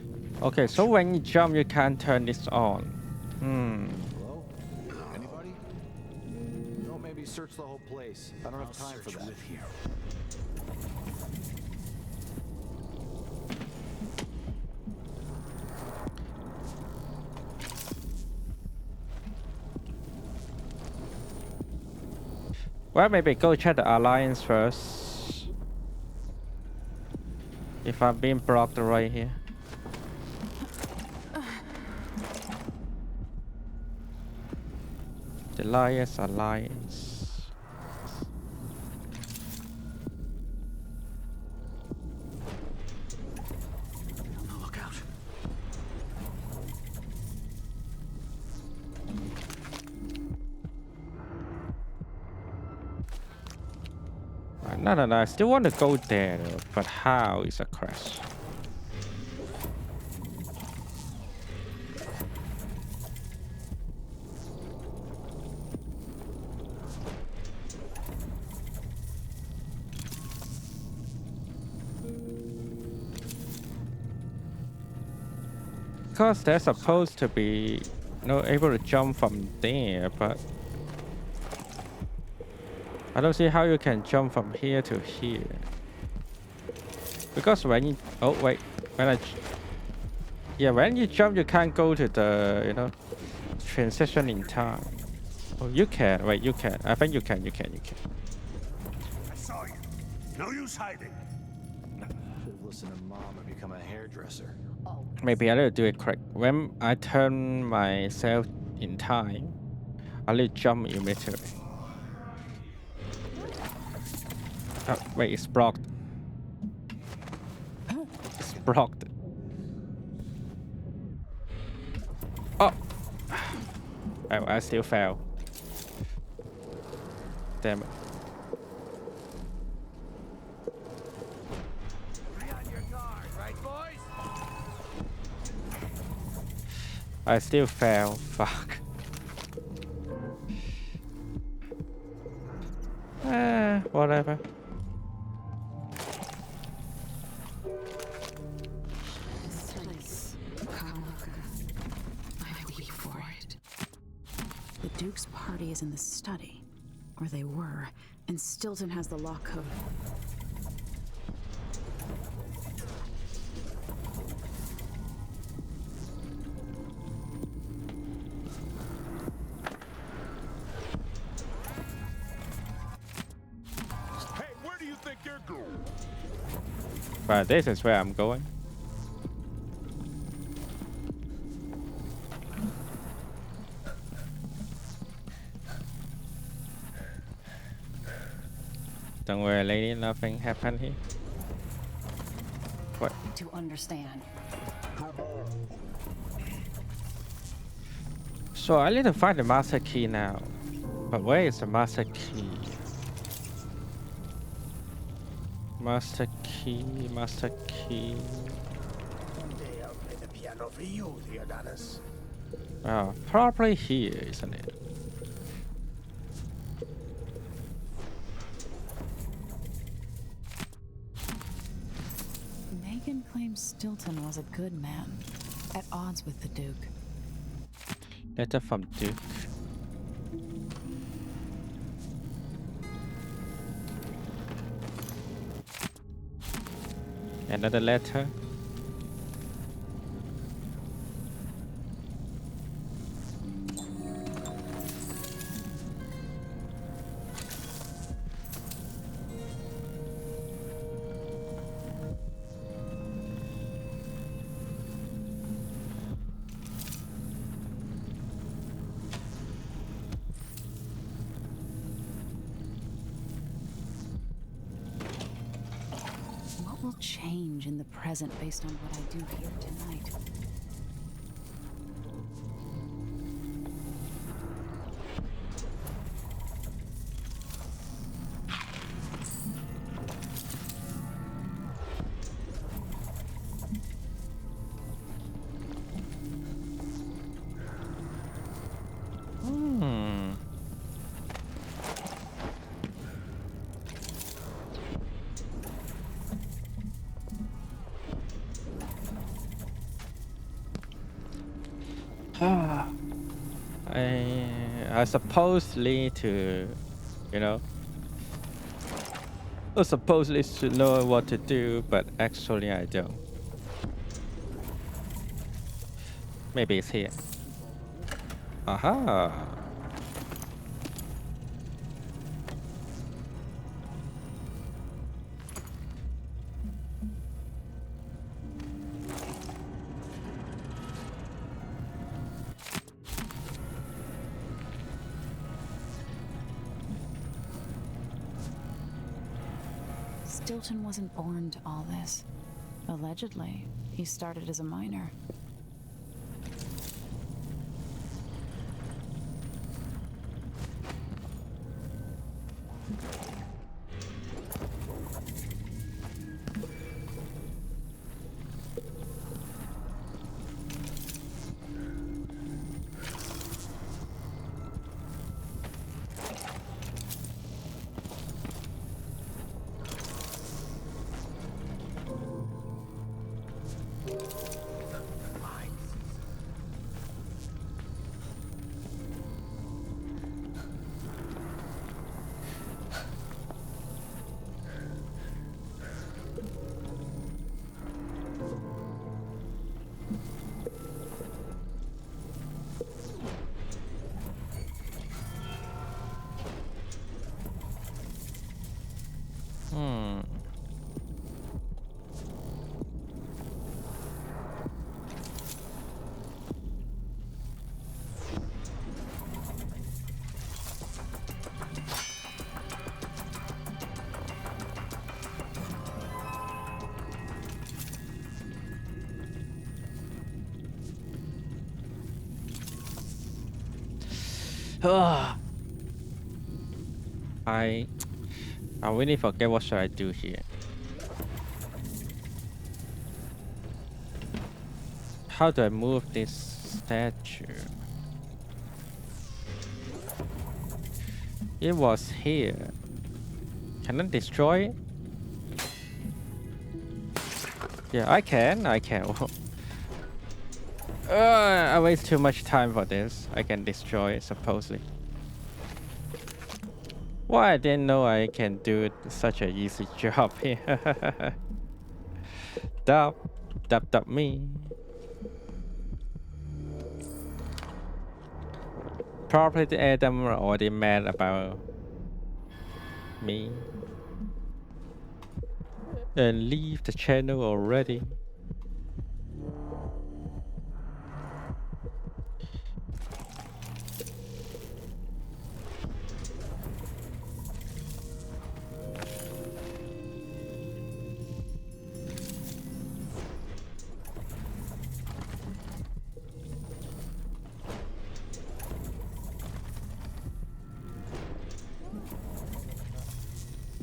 Okay, so when you jump, you can turn this on. Hello? Anybody? Don't maybe search the whole place. I don't have time for that. With you. Well, maybe go check the alliance first. If I'm being blocked right here. The alliance. On the lookout. No, I still want to go there, but how is a crash? Because they're supposed to be, able to jump from there, but I don't see how you can jump from here to here. Because when you, when you jump, you can't go to the, transition in time. Oh, you can. Wait, you can. I think you can. I saw you. No use hiding. Should have listened to Mom and become a hairdresser. Maybe I need to do it correct. When I turn myself in time, I need to jump immediately. Oh, wait, it's blocked. It's blocked. Oh! Oh, I still fail. Damn it. Be on your guard, right, boys? I still fail. Fuck. Whatever. This place, Karnaca. I weep for it. The Duke's party is in the study. Or they were. And Stilton has the lock code. Hey, where do you think you're going? But this is where I'm going. Don't worry, lady, nothing happened here. What? To understand. So I need to find the master key now. But where is the master key? Master key. Someday I'll play the piano for you, Theodonis. Oh, probably here, isn't it? Megan claims Stilton was a good man, at odds with the Duke. Letter from Duke. Another letter. What will change in the present based on what I do here tonight? I supposedly to, you know, I supposedly to know what to do, but actually I don't. Maybe it's here. Aha. Stilton wasn't born to all this. Allegedly, he started as a miner. I really forget what should I do here. How do I move this statue? It was here. Can I destroy it? Yeah, I can. I waste too much time for this. I can destroy it, supposedly. Why I didn't know I can do such a easy job here. Dub me. Probably the Adam are already mad about me. And leave the channel already.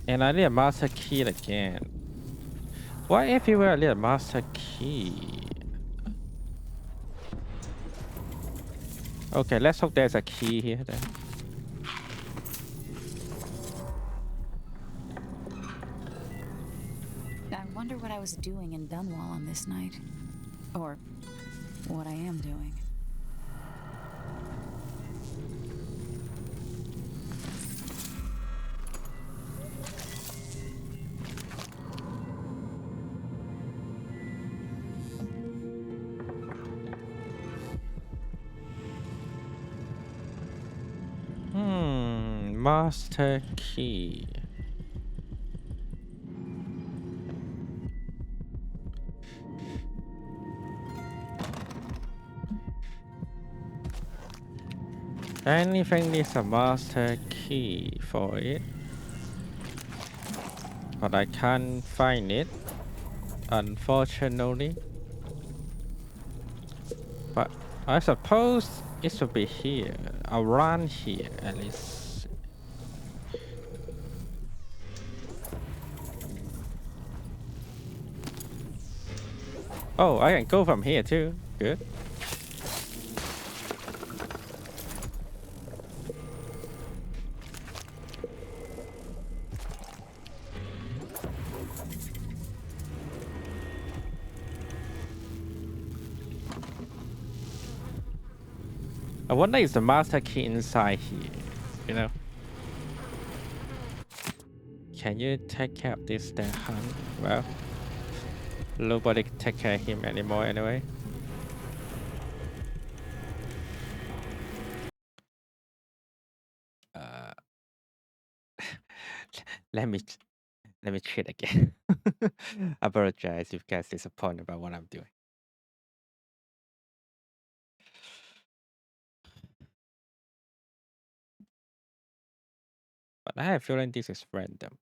And I need a master key again. Why everywhere I need a master key? Okay, let's hope there's a key here then. I wonder what I was doing in Dunwall on this night. Or what I am doing. Master key. Anything needs a master key for it. But I can't find it, unfortunately. But I suppose it should be here, around here at least. Oh, I can go from here too. Good. I wonder is the master key inside here, you know? Can you take care of this there, hun? Well, nobody can take care of him anymore anyway. Let me cheat again. I apologize if you guys disappointed about what I'm doing. But I have a feeling this is random.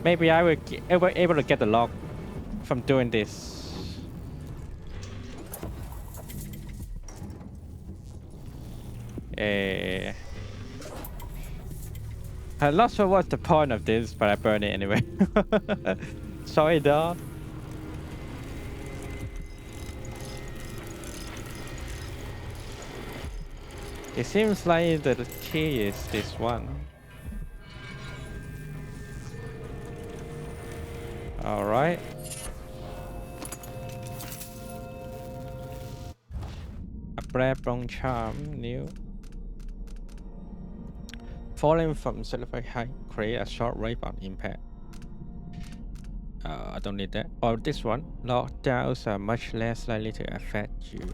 Maybe I will able to get the log from doing this. I'm not sure what's the point of this, but I burn it anyway. Sorry, dog. It seems like the key is this one. Alright. A Black Bone Charm, new. Falling from silver height, create a short rave on impact. I don't need that. Or this one, knockdowns are much less likely to affect you.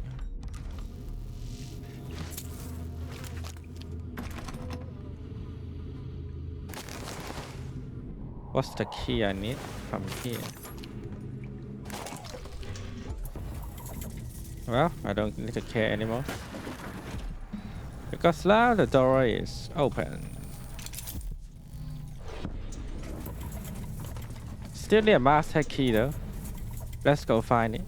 What's the key I need from here? Well, I don't need to care anymore. Because now the door is open. Still need a master key though. Let's go find it.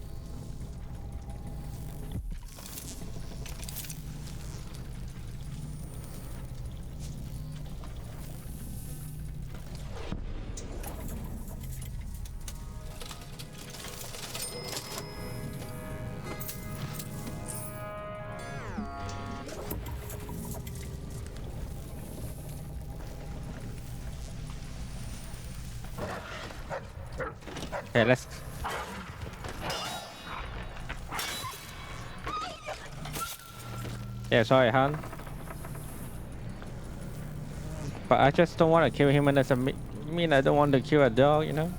Okay, let's. Yeah, sorry, Han. But I just don't want to kill him, and doesn't mean I don't want to kill a dog, you know?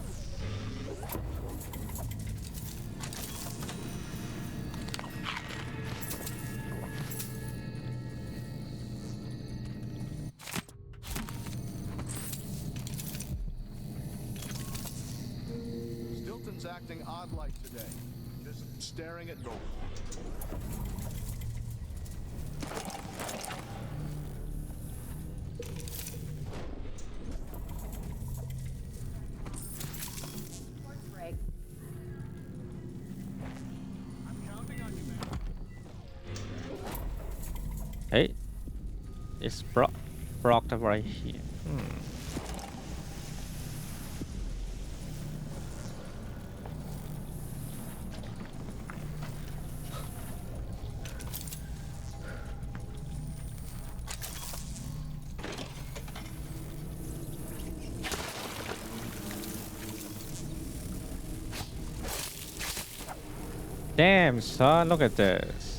Stilton's acting odd-like today. Just staring at gold. Hey, it's blocked right here. Damn, son, look at this.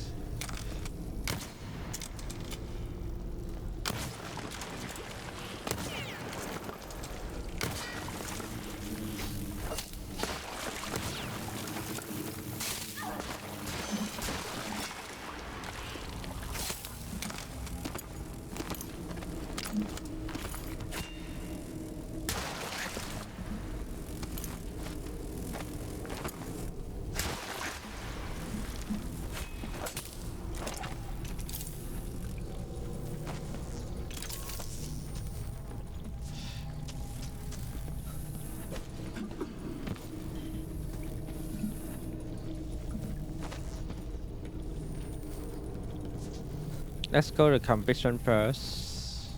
Let's go to commission first.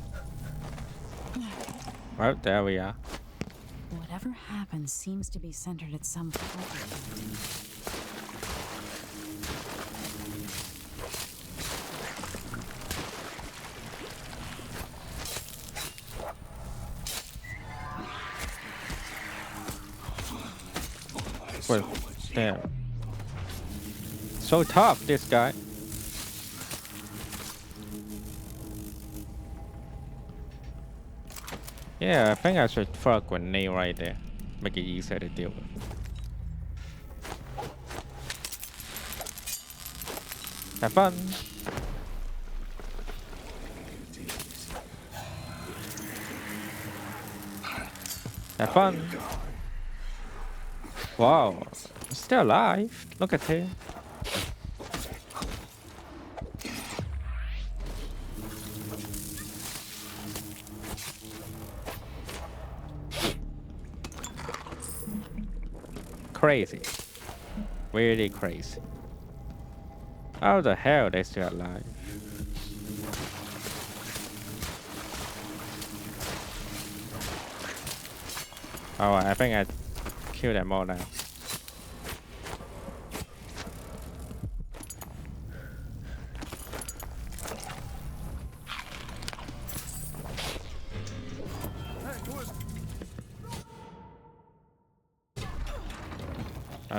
Well, there we are. Whatever happens seems to be centered at some point. Well, damn. So tough, this guy. Yeah, I think I should throw a grenade right there. Make it easier to deal with. Have fun. Have fun. Wow, still alive. Look at him. Crazy. Really crazy. How the hell they still alive? Oh, I think I killed them all now.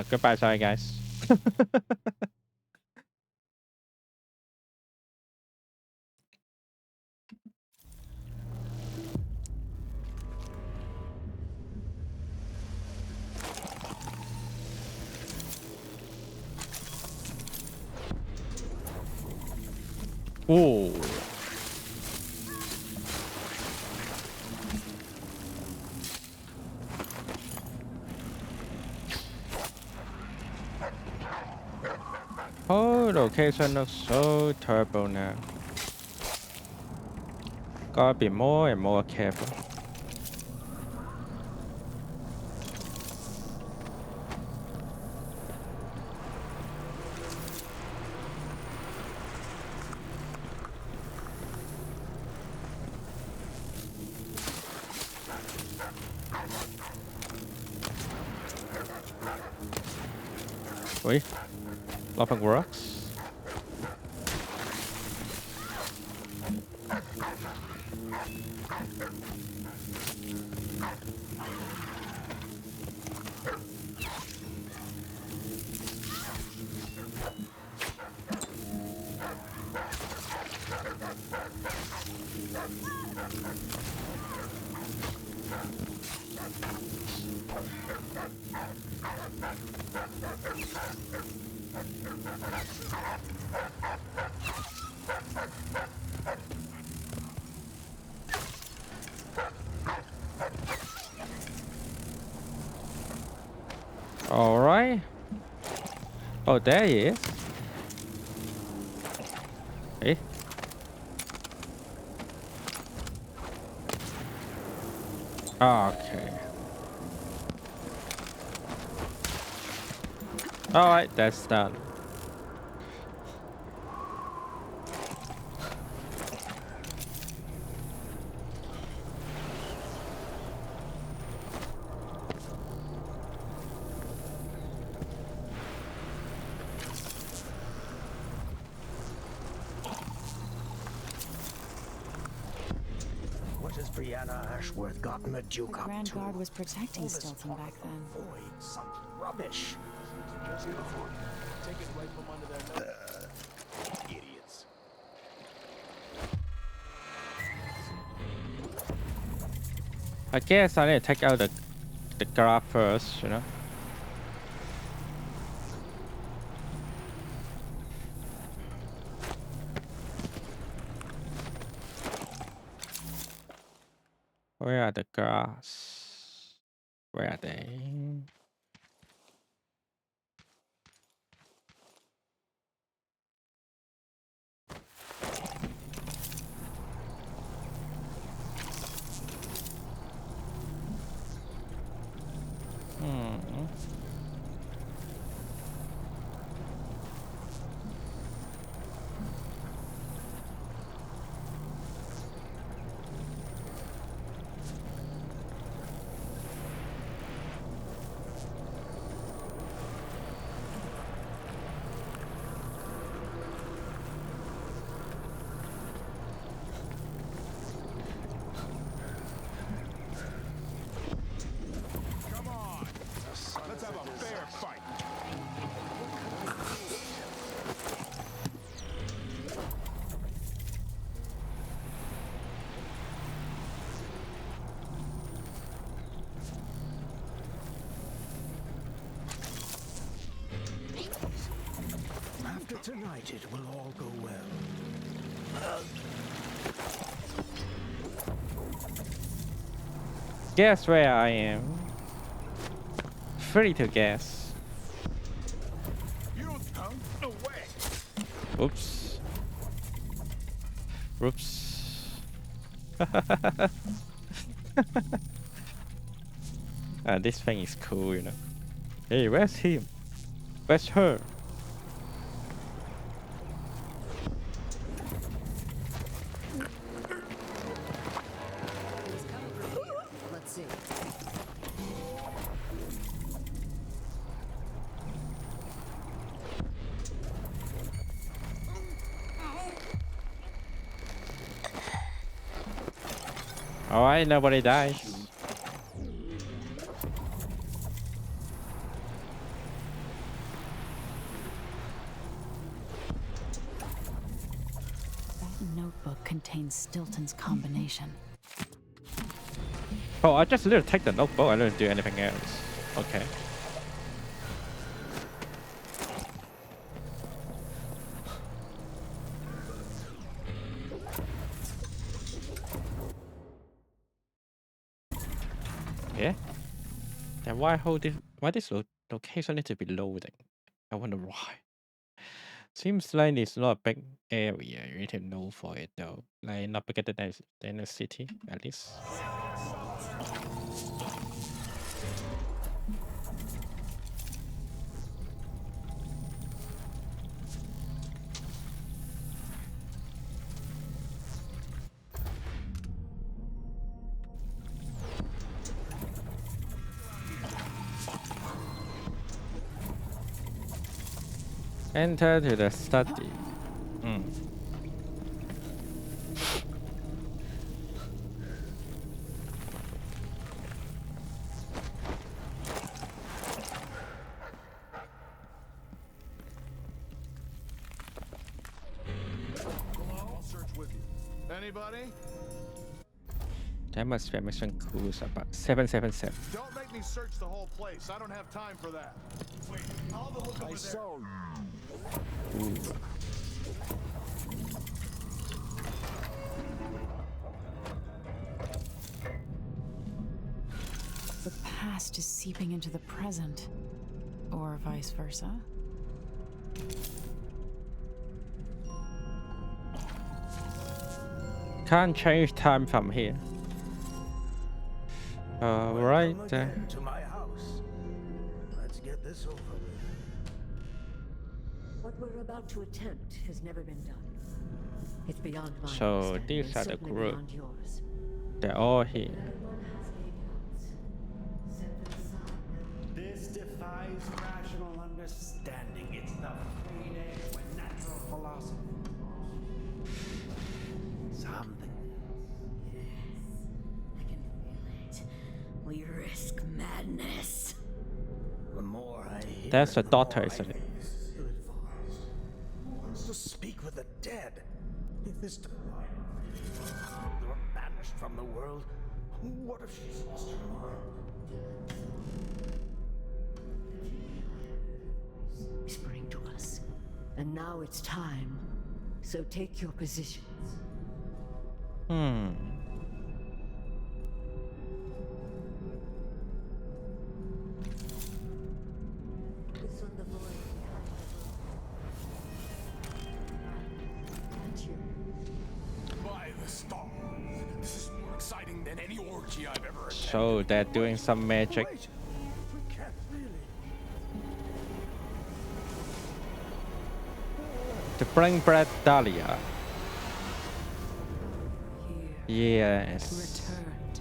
Goodbye, sorry guys. Ooh. Oh, location looks so terrible now. Gotta be more and more careful. Wait, laughing rocks. All right. Oh, there he is. Hey. Okay. All right, that's done. What has Brianna Ashworth gotten the Duke The up Grand to? Guard was protecting Stilton back then. Avoid some rubbish. Take it right from under their nose. Idiots. I guess I need to take out the guard first, you know. Where are the guards? Where are they? united, will all go well. Guess where I am. Free to guess. You don't count? No way. Oops. Oops. This thing is cool, you know. Hey, where's him? Where's her? Let's see. Alright, nobody dies. That notebook contains Stilton's combination. Oh, I just literally take the notebook. I didn't do anything else. Okay. Yeah. Then why this location need to be loading? I wonder why. Seems like it's not a big area. You need to know for it though. Like not bigger than a city at least. Enter to the study. I'll search with you. Anybody? That must be a mission cruise about 777. Don't make me search the whole place. I don't have time for that. Wait, I'll have a look over there. Ooh. The past is seeping into the present, or vice versa. Can't change time from here. Right. To my house. Let's get this over with. What we're about to attempt has never been done. It's beyond my So understanding, these and are the certainly group. beyond yours. They're all here. This defies rational understanding. It's the fade edge when natural philosophy. Something. I can feel it. We risk madness. The more I hear, That's the the daughter, more I isn't it? think this is ill-advised. Who wants to speak with the dead? If this divine were banished from the world, what if she's lost her mind? Whispering to us. And now it's time. So take your positions. This one, the void behind the room. By the stars. This is more exciting than any orgy I've ever attended. So they're doing some magic. Wait, we can't really. To bring back Dahlia. Yes. Returned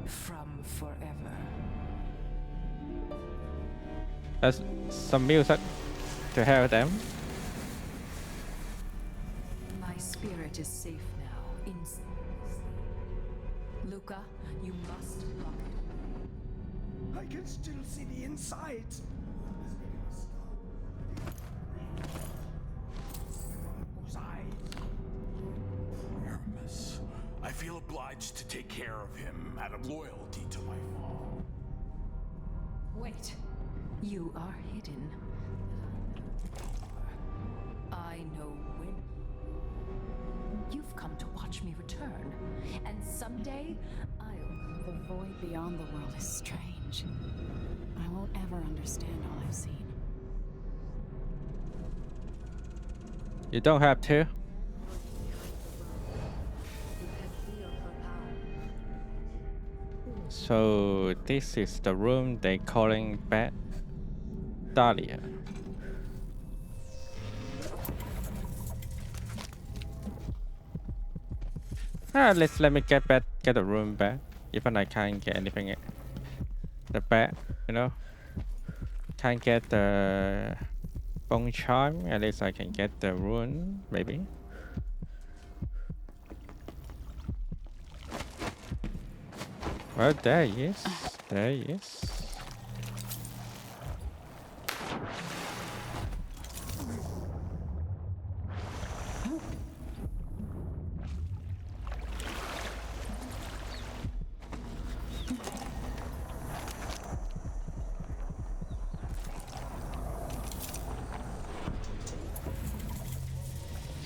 from forever. There's some music to help them. My spirit is safe now. Luca, you must lock it. I can still see the insides. Whose eyes? Aramis, I feel obliged to take care of him out of loyalty to my father. Wait, you are hidden. I know when. You've come to watch me return, and someday I'll. The void beyond the world is strange. I won't ever understand all I've seen. You don't have to. So this is the room they calling Bad Dahlia. Let me get the room back. Even I can't get anything. The back, you know. Can't get the bone charm. At least I can get the rune, maybe. Well, there he is. There he is.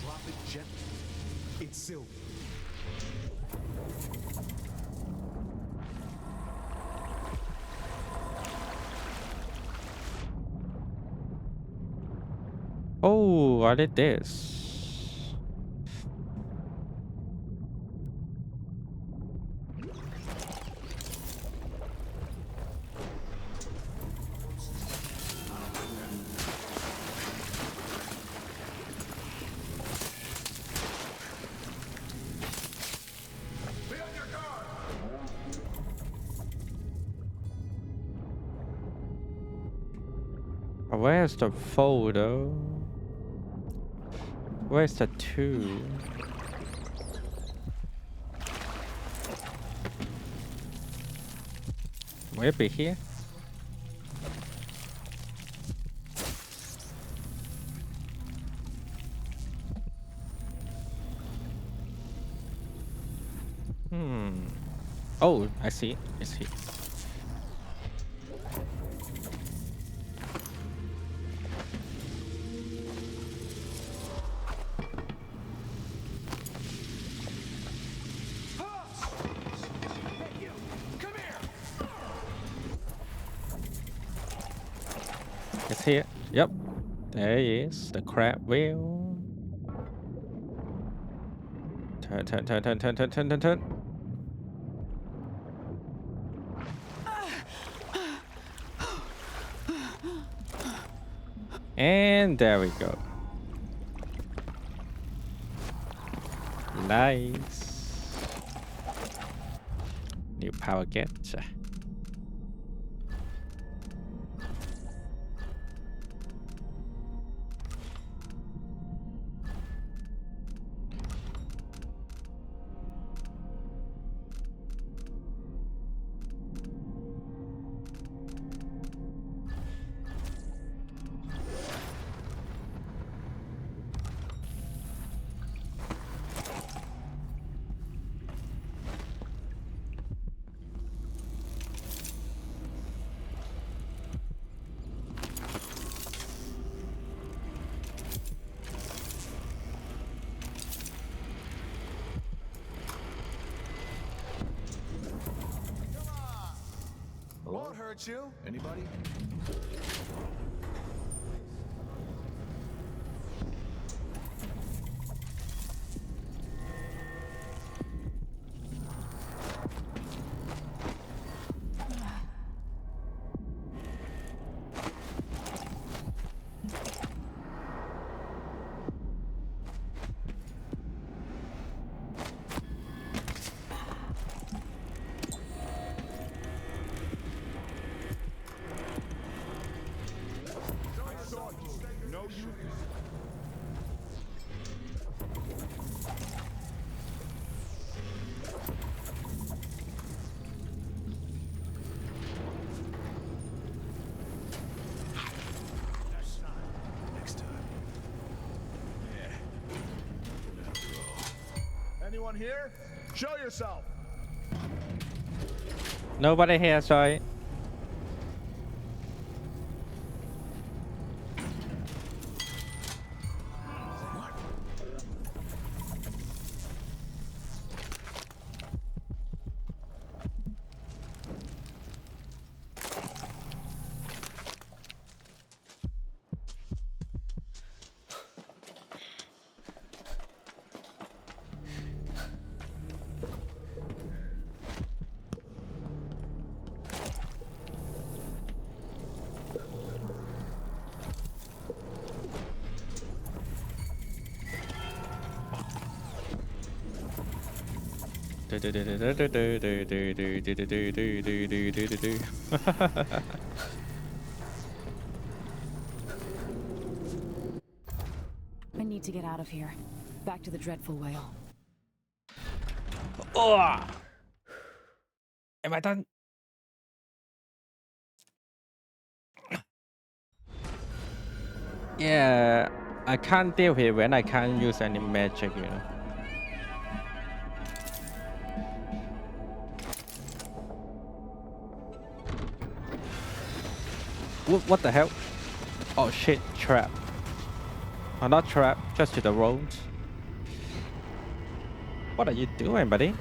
Drop it gently. It's Sylvie. Oh, I did this. Where's the photo? Where's the 2? Will it be here? Oh, I see it. It's here. It's here. Yep. There he is. The crab wheel. Turn, turn, turn, turn, turn, turn, turn, turn, turn. And there we go. Nice. New power get. Won't hurt you. Anybody? No shooting. Next time. Yeah. Anyone here? Show yourself. Nobody here, sorry. I need to get out of here. Back to the dreadful whale. Oh! Am I done? Yeah, I can't deal with it when I can't use any magic, you know. What the hell? Oh shit, trap. Oh, not trap, just to the road. What are you doing, buddy?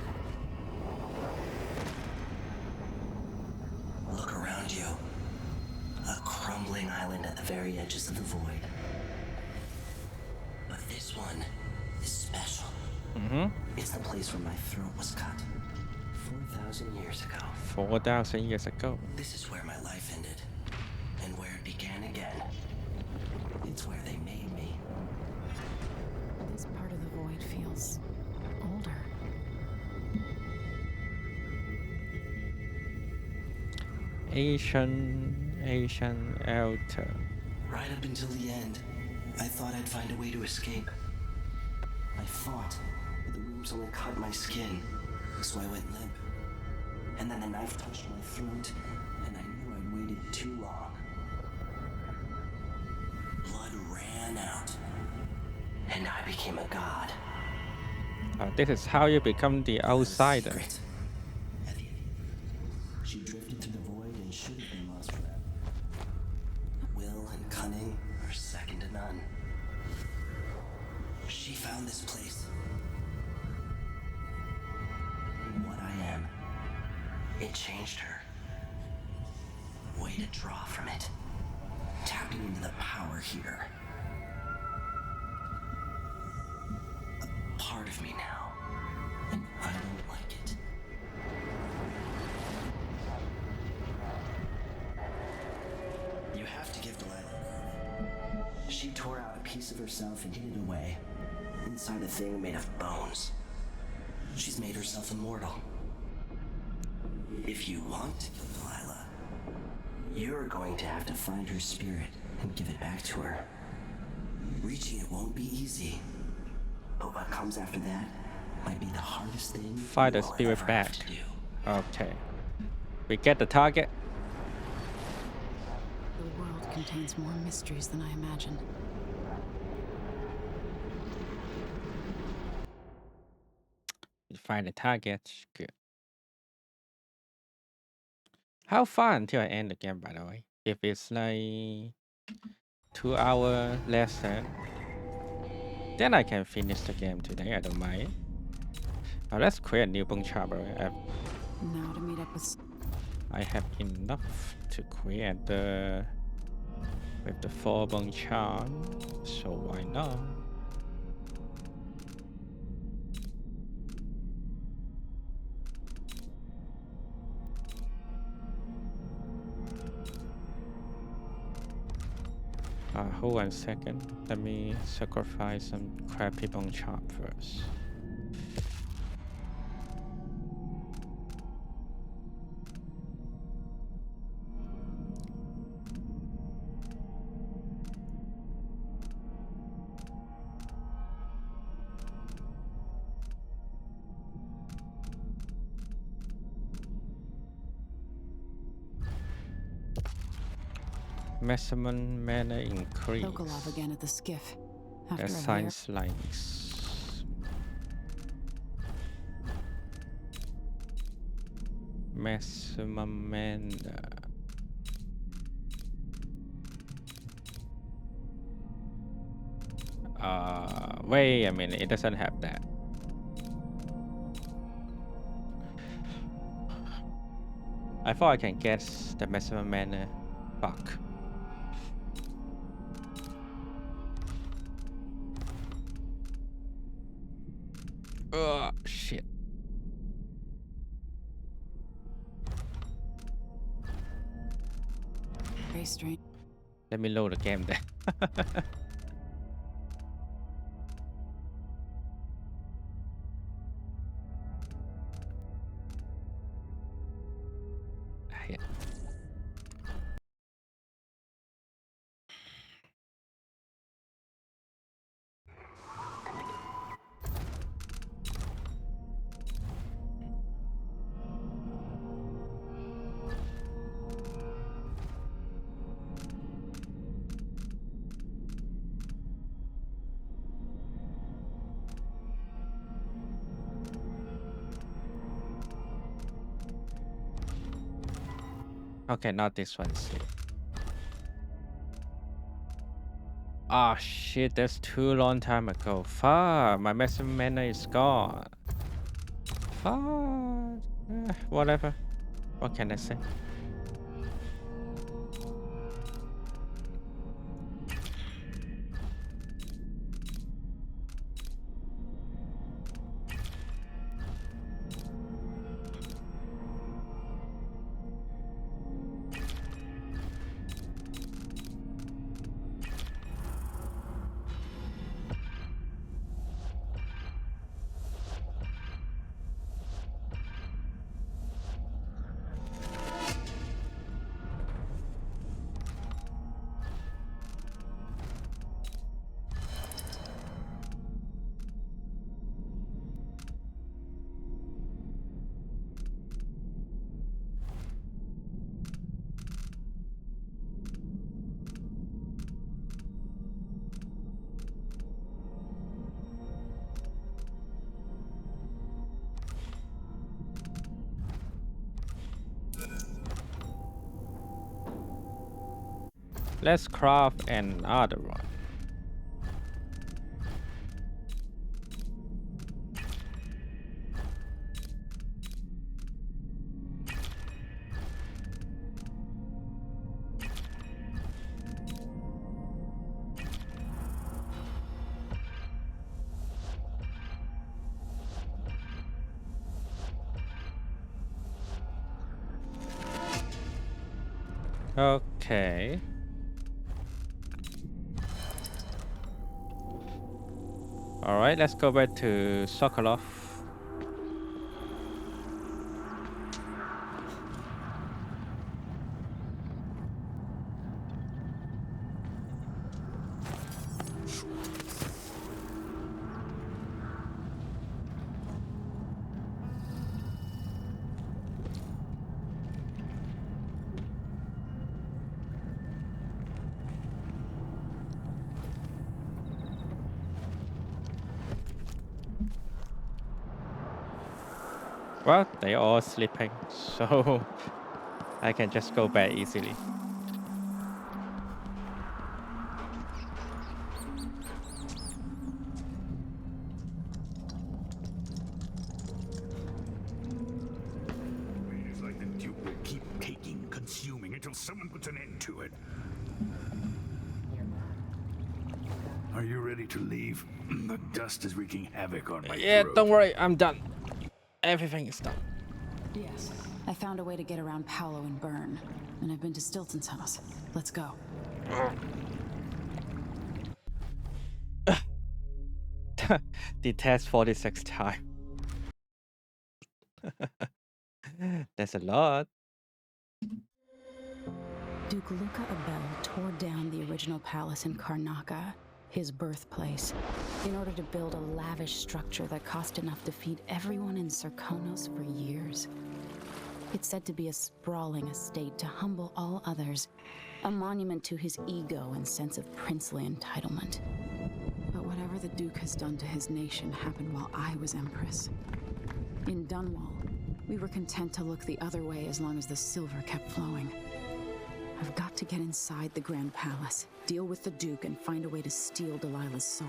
Look around you. A crumbling island at the very edges of the void. But this one is special. It's the place where my throat was cut 4,000 years ago. 4,000 years ago. This is where my life ended, and where it began again. It's where they made me. This part of the void feels older. Asian altar. Right up until the end, I thought I'd find a way to escape. I fought, but the wounds only cut my skin, so I went limp. And then the knife touched my throat, and I knew I'd waited too long. Blood ran out, and I became a god. This is how you become the outsider. She drifted through the void and should have been lost forever. Will and cunning are second to none. She found this place. And what I am, it changed her. Way to draw from it. Tapping into the power here. A part of me now. And I don't like it. You have to give Delilah credit. She tore out a piece of herself and hid it away. Inside a thing made of bones. She's made herself immortal. If you want to kill Delilah, you're going to have to find her spirit and give it back to her. Reaching it won't be easy. But what comes after that might be the hardest thing. Find the spirit back. Okay. We get the target. The world contains more mysteries than I imagined. You find the target. Good. How far until I end the game, by the way? If it's like 2 hour lesson, then I can finish the game today. I don't mind. Let's create a new bone chart. Now to meet up with. I have enough to create the with the 4 bone chart, so why not? Hold on a second. Let me sacrifice some crappy bone chop first. Maximum mana increase. Sokolov again at the skiff. The science lines. Maximum mana. Wait a minute, it doesn't have that. I thought I can guess the maximum mana. Fuck. Shit. Very strange. Let me load the game then. here. Okay, not this one. Ah, shit, that's too long time ago. Fuck, my measurement is gone. Fuck. Whatever. What can I say? Let's craft another one. Okay. All right, let's go back to Sokolov. Well, they all sleeping, so I can just go back easily. It's like the Duke will keep taking, consuming until someone puts an end to it. Are you ready to leave? The dust is wreaking havoc on my throat. Don't worry, I'm done. Everything is done. Yes. I found a way to get around Paolo and Byrne, and I've been to Stilton's house. Let's go. The test 46 times. That's a lot. Duke Luca Abel tore down the original palace in Karnaca, his birthplace, in order to build a lavish structure that cost enough to feed everyone in Serkonos for years. It's said to be a sprawling estate to humble all others, a monument to his ego and sense of princely entitlement. But whatever the Duke has done to his nation happened while I was Empress. In Dunwall, we were content to look the other way as long as the silver kept flowing. I've got to get inside the Grand Palace, deal with the Duke, and find a way to steal Delilah's soul.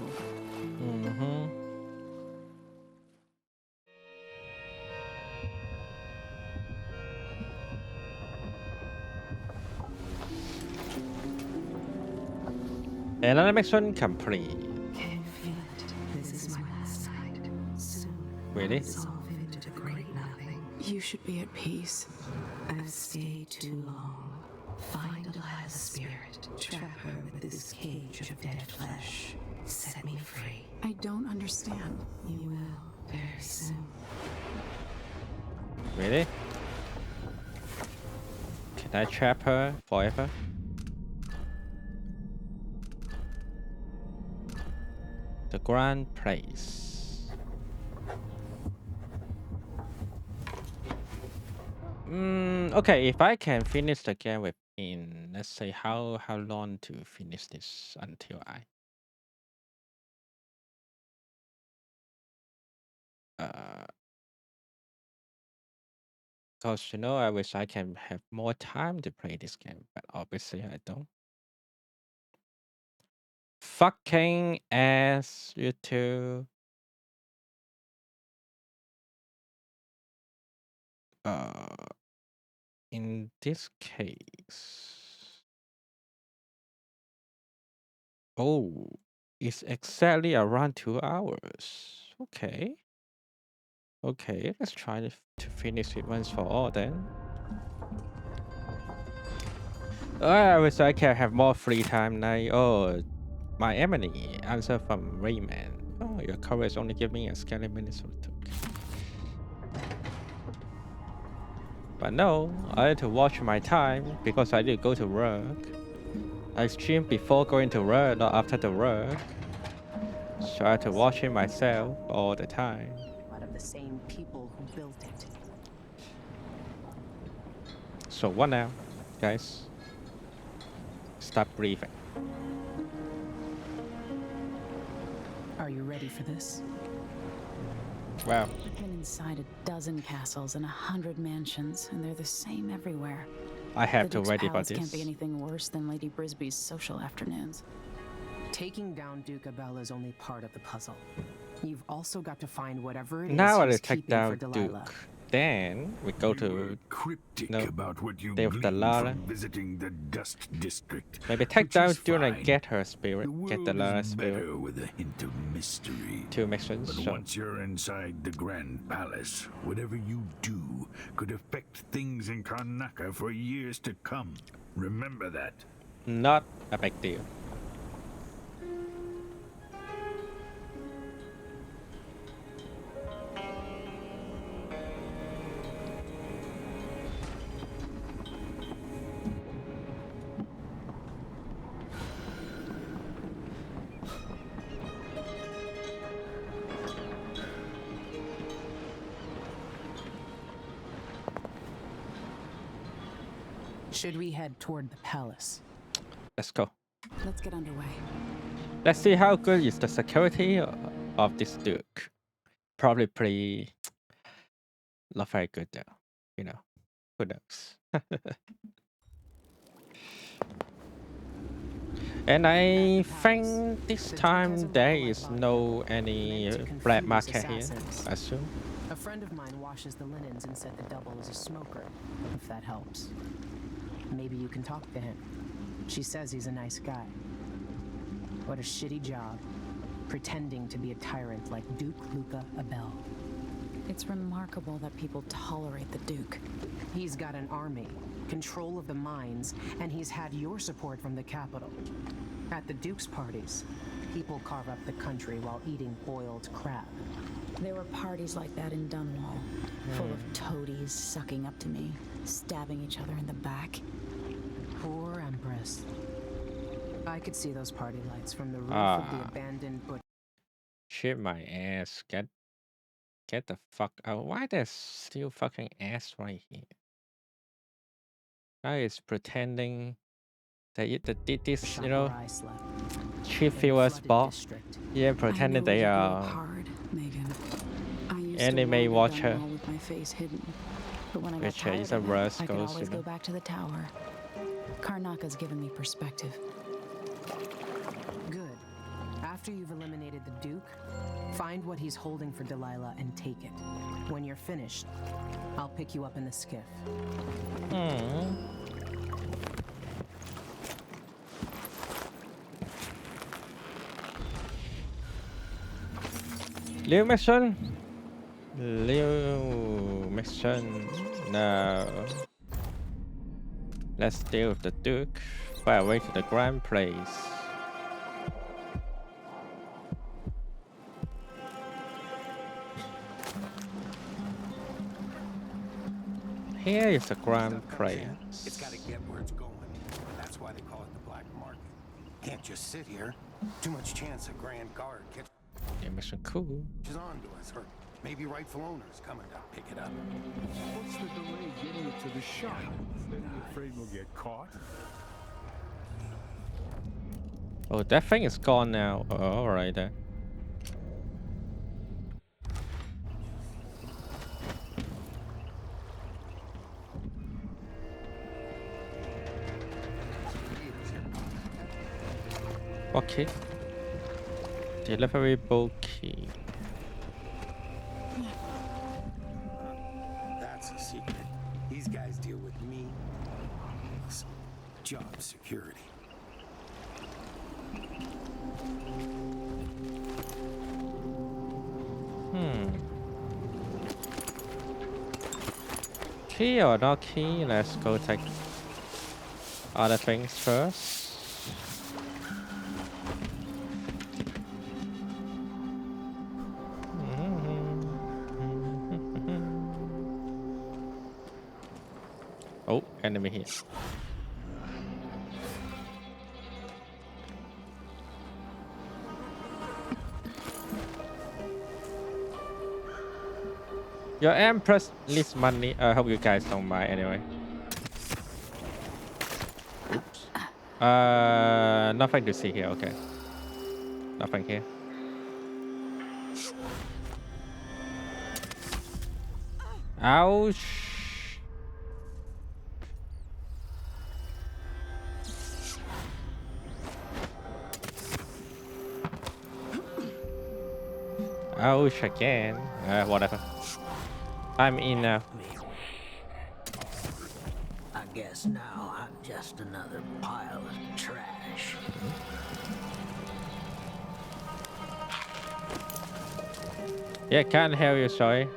Another mission complete. Can you feel it? This is my last night. Soon, Really? dissolve into the great nothing. You should be at peace. I've stayed too long. Find Delilah's spirit. Trap her with this cage of dead flesh. Set me free. I don't understand. You will very soon. Really? Can I trap her forever? The grand place. Okay, if I can finish the game within, let's say how long to finish this until I because you know I wish I can have more time to play this game, but obviously I don't. Fucking ass, you two. In this case, oh, it's exactly around 2 hours. Okay. Okay, let's try to finish it once for all then. I wish I can have more free time now. Oh, my Emily answer from Rayman. Oh, your coverage only give me a scary minutes or two. But no, I had to watch my time because I did go to work. I stream before going to work, not after the work. So I had to watch it myself all the time. Out of the same people who built it. So what now, guys? Stop breathing. Are you ready for this? Wow. I've been inside a dozen castles and 100 mansions, and they're the same everywhere. I have the to Duke's ready about palace this. Can't be anything worse than Lady Brisby's social afternoons. Taking down Duke Abella is only part of the puzzle. You've also got to find whatever it Now I is will he's take keeping for down Delilah. Duke. Then we go to cryptic no, about what you Day of gleaned Delilah. from visiting the Dust District. Maybe take which down is Duke and fine. get her spirit. The Get world Delilah's is spirit. better with a hint of mystery. Two missions. But So once you're inside the Grand Palace, whatever you do could affect things in Karnaca for years to come. Remember that. not a big deal. Should we head toward the palace? Let's go. Let's get underway. Let's see how good is the security of this Duke. Probably pretty not very good though. You know, who knows? And I think this time there is no any black market here, I assume. A friend of mine washes the linens and said the double is a smoker, if that helps. Maybe you can talk to him. She says he's a nice guy. What a shitty job, pretending to be a tyrant like Duke Luca Abel. It's remarkable that people tolerate the Duke. He's got an army, control of the mines, and he's had your support from the capital. At the Duke's parties, people carve up the country while eating boiled crab. There were parties like that in Dunwall, full of toadies sucking up to me, stabbing each other in the back. Poor Empress. I could see those party lights from the roof of the abandoned butcher. Shit my ass. Get the fuck out. Why there's still fucking ass right here? Guy is pretending that did this, you know, cheap fuel spot. Yeah, pretending they are anime watcher. With my face hidden. But when I got Which tired is a of it, worse I could ghost, always you know. go back to the tower. Karnaka's given me perspective. Good. After you've eliminated the Duke, find what he's holding for Delilah and take it. When you're finished, I'll pick you up in the skiff. Liu mission. Liu mission. No. Let's deal with the Duke. Fire away to the Grand Place. Here is a grand place. It's got to get where it's going. That's why they call it the black market. Can't just sit here. Too much chance a Grand Guard catches Mission cool. on to us, or maybe rightful owners coming to pick it up. What's the delay getting it to the shop? Then you afraid we'll get caught? Oh, that thing is gone now. Oh, alright then. Okay. Delivery bulky. That's a secret. These guys deal with me. Job security. Key or not key? Let's go take other things first. Oh, enemy here. Your Empress needs money. I hope you guys don't mind anyway. Oops. Nothing to see here. Okay. Nothing here. Ouch. Ouch again. Whatever. I'm in now. I guess now I'm just another pile of trash. Yeah, can't hear you, sorry.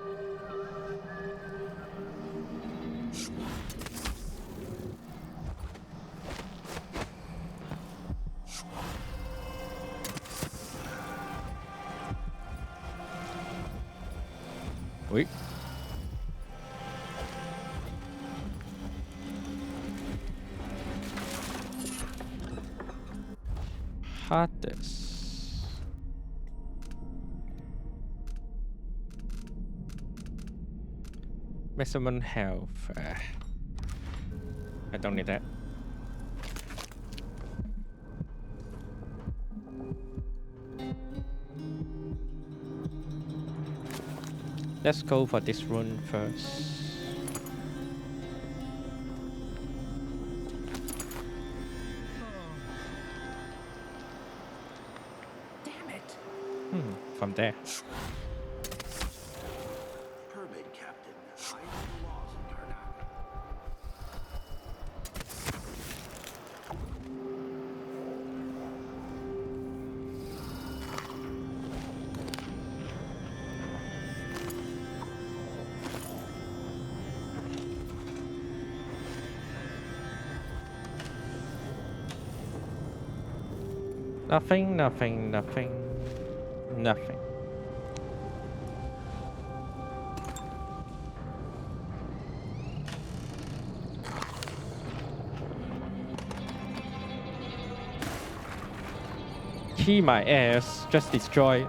Wait. Hottest. Measurement health. I don't need that. Let's go for this run first. From there. Permit, Captain. I know the laws in Karnak. Nothing, nothing, nothing, nothing. Key my ass, just destroy.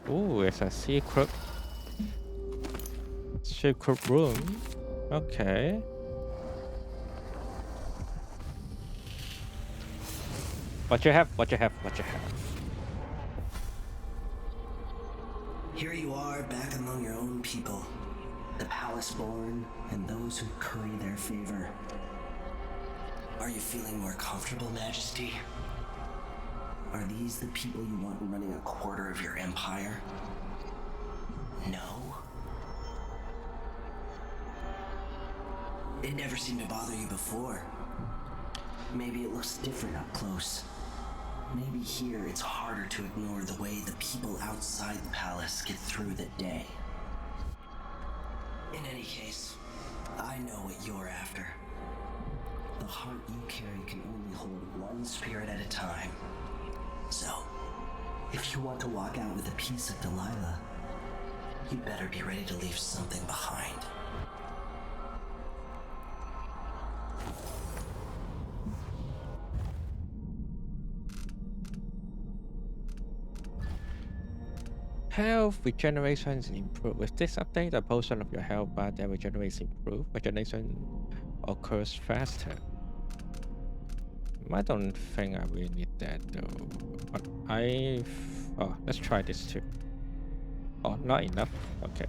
Ooh, it's a secret room. Okay. What you have? What you have? What you have? Here you are, back among your own people. The palace-born and those who curry their favor. Are you feeling more comfortable, Majesty? Are these the people you want running a quarter of your empire? No? It never seemed to bother you before. Maybe it looks different up close. Maybe here it's harder to ignore the way the people outside the palace get through the day. In any case, I know what you're after. The heart you carry can only hold one spirit at a time. So, if you want to walk out with a piece of Delilah, you better be ready to leave something behind. Health regeneration is improved. With this update, a portion of your health bar that regenerates improved. Regeneration occurs faster. I don't think I really need that though. But oh, let's try this too. Oh, not enough. Okay.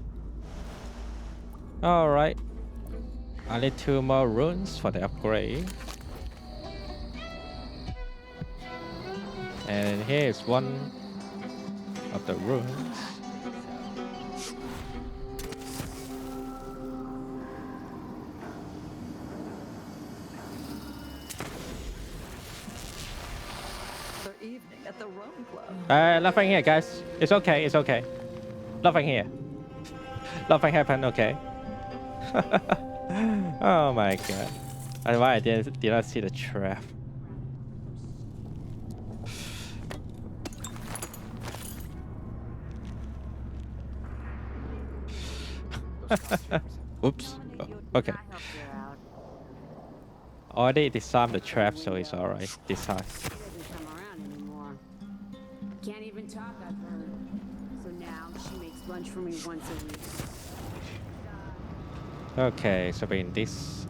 All right. I need 2 more runes for the upgrade. And here is one of the runes. Evening at the Rum Club. Nothing here, guys. It's okay. It's okay. Nothing here. Nothing happened. Okay. Oh my god. Why I did not see the trap. Oops. Oh, okay. Already disarmed the trap, so it's alright this time. Can't even talk, I've heard. So now she makes lunch for me once a week. Okay, so we're in this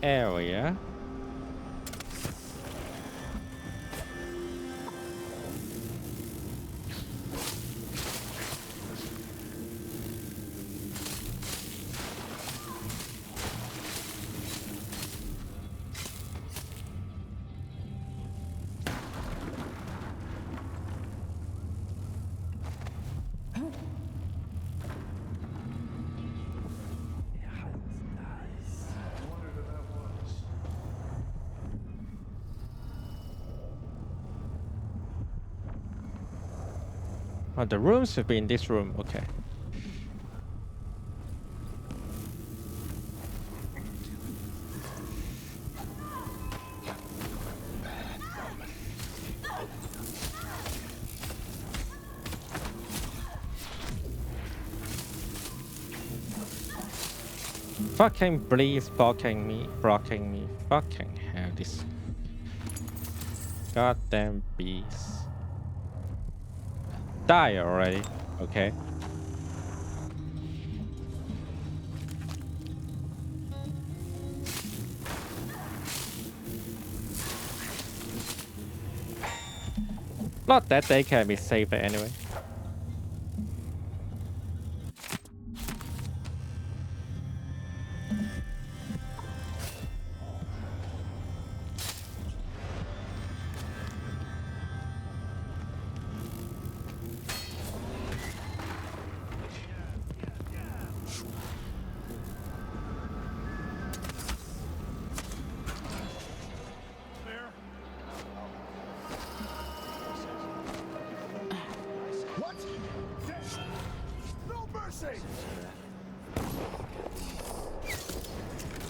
area. Oh, the rooms should be in this room. Okay. Fucking please blocking me. Fucking hell, this goddamn beast. Die already. Okay. Not that they can be safer anyway. What? No mercy!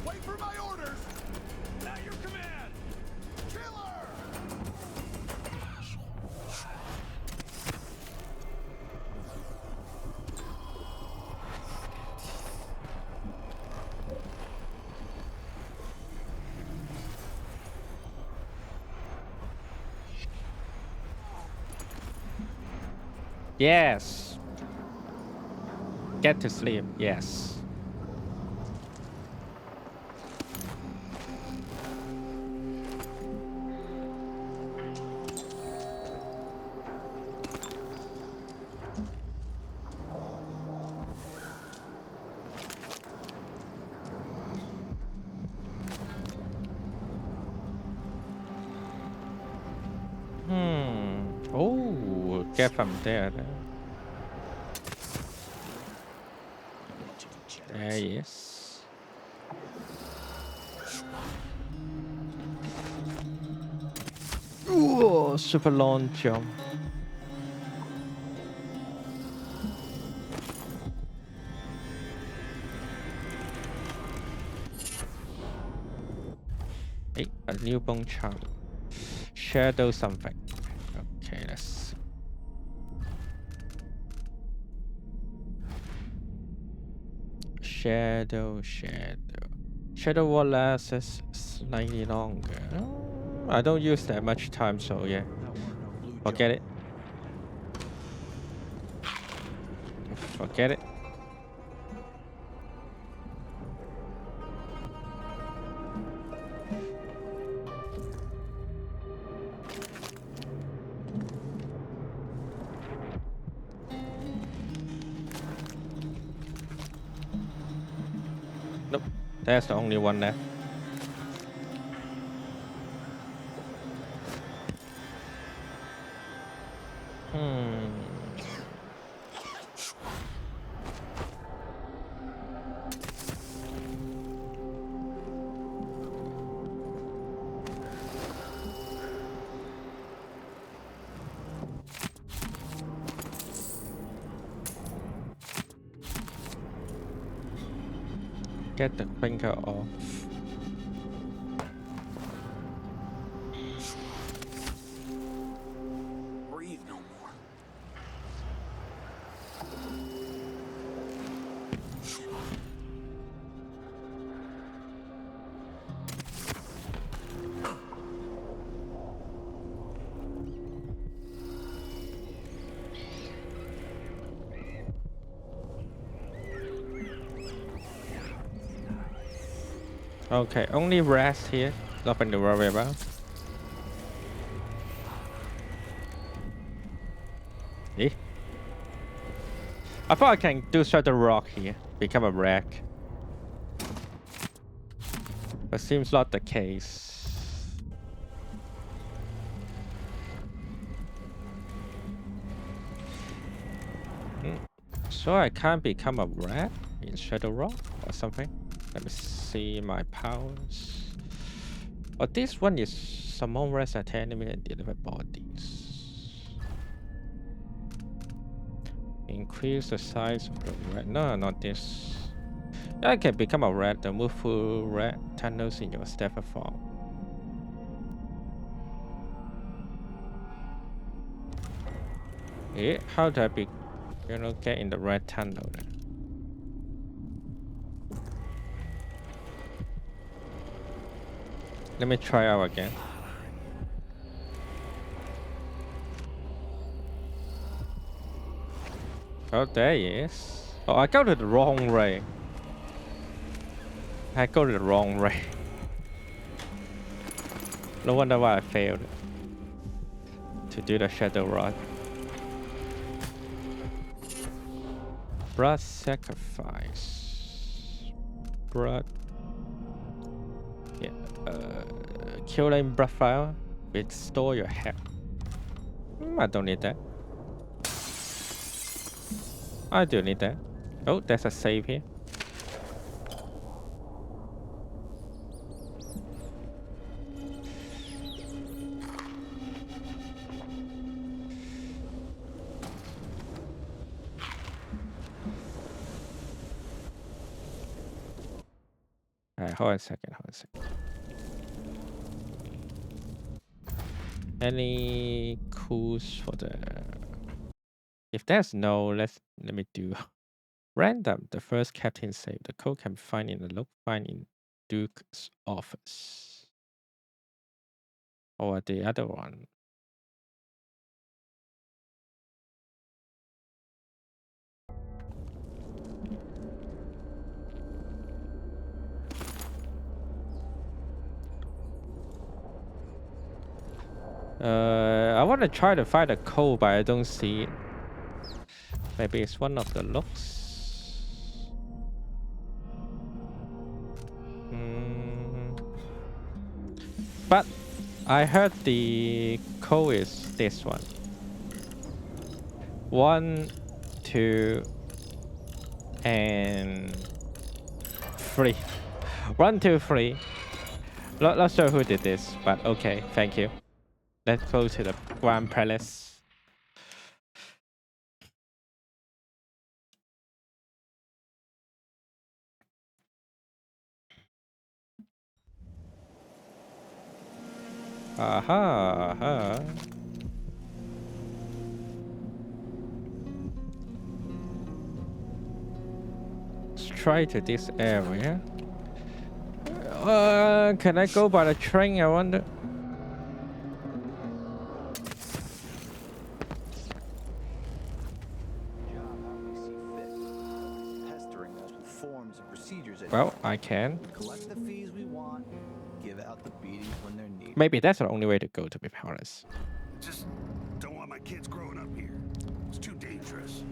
Wait for my orders! At your command! Killer! Yes. Get to sleep. Yes. Oh, get from there. There he is. Ooh, super long jump. Hey, a new bone charm. Shadow something. Okay, let's see. Shadow. Shadow wall lasts slightly longer. I don't use that much time, so yeah. Forget it. Forget it. Nope, that's the only one there. Get the finger off. Breathe no more. Okay, only rest here. Nothing to worry about. Eh? I thought I can do shadow rock here. Become a wreck. But seems not the case. So I can't become a rat in Shadow Rock or something. Let me see my powers. But this one is summon rest at enemy and deliver bodies. Increase the size of the rat. No, not this. I can become a rat and move through rat tunnels in your stepper form. Eh? How do I be, get in the red tunnel then? Let me try out again. Oh, there he is. Oh, I go to the wrong way. I go to the wrong way. No wonder why I failed to do the shadow rod. Blood sacrifice. Blood. Yeah. Killing blood fire. Restore your health. I don't need that. I do need that. Oh, there's a save here. Alright, hold on a second. Any clues for the... If there's no, let me do random. The first captain save. The code can be found in the log file in Duke's office. Or the other one. I want to try to find a code, but I don't see it. Maybe it's one of the looks. But I heard the code is this one. 1, 2, and 3. 1, 2, 3. Not sure who did this, but okay, thank you. Let's go to the Grand Palace. Aha, aha. Let's try to this area. Can I go by the train? I wonder. Well, I can. Collect the fees we want, give out the beatings when they're needed. Maybe that's the only way to go, to be honest. Just don't want my kids growing up here. It's too dangerous.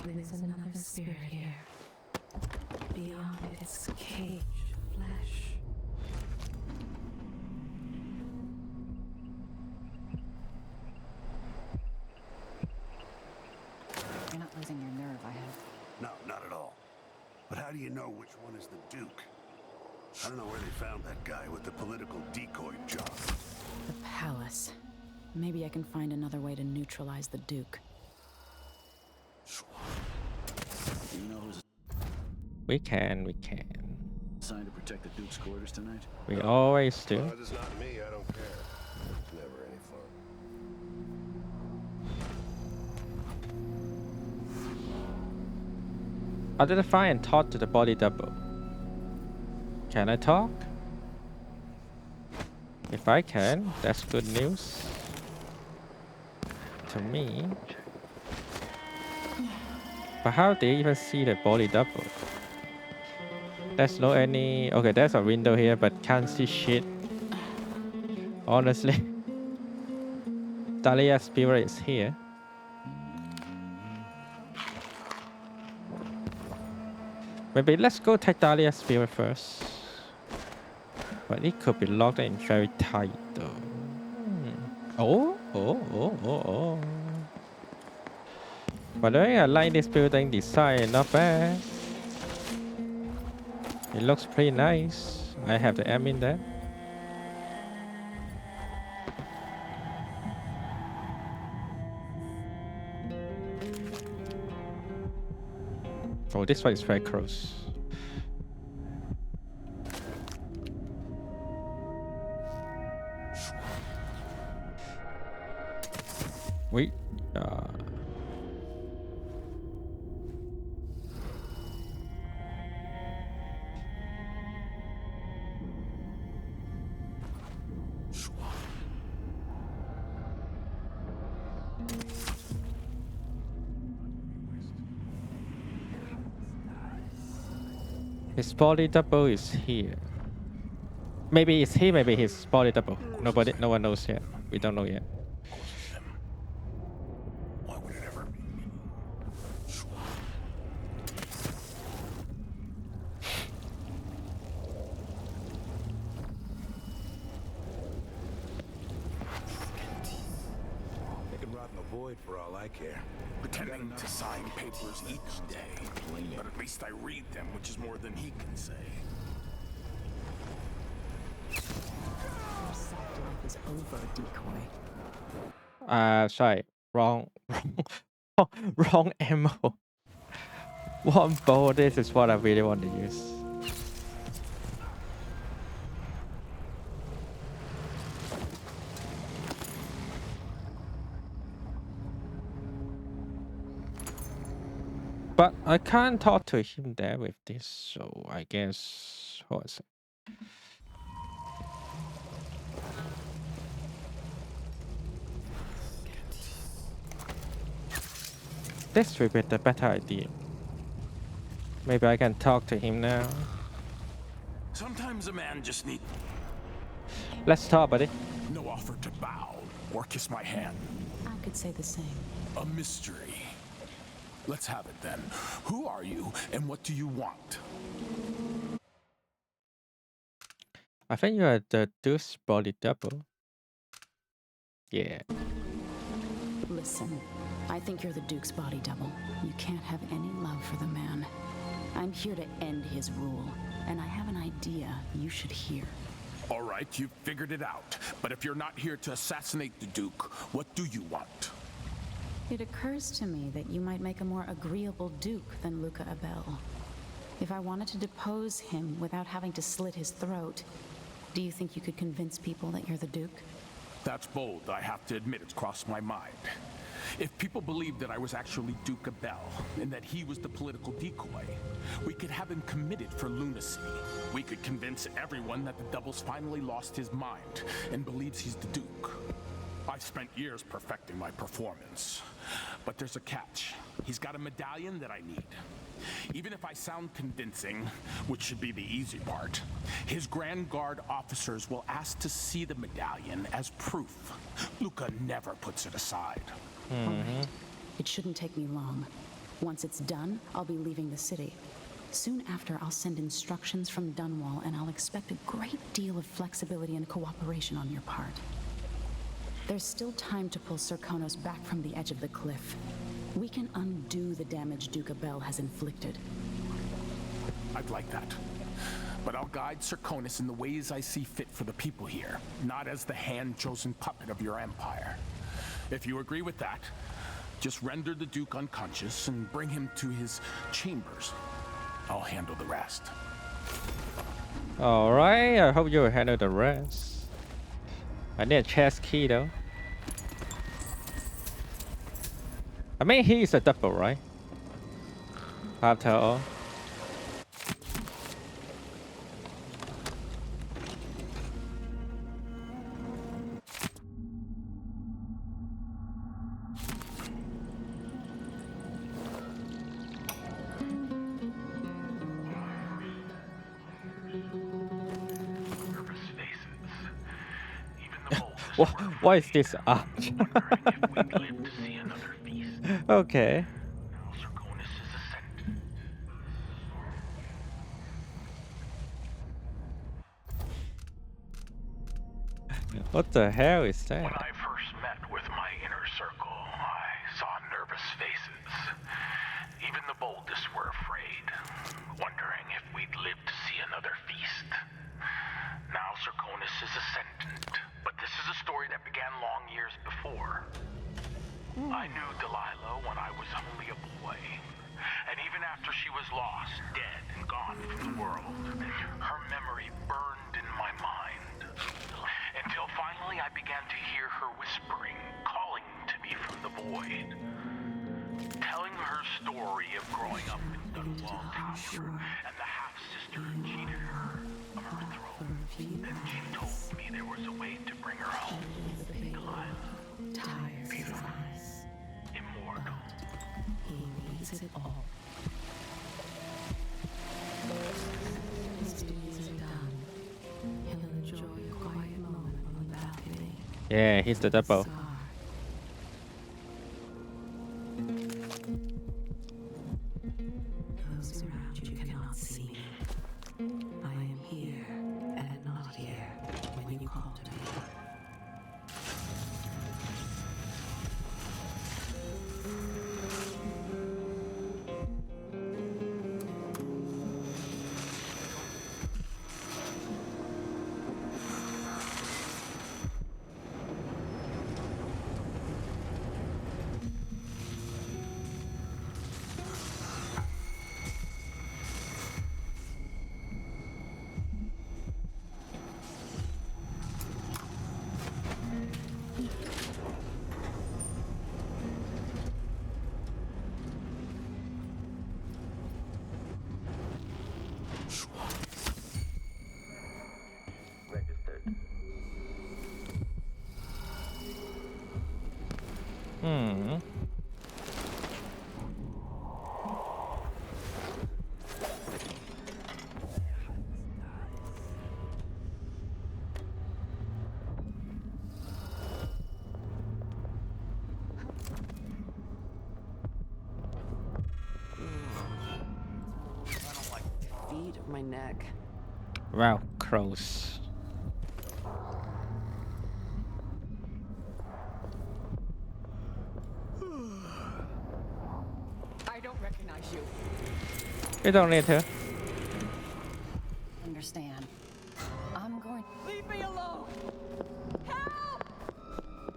There's another spirit here. Beyond its cage of flesh. You're not losing your nerve, I hope. No, not at all. But how do you know which one is the Duke? I don't know where they found that guy with the political decoy job. The palace. Maybe I can find another way to neutralize the Duke. You know who's We can. assigned to protect the Duke's quarters tonight? We always do. Well, it's not me, I don't care. It's never any fun. Identify and talk to the body double. Can I talk? If I can, that's good news. To me. But how do you even see the body double? There's no any... Okay, there's a window here, but can't see shit. Honestly. Dahlia's spirit is here. Maybe let's go take Dahlia's spirit first. But it could be locked in very tight though. Oh. By the way, I like this building design, not bad. It looks pretty nice. I have the M in there. Oh, this one is very close. Wait. His body double is here. Maybe it's here, maybe his body double. No one knows yet. We don't know yet. Why would it ever be me? They can rot in the void for all I care. Pretending to sign papers each day. But at least I read them, which is more than he can say. Your soft life is over, decoy. Sorry. Wrong ammo. One bow, this is what I really want to use. But I can't talk to him there with this, so I guess... What was it? This will be the better idea. Maybe I can talk to him now. Sometimes a man just needs Let's talk, buddy. no offer to bow or kiss my hand. I could say the same. A mystery. Let's have it then. Who are you and what do you want? I think you are the Duke's body double. Yeah. Listen, I think you're the Duke's body double. You can't have any love for the man. I'm here to end his rule, and I have an idea you should hear. All right, you've figured it out. But if you're not here to assassinate the Duke, what do you want? It occurs to me that you might make a more agreeable Duke than Luca Abel. If I wanted to depose him without having to slit his throat, do you think you could convince people that you're the Duke? That's bold. I have to admit it's crossed my mind. If people believed that I was actually Duke Abel, and that he was the political decoy, we could have him committed for lunacy. We could convince everyone that the Double's finally lost his mind, and believes he's the Duke. I've spent years perfecting my performance. But there's a catch. He's got a medallion that I need. Even if I sound convincing, which should be the easy part, his Grand Guard officers will ask to see the medallion as proof. Luca never puts it aside. All right. It shouldn't take me long. Once it's done, I'll be leaving the city. Soon after, I'll send instructions from Dunwall, and I'll expect a great deal of flexibility and cooperation on your part. There's still time to pull Serkonos back from the edge of the cliff. We can undo the damage Duke Abel has inflicted. I'd like that. But I'll guide Serkonos in the ways I see fit for the people here, not as the hand-chosen puppet of your empire. If you agree with that, just render the Duke unconscious and bring him to his chambers. I'll handle the rest. Alright, I hope you'll handle the rest. I need a chest key though. I mean, he's a double, right? After all. Why is this up? Okay. What the hell is that? When I first met with my inner circle, I saw nervous faces. Even the boldest were afraid, wondering if we'd live to see another feast. Now Serkonos is ascendant, but this is a story that began long years before. I knew Delilah when I was only a boy, and even after she was lost, dead, and gone from the world, her memory burned in my mind. Until finally I began to hear her whispering, calling to me from the void, telling her story of growing up in Dunwall Tower, and the half-sister who cheated her of her throne. Then she told me there was a way to bring her home. Delilah. Beautiful. Immortal. He needs it all. His duties are done. He'll enjoy a quiet moment on the balcony. Yeah, he's the double. Those around you cannot see me. I am here and not here when you call to me. My neck. Wow, close. recognize you. You don't need to. Understand. I'm going. Leave me alone! Help!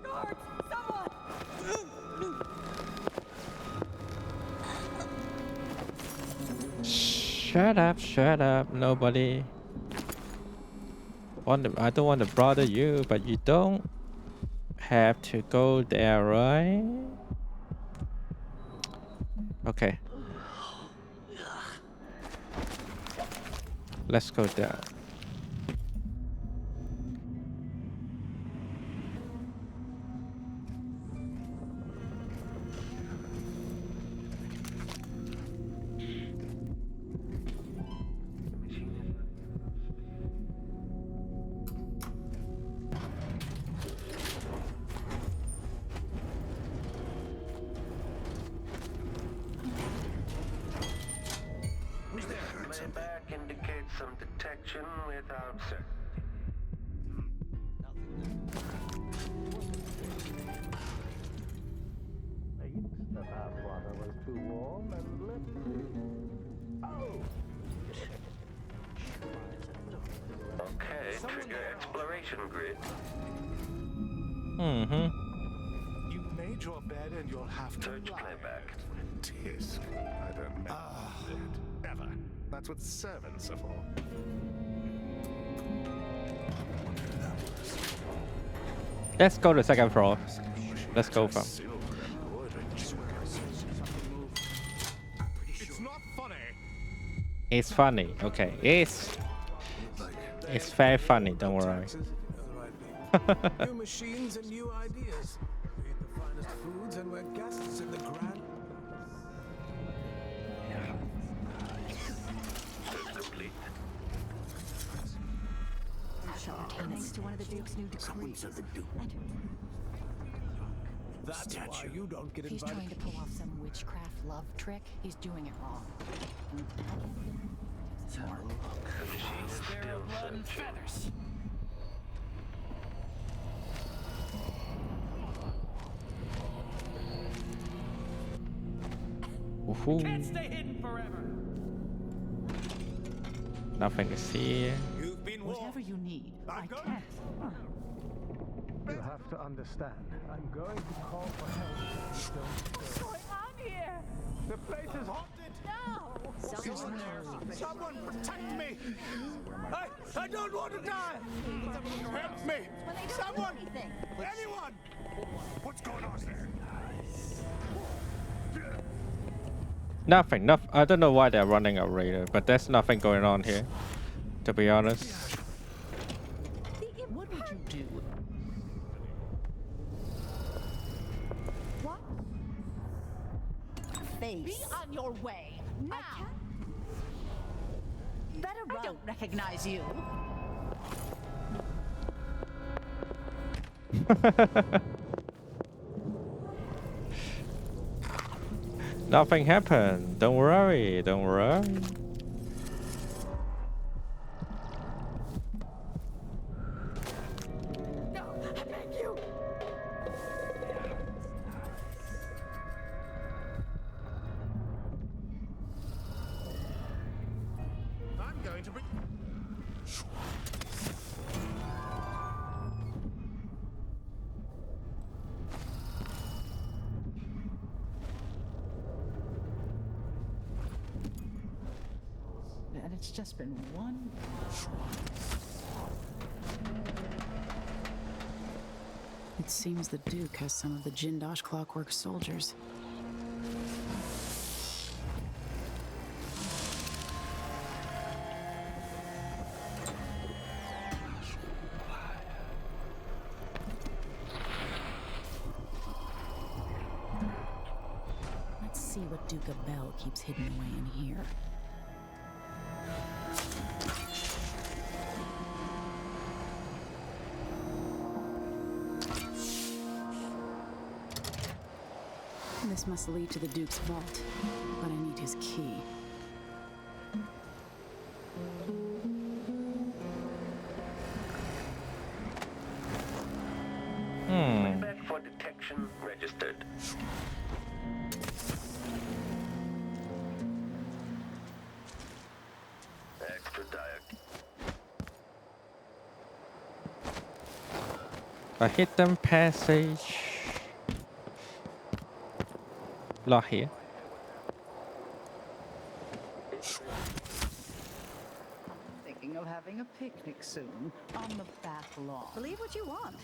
Guards! Someone! Shut up, nobody. I don't want to bother you, but you don't have to go there, right? Okay. Let's go down. Playback indicates some detection without certainty. The bath water was too warm and left. Oh! Okay, trigger exploration grid. You made your bed and you'll have to Search playback. Tisk. I don't make bed. Ever. That's what servants are for. Let's go to the second floor. Let's go from. It's not funny. It's funny. Okay. It's very funny. Don't worry. New machines and new ideas. We eat the finest foods and we're guests in the grand. Complete. Thanks to one of the Duke's new decrees. That's why you don't get If he's invited. trying to pull off some witchcraft love trick, he's doing it wrong. The machine is still searching. Woohoo. Stay hidden forever. Nothing is here. You've been Whatever you need, I can. You have to understand. I'm going to call for help. What's going on here? The place is haunted. No! Someone protect me! I don't want to die! Help me! Someone! Anyone! What's going on there? Nothing. I don't know why they're running a radar, but there's nothing going on here. To be honest. What would you do? What? Face. Be on your way. Now! Better run. I don't recognize you. Nothing happened. Don't worry. Don't worry. No, I beg you. I'm going to bring. And it's just been one. It seems the Duke has some of the Jindosh clockwork soldiers. Let's see what Duke of Bell keeps hidden away in here. This must lead to the Duke's vault, but I need his key. Playback for detection registered. A hidden passage. Lock here. Thinking of having a picnic soon on the back lawn. Believe what you want.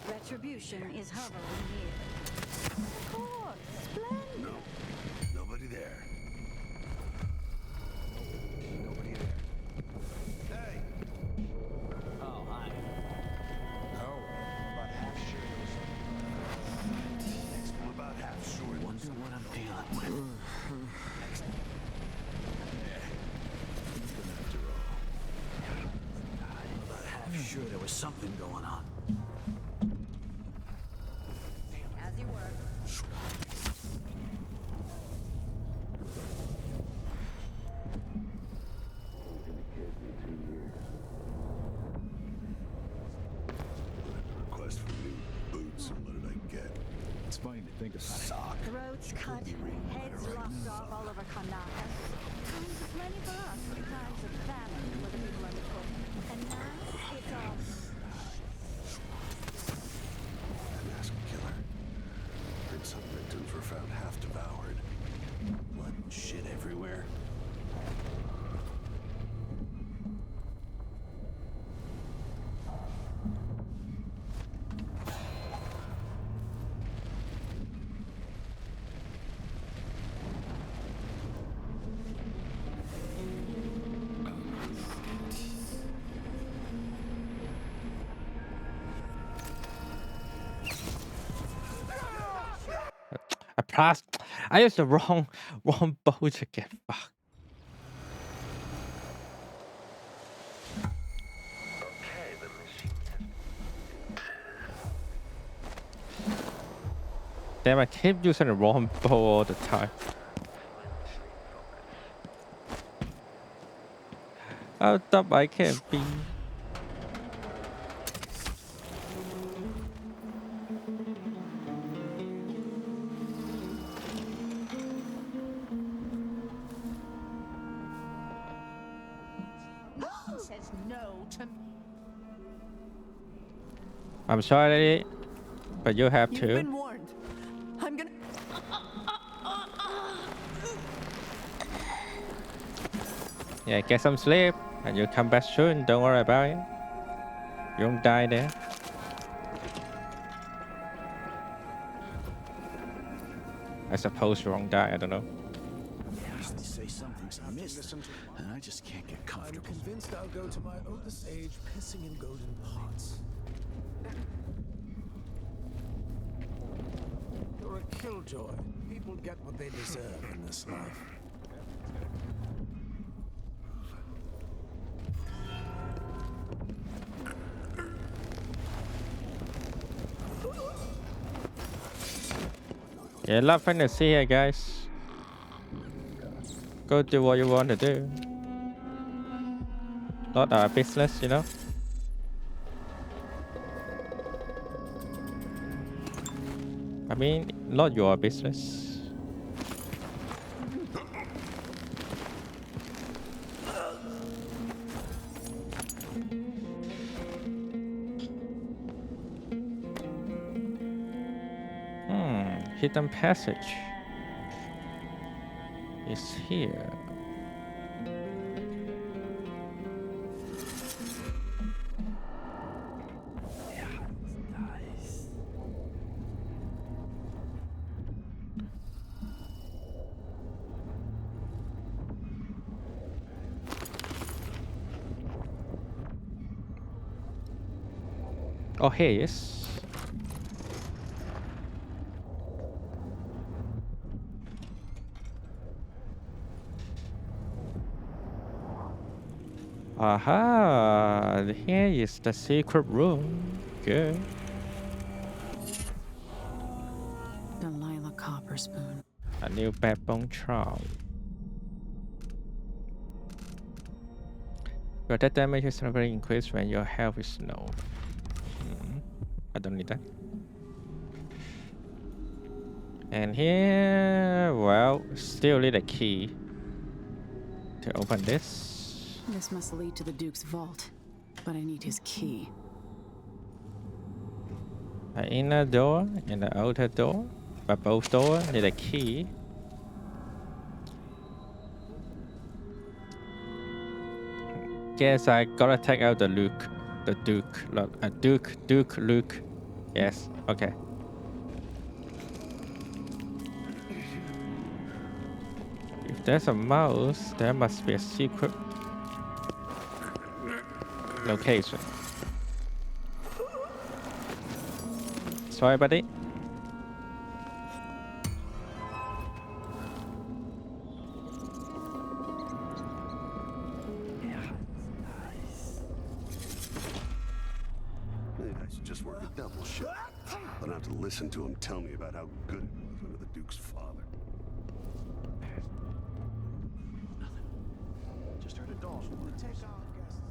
Retribution is hovering near. Of course, splendid. No. Nobody there. Nobody there. Hey! Oh, hi. No. About half sure there was something. Next one about half sure. Wonder what I'm dealing with. Next. Even after all. About half sure there was something going on. As you were. Request for new boots, and what did I get? It's funny to think about it. Sock. Throats cut, heads lopped off all over Karnaka. Times of plenty for us, times of famine for the people underfoot. And now it's all. That mask killer. Heard some victims were found half devoured. Blood and shit everywhere. I used the wrong boat again. Fuck. Okay, the machine. Damn, I keep using the wrong bow all the time. How dumb I can be. Says no to me. I'm sorry, but you have You've to. been warned. I'm gonna. Yeah, get some sleep, and you'll come back soon. Don't worry about it. You won't die there. I suppose you won't die. I don't know. They say something's amiss, and I just can't get I'm comfortable. convinced I'll go to my oldest age pissing in golden pots. You're a killjoy. People get what they deserve in this life. Yeah, love fantasy here, guys. Go do what you want to do. Not our business, you know. I mean, not your business. Hidden passage is here. Oh, here he is. Aha! Here is the secret room. Good. Delilah Copperspoon. A new backbone charm. Your attack damage is never increased when your health is low. I don't need that. And here, well, still need a key to open this. This must lead to the Duke's vault, but I need his key. An inner door and the outer door, but both doors need a key. Guess I gotta take out the Luke. The Duke. Duke Luke. Yes, okay. If there's a mouse, there must be a secret location. Sorry, buddy. Maybe I should just work a double shift. I don't have to listen to him tell me about how good it was under the Duke's father. Just heard a dog. We take our guests.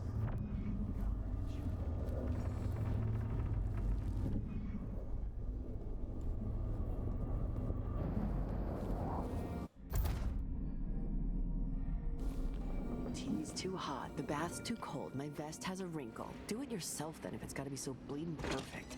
Tea's too hot, the bath's too cold, my vest has a wrinkle. Do it yourself then if it's gotta be so bleeding perfect.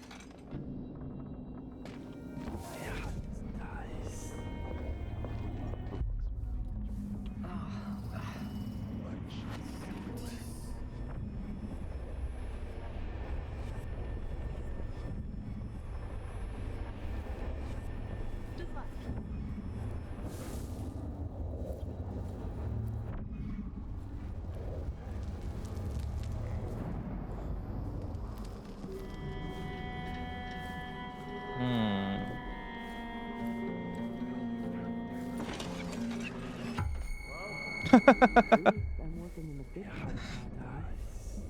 I'm working in the good part of paradise.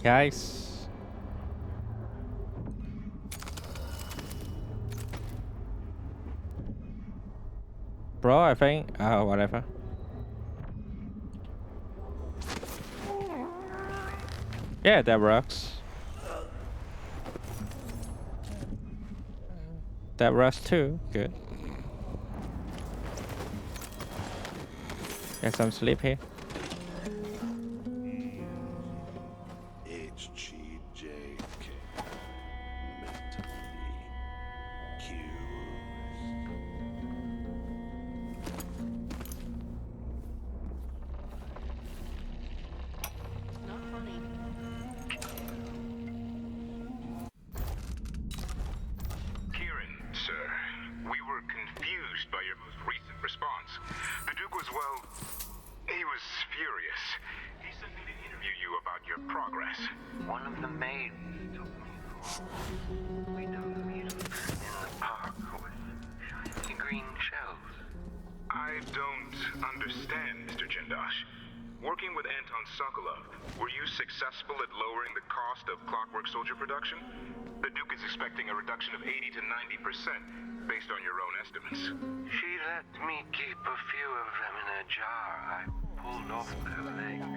Guys. Bro, I think... Oh, whatever. Yeah, that works. That works too. Good. Get some sleep here. HGJK. Meant to be. Q. Not funny. Kieran, sir, we were confused by your most recent response. The Duke was, well, he was furious. He sent me to interview you about your progress. One of the maids took me for we do mutants in the park with shiny green shells. I don't understand, Mr. Jindosh. Working with Anton Sokolov, were you successful at lowering the cost of Clockwork Soldier production? The Duke is expecting a reduction of 80 to 90% based on your own estimates. She let me keep a few of them in a jar. I pulled off their legs.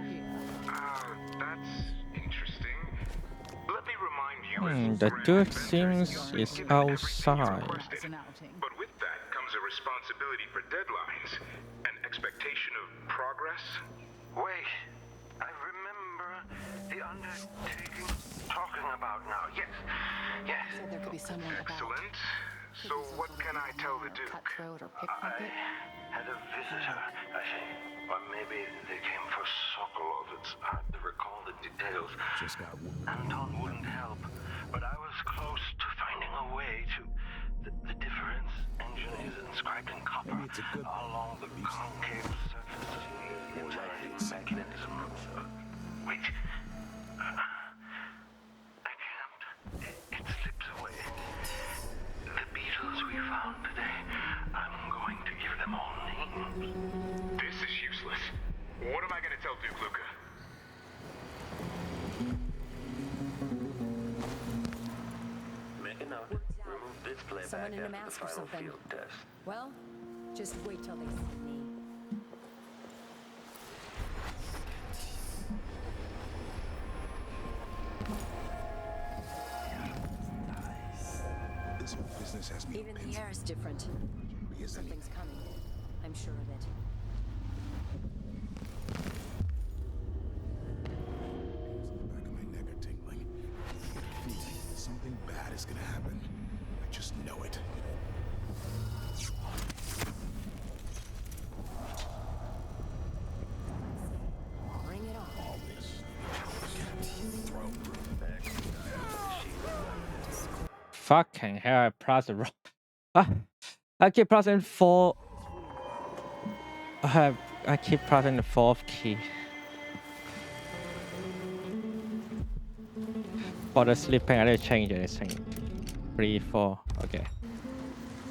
That's interesting. Let me remind you The Duke seems is outside. But with that comes a responsibility for deadlines, an expectation of progress. Wait, I remember the undertaking talking about now. Yes, yes. Said there could be someone Excellent. So what can I tell the Duke? cutthroat or I pickpocket. had a visitor, I think. Or maybe they came for Sokolov. It's hard to recall the details. Just got one. Anton wouldn't help, but I was close to finding a way to... The difference engine is inscribed in copper along the concave surface of the entire mechanism. Wait. I can't. It slips away. The beetles we found today, I'm going to give them all names. This is useless. What am I going to tell Duke Luca? Make a note. Someone in a mask or something. Well, just wait till they see me. This whole business has me. Even the air is different. Something's coming. I'm sure of it. Back of my neck are tingling. I get a feeling something bad is gonna happen. I just know it. Bring it on. All this throne Fucking hell, I pressed the wrong. I keep pressing 4. I keep pressing the 4th key. For the sleeping, I didn't change anything. 3, 4. Okay.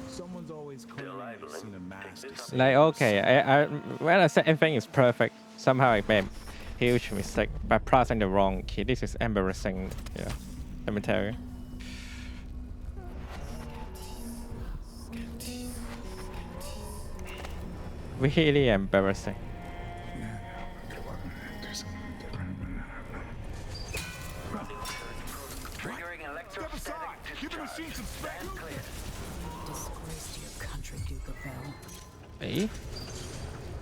Someone's always claiming they've seen a mask. Like, okay, I when I say everything is perfect, somehow I made a huge mistake by pressing the wrong key. This is embarrassing, yeah. Let me tell you. Really embarrassing. Triggering electrostatic discharge. Stand clear. Disgrace to your country, Duke of Bell. Eh?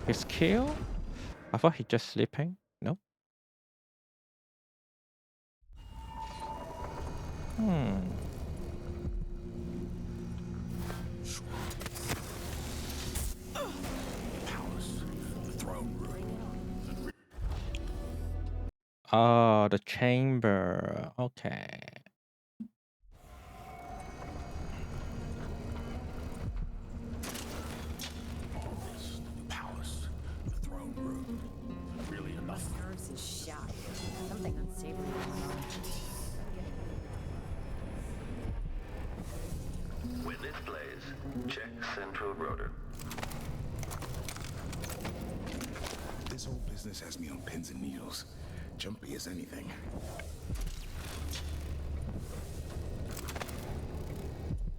His kill? I thought he just sleeping. No? Oh, the chamber. Okay. Really enough. Nerves is shot. Something unsavory going on. When this plays, check central rotor. This whole business has me on pins and needles. Jumpy as anything.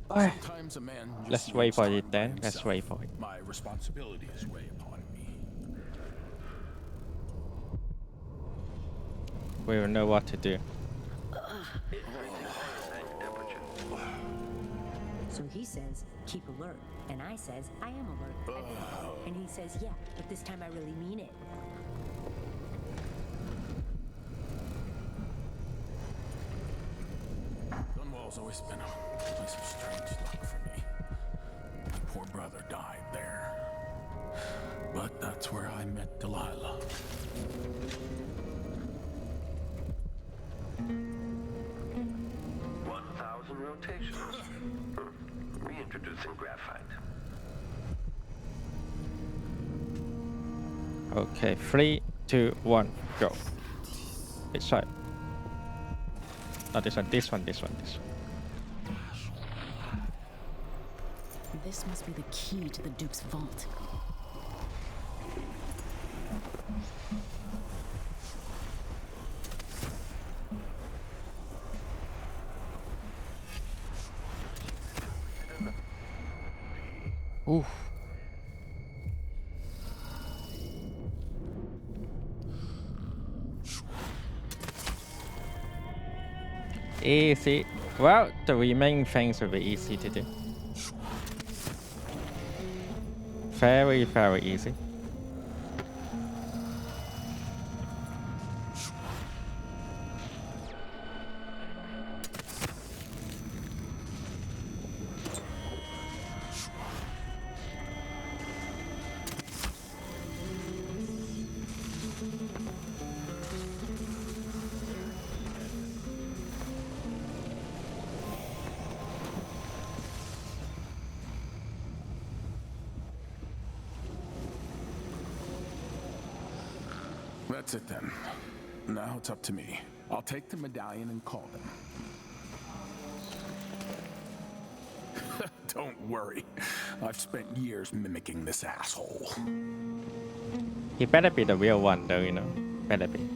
Sometimes a man just Let's needs wait for time it by then. Let's himself. wait for it. My responsibilities weigh upon me. We will know what to do. So he says, keep alert. And I says, I am alert. And he says, yeah, but this time I really mean it. Dunwall's always been a place of strange luck for me. My poor brother died there. But that's where I met Delilah. Rotations. Reintroducing graphite. Okay, 3, 2, 1, go. Which side? Not this one, this one, this one, this one. This must be the key to the Duke's vault. Oof. Easy. Well, the remaining things will be easy to do. Very, very easy. That's it then. Now it's up to me. I'll take the medallion and call them. Don't worry. I've spent years mimicking this asshole. He better be the real one though, you know. Better be.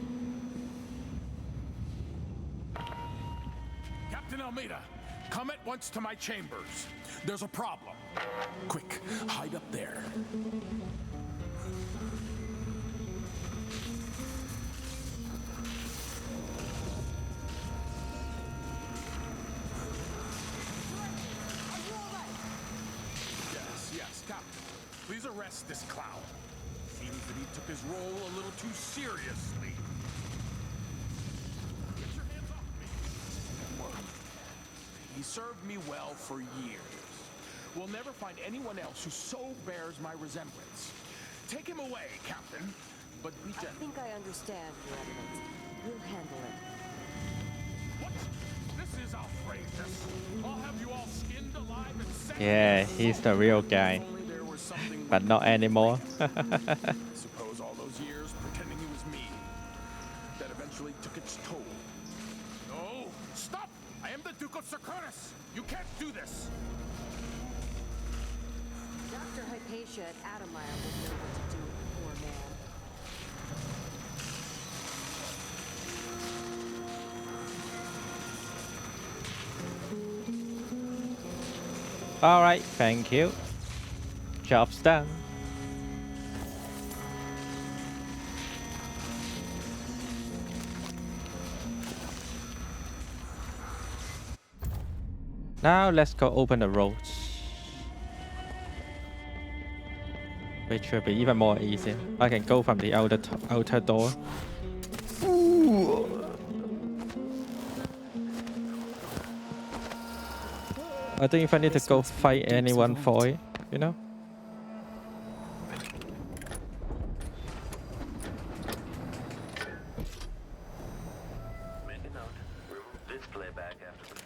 Captain Almeida, come at once to my chambers. There's a problem. Quick, hide up there. Yes, Captain. Please arrest this clown. Seems that he took his role a little too seriously. Get your hands off me! He served me well for years. We'll never find anyone else who so bears my resemblance. Take him away, Captain, but be gentle. I think I understand, Your Eminence. We'll handle it. What? This is outrageous. I'll have you all skinned alive and set. Yeah, he's the real guy. But not anymore. I suppose all those years pretending he was me, that eventually took its toll. No! Stop! I am the Duke of Securus! You can't do this! Dr. Hypatia at Adamire will know what to do with the poor man. Alright, thank you. Job's done. Now let's go open the roads. Which will be even more easy. I can go from the outer door. Ooh. I don't even need to go fight anyone for it, you know? Make a note. Remove this playback after the...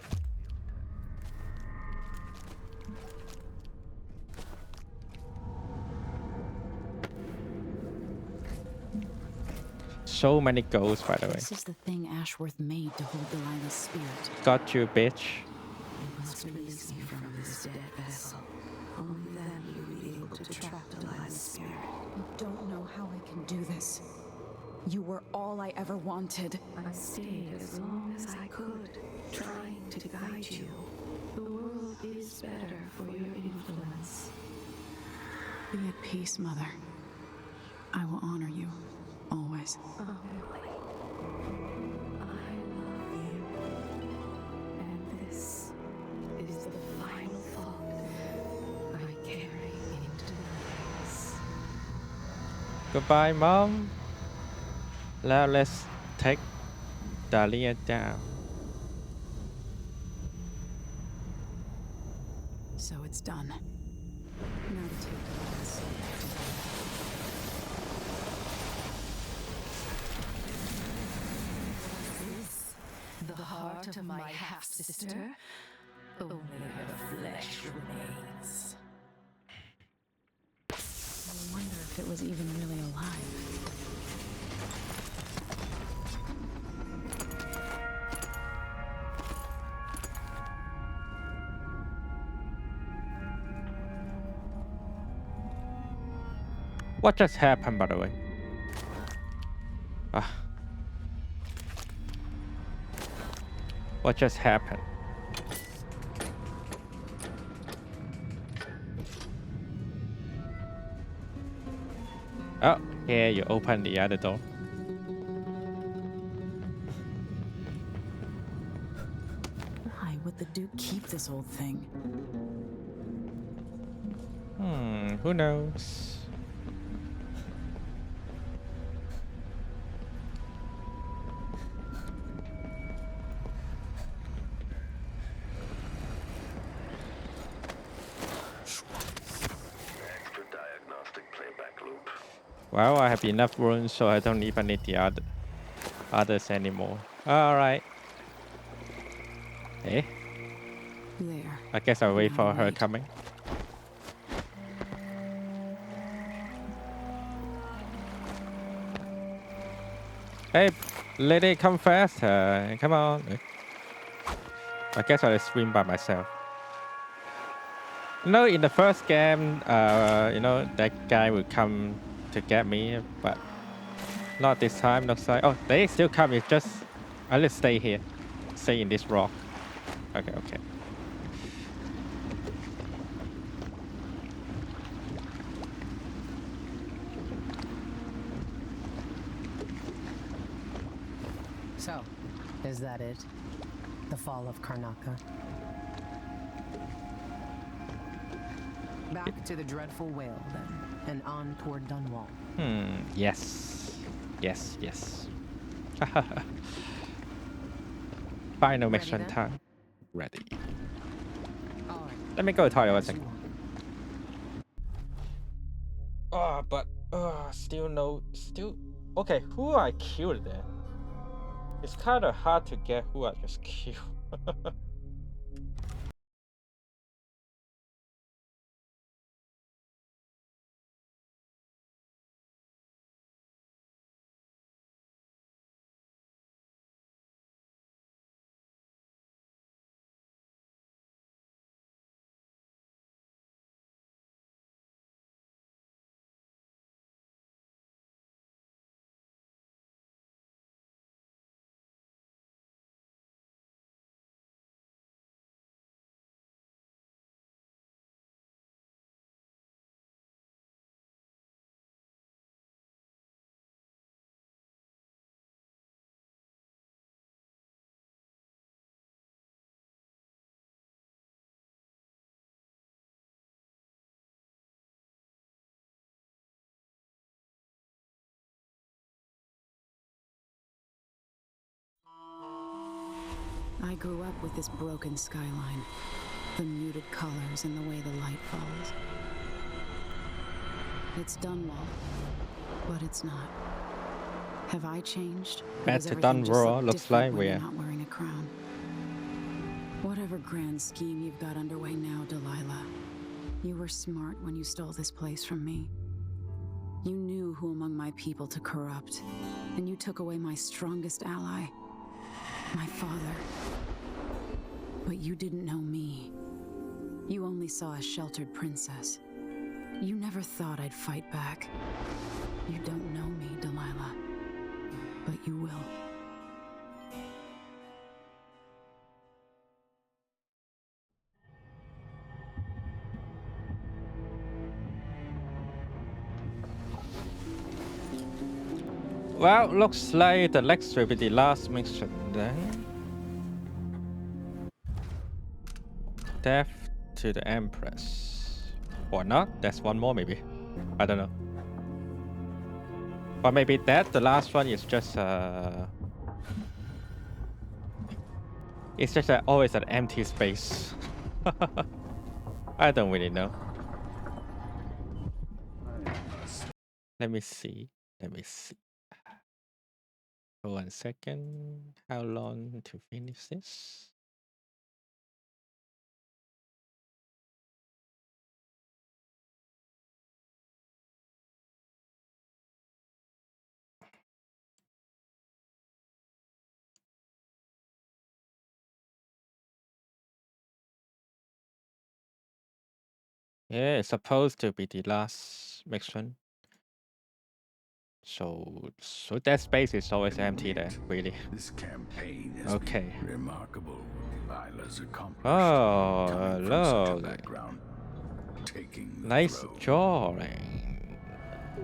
So many goals, by the way. This is the thing Ashworth made to hold Delilah's spirit. Got you, bitch. You must release me from this dead vessel. Only then will you be able to trap Delilah's spirit. You don't know how I can do this. You were all I ever wanted. I stayed as long as I could, trying to guide you. The world is better for your influence. Be at peace, Mother. I will honor you, always. I love you. And this is the final thought I carry into this. Goodbye, Mom. Now let's take Dahlia down. So it's done. Now to take Delilah's soul back to The heart of my half-sister? Only her flesh remains. I wonder if it was even really alive. What just happened, by the way? Ah. What just happened? Oh, yeah, you open the other door. Why would the Duke keep this old thing? Who knows? Extra diagnostic playback loop. Well, I have enough runes, so I don't even need the others anymore. Alright. Eh? There. I guess I'll wait for her coming. Hey, lady, come fast. Come on. I guess I'll swim by myself. You know, in the first game, you know, that guy would come to get me, but not this time. Looks like, oh, they still come. It's just, I'll just stay here. Stay in this rock. Okay, okay. So, is that it? The fall of Karnaca? Back to the dreadful whale, then, and on toward Dunwall. Yes. Yes, yes. Final mission time. Ready. Let me go tell you one thing. But still no, still okay. Who I killed there? It's kind of hard to get who I just killed. I grew up with this broken skyline, the muted colors and the way the light falls. It's Dunwall, but it's not. Have I changed? That's a Dunwall. Looks like we're not wearing a crown. Whatever grand scheme you've got underway now, Delilah, you were smart when you stole this place from me. You knew who among my people to corrupt, and you took away my strongest ally, my father. But you didn't know me. You only saw a sheltered princess. You never thought I'd fight back. You don't know me, Delilah, but you will. well. Looks like the next will be the last mission then. Death to the Empress, or not? That's one more maybe. I don't know. Or maybe that the last one is just it's just always an empty space. I don't really know. Let me see. Let me see. One second. How long to finish this? Yeah, it's supposed to be the last mission. So that space is always empty there, really. This campaign has Okay. been remarkable. Delilah's accomplished. Oh, Coming from such a look. background, taking the Nice throne. drawing.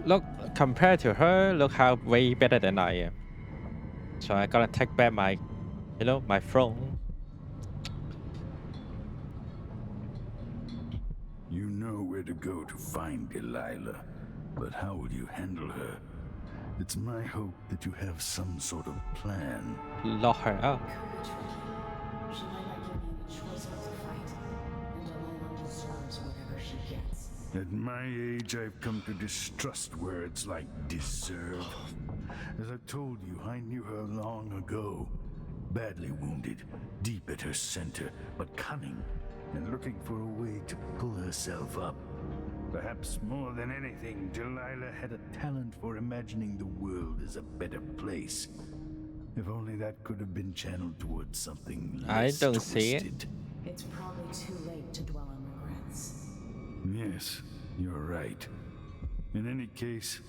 Look, compared to her, look how way better than I am. So I gotta take back my, my throne. You know where to go to find Delilah, but how will you handle her? It's my hope that you have some sort of plan. Lock her up. She might not give me any choice but to fight, and Delilah deserves whatever she gets. At my age, I've come to distrust words like deserve. As I've told you, I knew her long ago. Badly wounded, deep at her center, but cunning, and looking for a way to pull herself up. Perhaps more than anything, Delilah had a talent for imagining the world as a better place. If only that could have been channeled towards something less I don't see it. twisted. It's probably too late to dwell on regrets. Yes, you're right. In any case,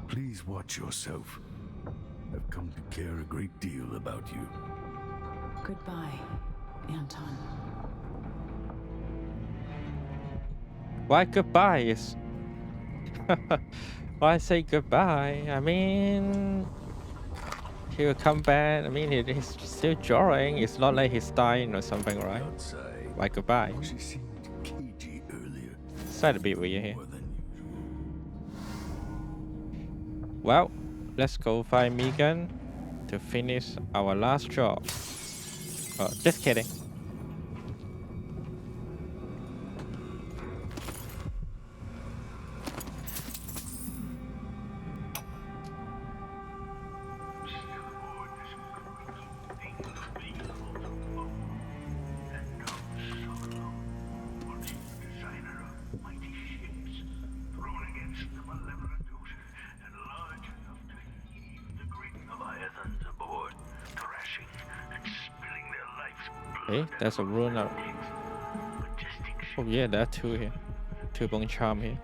please watch yourself. I've come to care a great deal about you. Goodbye, Anton. Why goodbye is... Why say goodbye? I mean... he'll come back. I mean, he's still drawing. It's not like he's dying or something, right? Outside. Like goodbye. She seemed cagey earlier. It's a bit weird here. Well, let's go find Megan to finish our last job. Oh, just kidding. Hey, there's a rune out. Oh yeah, there are two here. Two bone charm here.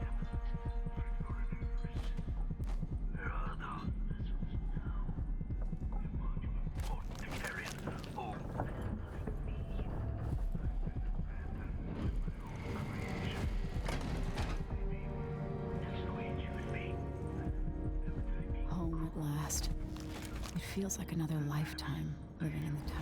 Home at last. It feels like another lifetime living in the tower.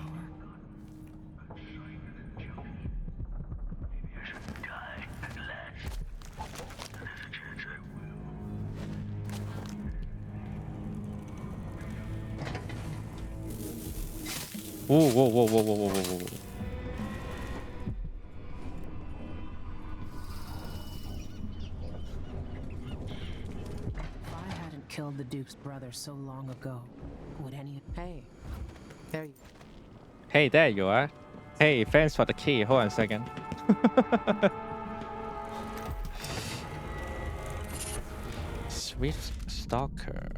Whoa, whoa, whoa, whoa, whoa, whoa, whoa, whoa. If I hadn't killed the Duke's brother so long ago, would any... Hey, there you... Hey, there you are. Hey, thanks for the key. Hold on a second. Swift Stalker.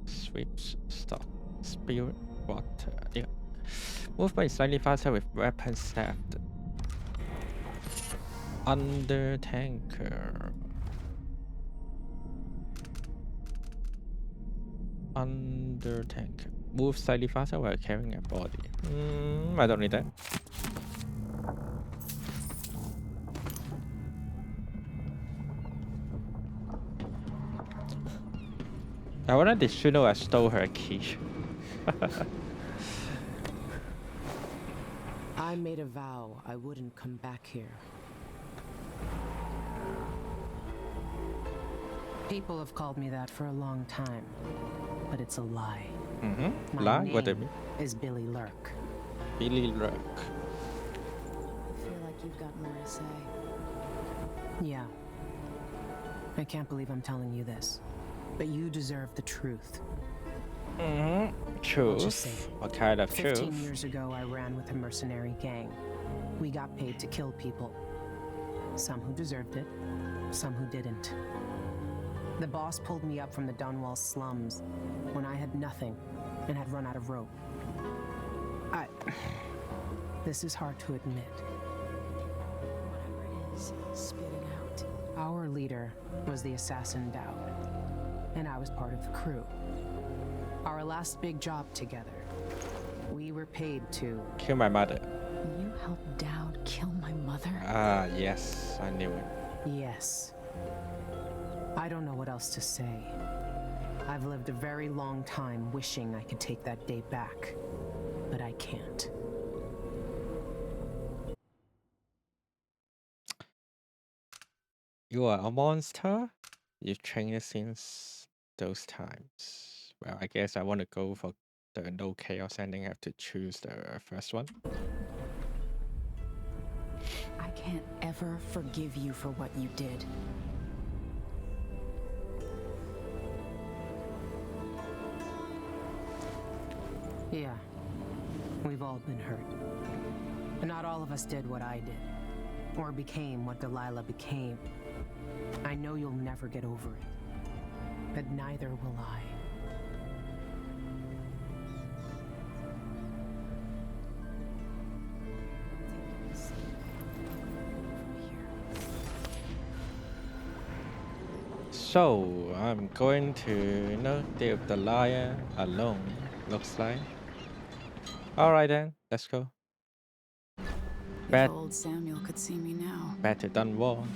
Swift Stalk. Spirit Water. Yeah. Movement is slightly faster with weapon theft. Under tanker. Under tanker. Move slightly faster while carrying a body. I don't need that. I wonder did she know I stole her key? I made a vow I wouldn't come back here. People have called me that for a long time, but it's a lie. My Lie? name What do you mean? is Billy Lurk. Billy Lurk. I feel like you've got more to say. Yeah. I can't believe I'm telling you this, but you deserve the truth. I'll just say Truth? it. What kind of 15 truth? years ago, I ran with a mercenary gang. We got paid to kill people. Some who deserved it, some who didn't. The boss pulled me up from the Dunwall slums when I had nothing and had run out of rope. This is hard to admit. Whatever it is, spit it out. Our leader was the assassin Dowd, and I was part of the crew. Our last big job together, we were paid to... Kill my mother. You helped Dowd kill my mother? Ah, yes. I knew it. Yes. I don't know what else to say. I've lived a very long time wishing I could take that day back, but I can't. You are a monster? You've changed since those times. Well, I guess I want to go for the no chaos ending. I have to choose the first one. I can't ever forgive you for what you did. Yeah, we've all been hurt. But not all of us did what I did, or became what Delilah became. I know you'll never get over it, but neither will I. So, I'm going to, deal with the liar alone, looks like. Alright then, let's go. If old Samuel could see me now. Back to Dunwall.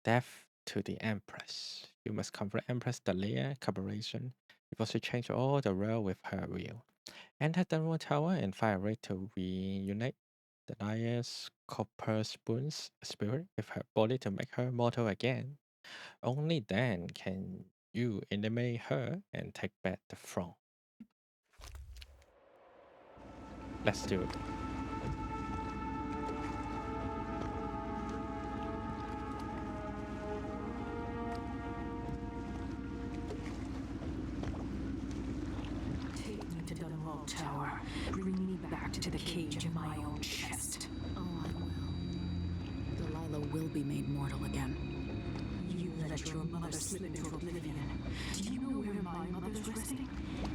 Death to the Empress. You must confront Empress Dalia Corporation before she changes all the world with her will. Enter the Dunwall Tower and find a way to reunite Dalia's copper spoon's spirit with her body to make her mortal again. Only then can you eliminate her and take back the throne. Let's do it. Take me to Dunwall Tower. Bring me back to the cage of my own chest. Oh, I will. Delilah will be made mortal again. You let your mother slip into oblivion. Do you know where my mother's resting?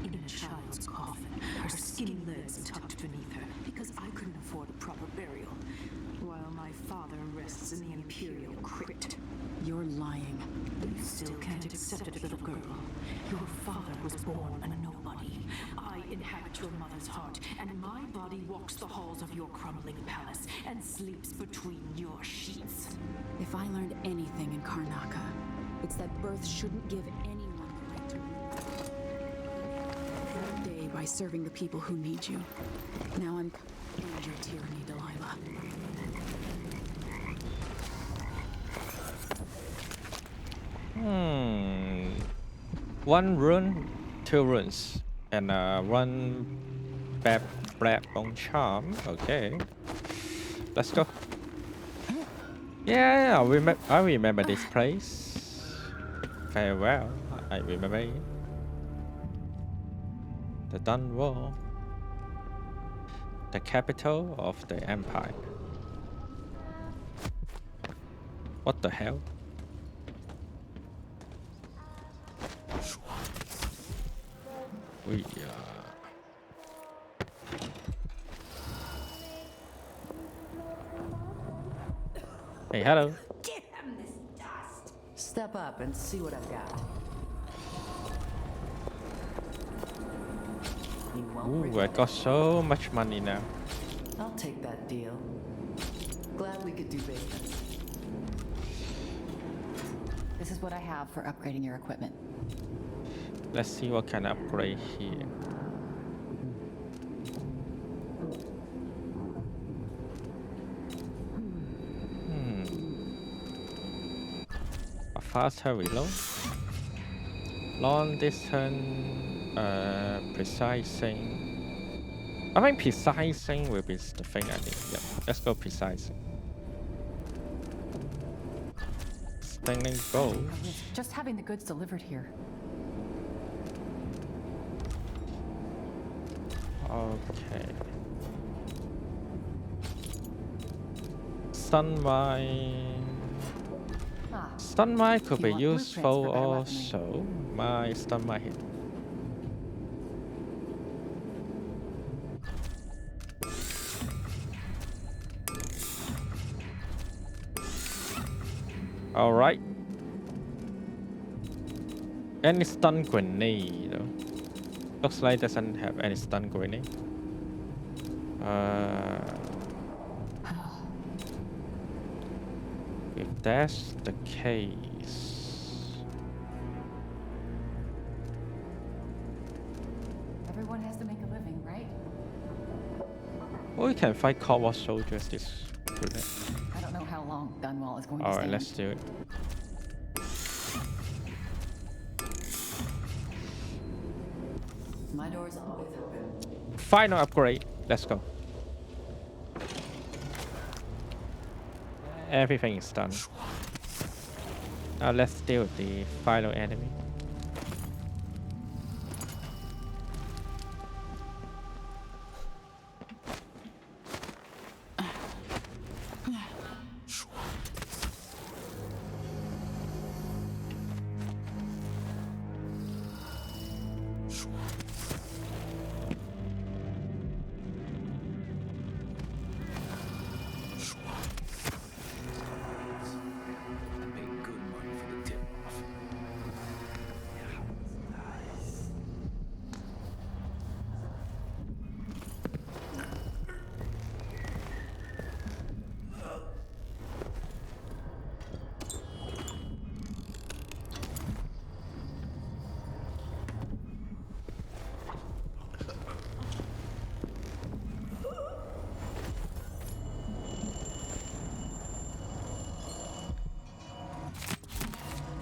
In a child's coffin, her skinny legs tucked beneath her, because I couldn't afford a proper burial, while my father rests in the Imperial crypt. You're lying. You still can't accept it, little girl. Your father was born a nobody. I inhabit your mother's heart, and my body walks the halls of your crumbling palace and sleeps between your sheets. If I learned anything in Karnaca, it's that birth shouldn't give anyone the right to rule. Every day by serving the people who need you. Now I'm end your tyranny, Delilah. One rune, 2 runes, and one black bone charm. Okay, let's go. Yeah, I remember this place very well. I remember it. The Dunwall, the capital of the empire. What the hell? We Hey, hello. Give him this dust. Step up and see what I've got. You won't Ooh, I regret got it. so much money now. I'll take that deal. Glad we could do business. This is what I have for upgrading your equipment. Let's see what kind of upgrade here. A faster reload. Long distance precising. I think precising will be the thing I need. Yep, let's go precising. Stinging bow. Just having the goods delivered here. Okay. Sunlight. Sunlight could be useful also. My sunlight hit. All right. Any stun grenade? Looks like doesn't have any stun grenade. If that's the case, Everyone has to make a living, right? we can fight Coward soldiers this grenade. I don't know how long Dunwall is going to All right, stand. let's do it. My door's always open. Final upgrade. Let's go. Everything is done. Now let's deal with the final enemy.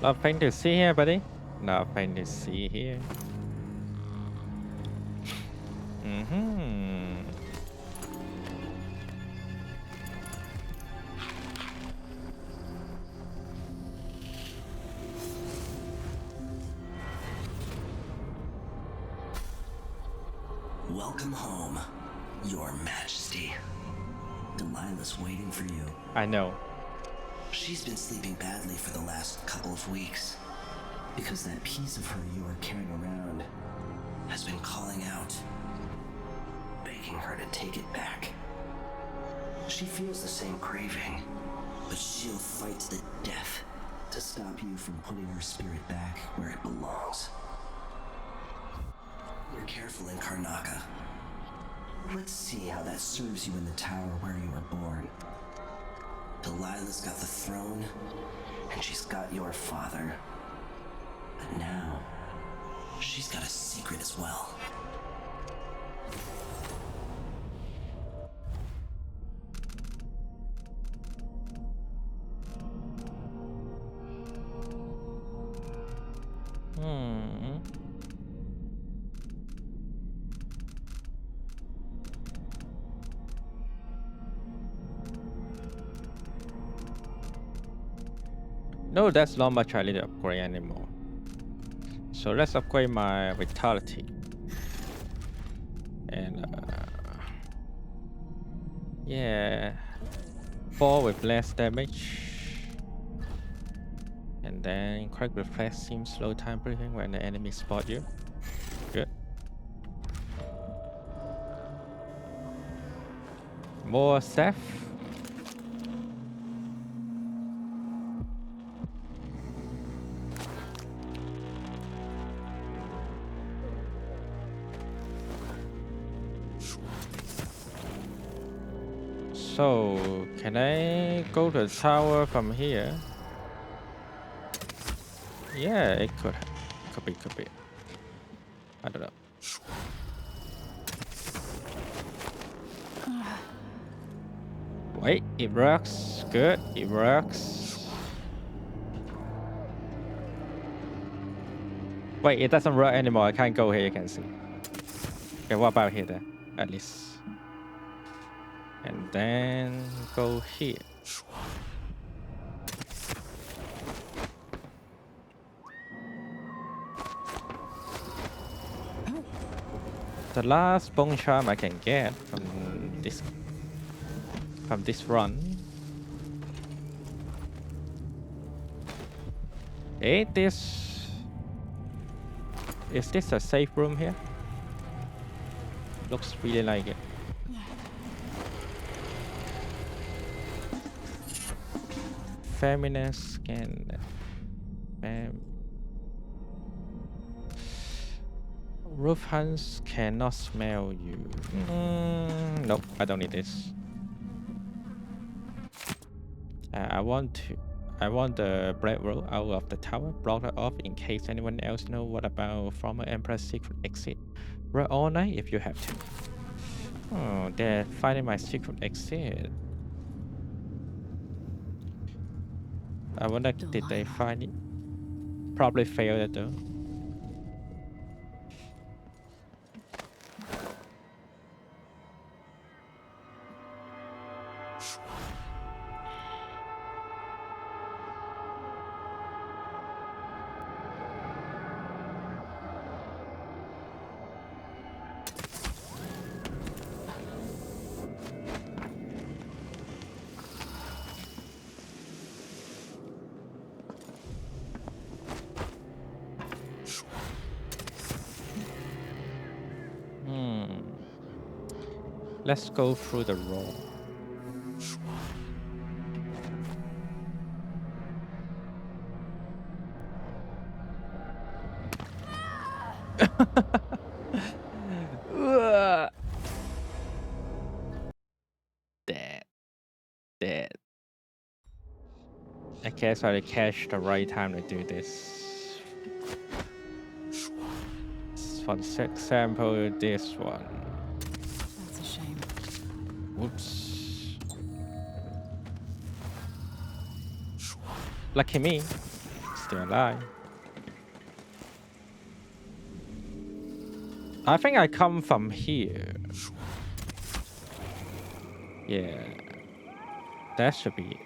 Nothing to see here, buddy. Nothing to see here. Welcome home, Your Majesty. Delilah's waiting for you. I know. She's been sleeping badly for the last couple of weeks because that piece of her you are carrying around has been calling out, begging her to take it back. She feels the same craving, but she'll fight to the death to stop you from putting her spirit back where it belongs. You're careful in Karnaca. Let's see how that serves you in the tower where you were born. Delilah's got the throne, and she's got your father. But now, she's got a secret as well. No, that's not much I need to upgrade anymore. So let's upgrade my vitality. And yeah, 4 with less damage. And then quick reflex seems slow time breathing when the enemy spot you. Good. More staff. So, can I go to the tower from here? Yeah, it could be. I don't know. Wait, it works. Good, it works. Wait, it doesn't work anymore. I can't go here, you can see. Okay, what about here then? At least. And then go here. The last bone charm I can get from this run. Is this a safe room here? Looks really like it. Feminist scan. Roof hunts cannot smell you. Nope, I don't need this. I want the bread roll out of the tower, block it off in case anyone else know what about former Emperor's secret exit. Run all night if you have to. Oh, they're finding my secret exit. I wonder, did they find it? Probably failed it though. Let's go through the roll. Dead. I guess I catch the right time to do this. For example, this one. That's a shame. Whoops. Lucky me. still alive. I think I come from here. Yeah. That should be it.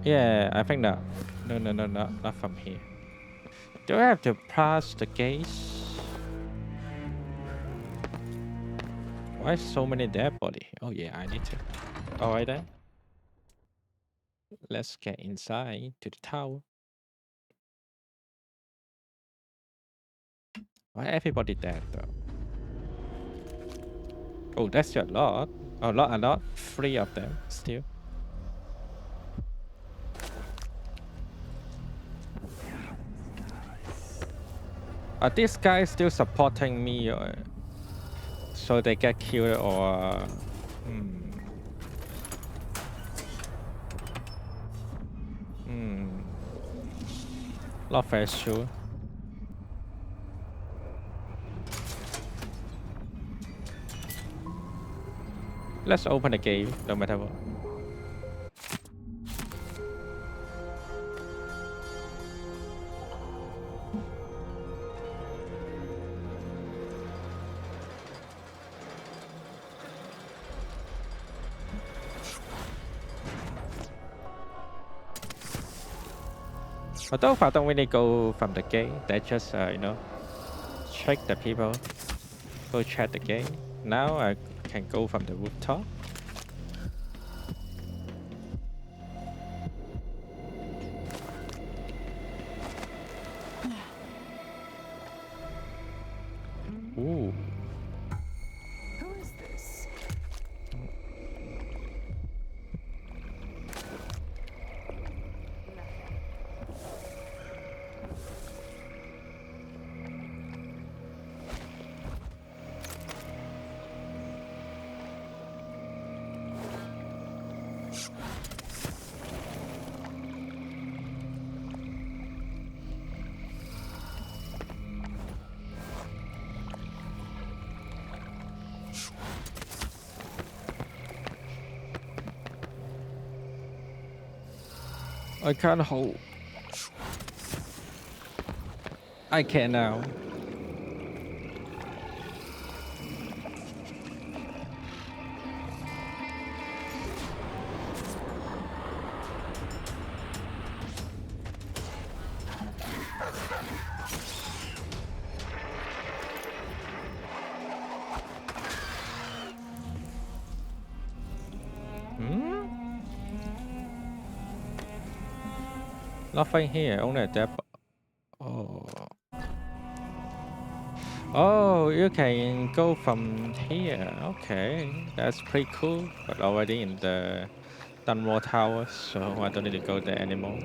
Yeah, I think not. No, not from here. Do I have to pass the gates? Why so many dead body? Oh yeah, I need to. Alright then. Let's get inside to the tower. Why everybody dead though? Oh, that's a lot. A lot. 3 of them still. Are these guys still supporting me, or so they get killed, or not very sure. Let's open the gate, no matter what. Although I don't really go from the gate, they just you know, check the people, go check the gate. Now I can go from the rooftop. Ooh. Who is this? I can't hold. I can now. Nothing here, only a dead. Oh. Oh, you can go from here. Okay, that's pretty cool. But already in the Dunmore Tower, so I don't need to go there anymore.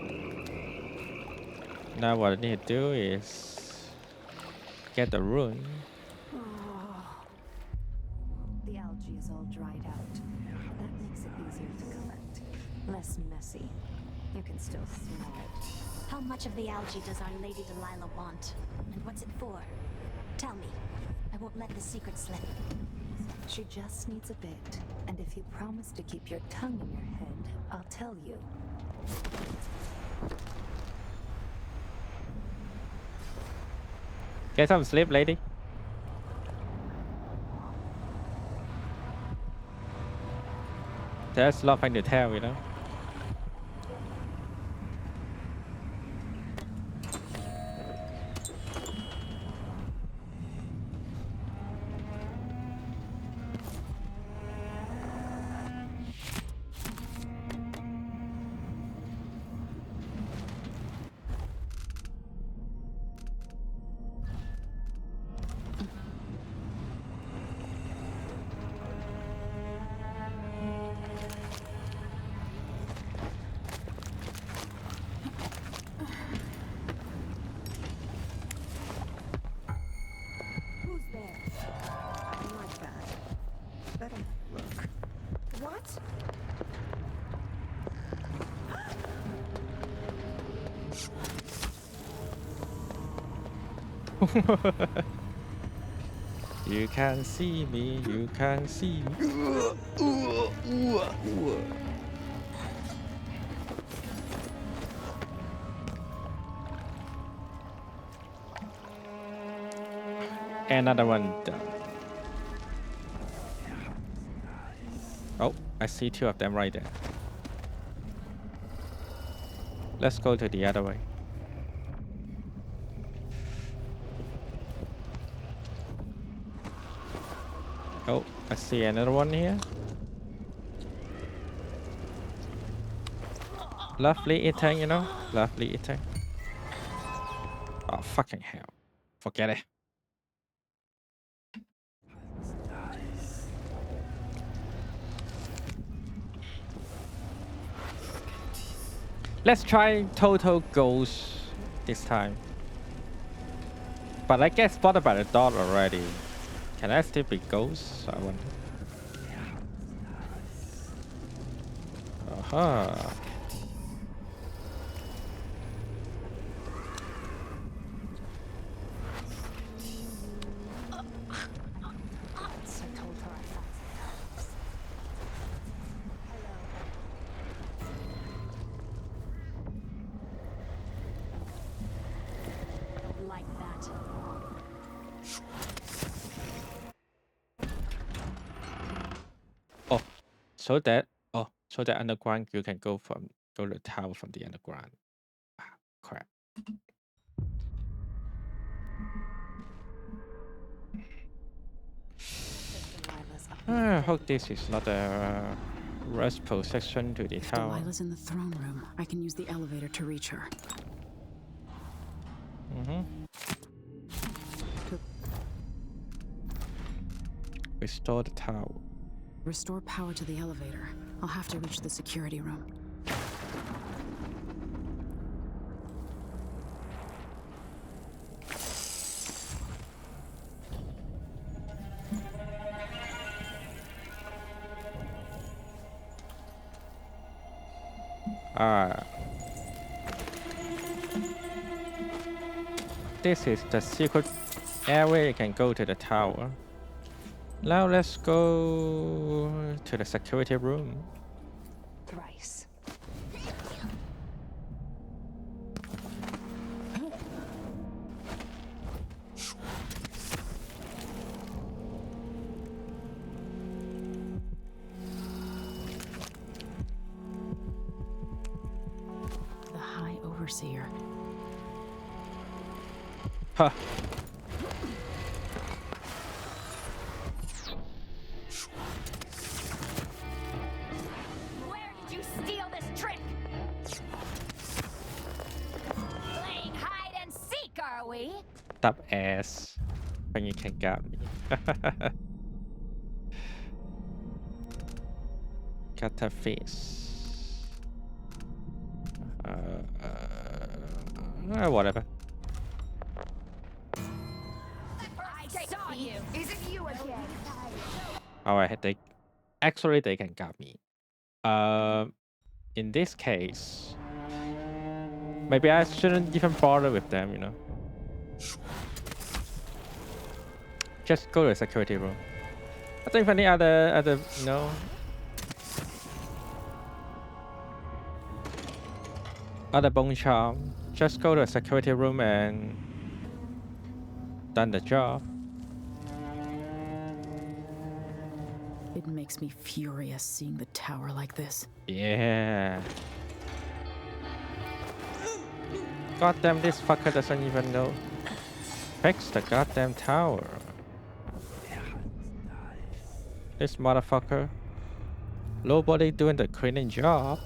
Now what I need to do is get the rune. The algae is all dried out. That makes it easier to collect. Less messy. You can still smell it. How much of the algae does Our Lady Delilah want? And what's it for? Tell me. I won't let the secret slip. She just needs a bit. And if you promise to keep your tongue in your head, I'll tell you. Get some sleep, lady. There's nothing to tell, you know. Who's there? I don't like that. Better look. What? You can see me, you can see me. Another one done. Oh, I see two of them right there. Let's go to the other way. Oh, I see another one here. Lovely eating, you know? Lovely eating. Oh, fucking hell. Forget it. Let's try total ghost this time. But I get spotted by the dog already. Can I still be ghost? I wonder. Uh-huh. Like that. Oh, so that underground you can go to the tower from the underground. Ah, crap. I hope this is not a rush procession to the If tower. Delilah's in the throne room, I can use the elevator to reach her. Restore the tower. Restore power to the elevator. I'll have to reach the security room. This is the secret area you can go to the tower. Now let's go to the security room. Thrice. The High Overseer. Huh. Where did you steal this trick? Playing hide and seek, are we? Stop ass. When you can got me. Got a face. Whatever. I saw you. Is it you again? Alright, they can got me. In this case, maybe I shouldn't even bother with them, you know. Just go to the security room. I think any other you know, other bone charm. Just go to the security room and done the job. It makes me furious seeing the tower like this. Yeah. Goddamn, this fucker doesn't even know. Fix the goddamn tower. This motherfucker. Nobody doing the cleaning job.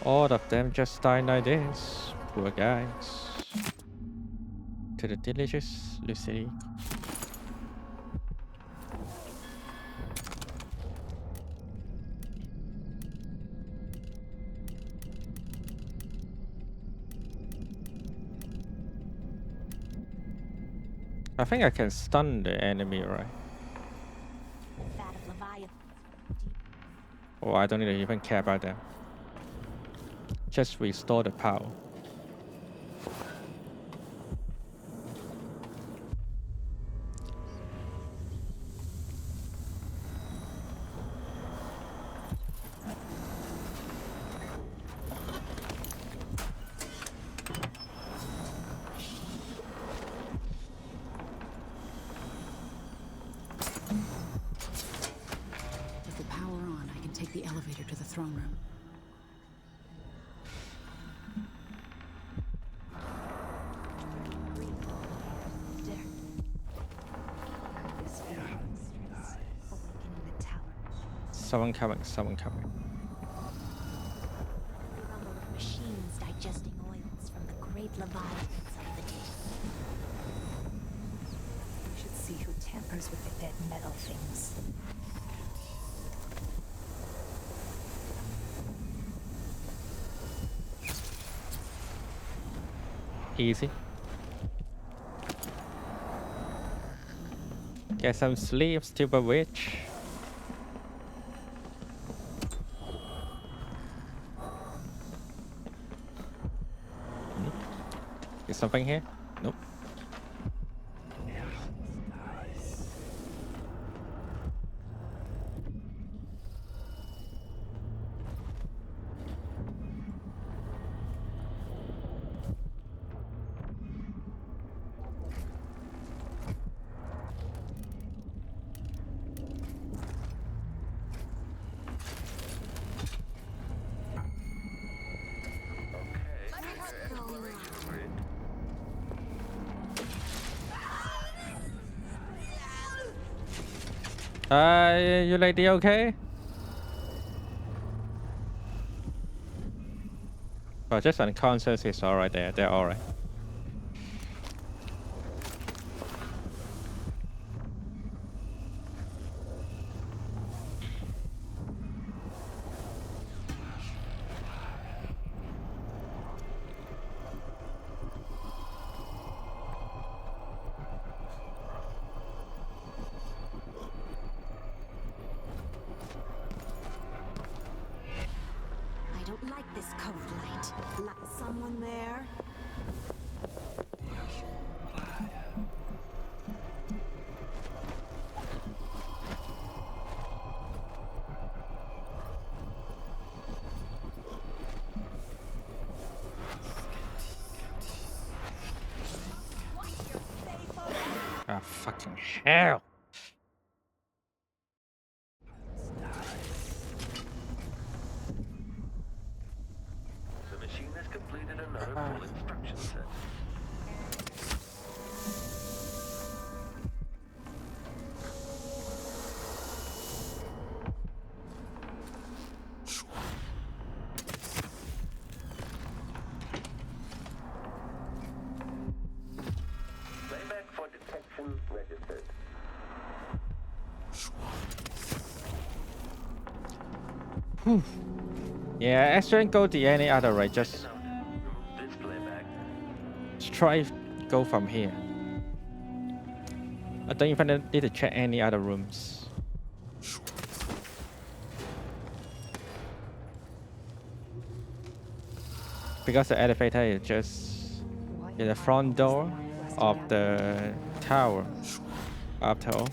All of them just died like this. Poor guys. To the delicious Lucy. I think I can stun the enemy, right? Oh, I don't even care about them. Just restore the power. With the power on, I can take the elevator to the throne room. Someone coming, someone coming. Rumble of machines digesting oils from the great leviathans of the deep. We should see who tampers with the dead metal things. Easy. Get some sleep, stupid witch. Is something here? Nope. You lady okay? Oh, just unconscious is alright there. They're alright. I don't like this code light. Someone there? Ah, fucking hell. The machine has completed another full instruction set. Playback for detection registered. Whew. Yeah, accident go the any other right. Just try go from here. I don't even need to check any other rooms. Because the elevator is just in the front door of the tower. After all,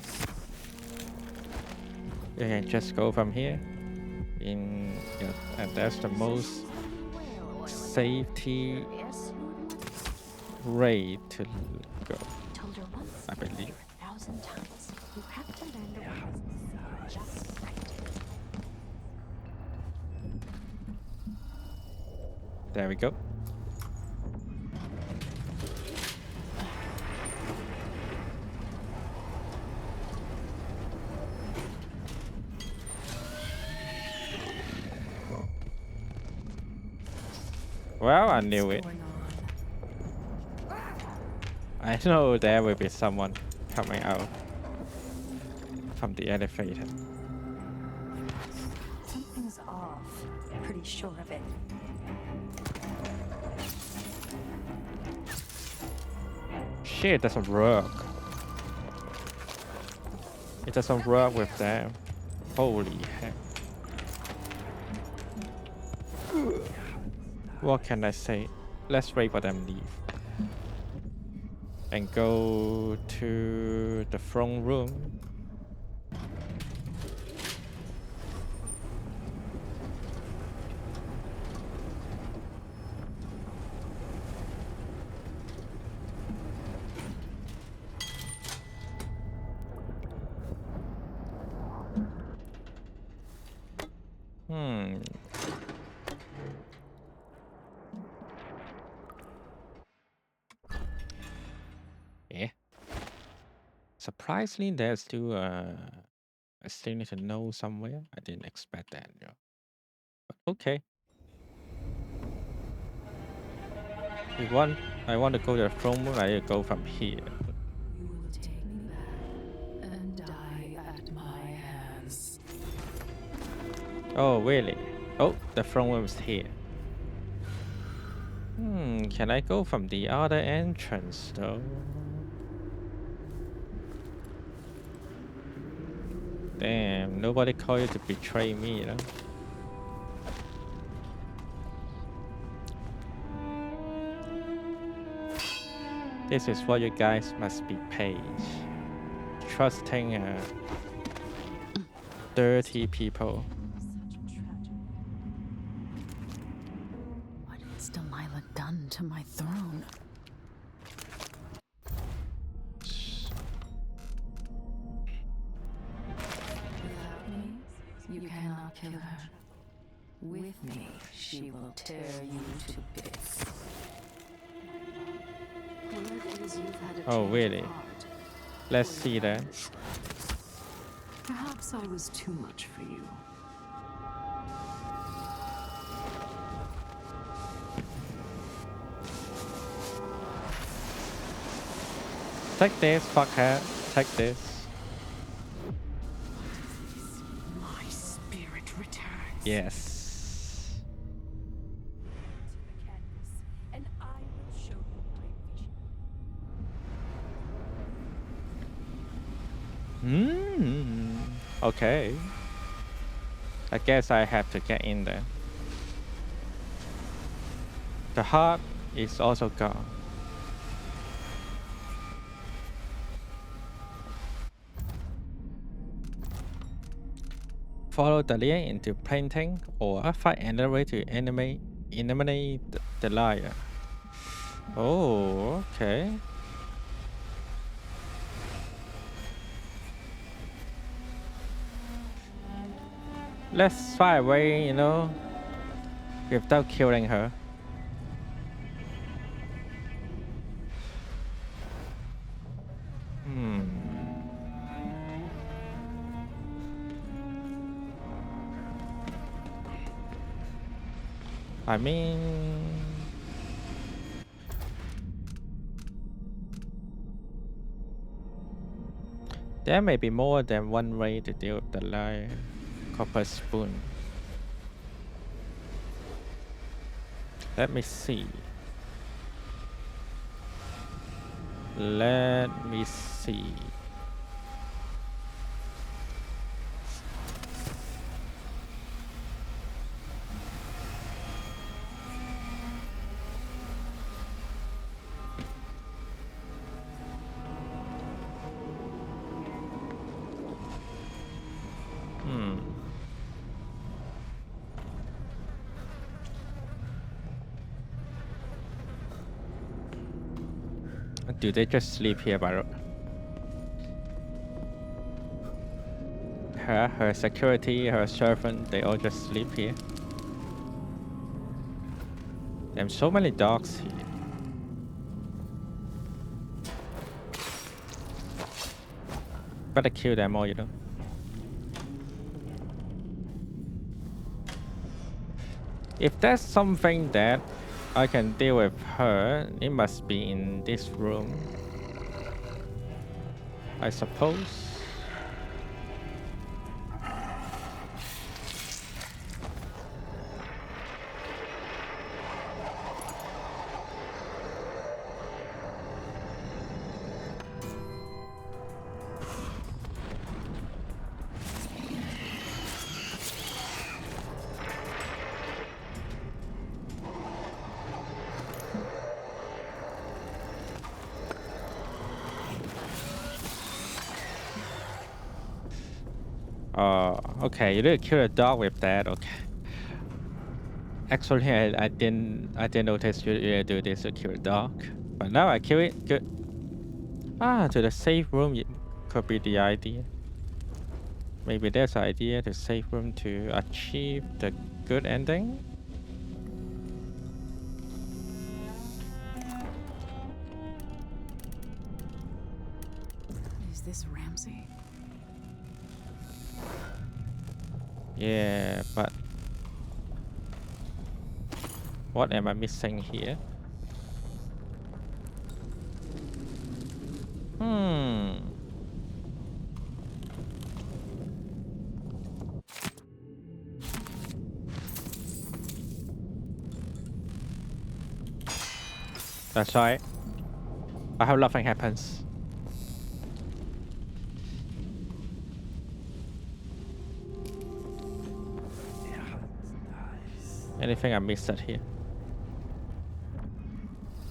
you can just go from here. And that's the most safety way to go, I believe. You have to learn the ways just right. There we go. Well, I knew it. I know there will be someone coming out from the elevator. Something's off. Pretty sure of it. Shit, doesn't work. It doesn't work with them. Holy heck. What can I say? Let's wait for them leave. And go to the throne room. Yeah. Surprisingly, there's still I still need to know somewhere. I didn't expect that, you know. But okay. If I want to go to the throne room, I go from here. You will take me back and die at my hands. Oh, really? Oh, the throne room is here. Can I go from the other entrance though? Damn, nobody called you to betray me, you know? This is what you guys must be paid. Trusting dirty people. What has Delilah done to my throne? Without me, you cannot kill her. With me, she will tear you to bits. Word is you've had a Oh, change really? of heart. Let's see that. Perhaps I was too much for you. Take this, fuckhead. Take this. My spirit returns. Yes. And I will show you my vision. Okay. I guess I have to get in there. The heart is also gone. Follow the lead into painting or find another way to eliminate the liar. Oh, okay. Let's find a way, you know, without killing her. I mean, there may be more than one way to deal with the liar. Copper spoon. Let me see. Let me see. Do they just sleep here, Baruch? Her security, her servant, they all just sleep here. There's so many dogs here. Better kill them all, you know. If there's something that I can deal with her, it must be in this room, I suppose. Okay, you didn't kill a dog with that. Okay. Actually, I didn't notice you do this to kill a dog, but now I kill it. Good. To the safe room could be the idea. Maybe there's an idea to safe room to achieve the good ending. Is this Ramsey? Yeah, but what am I missing here? That's right. I hope nothing happens. Anything I missed out here?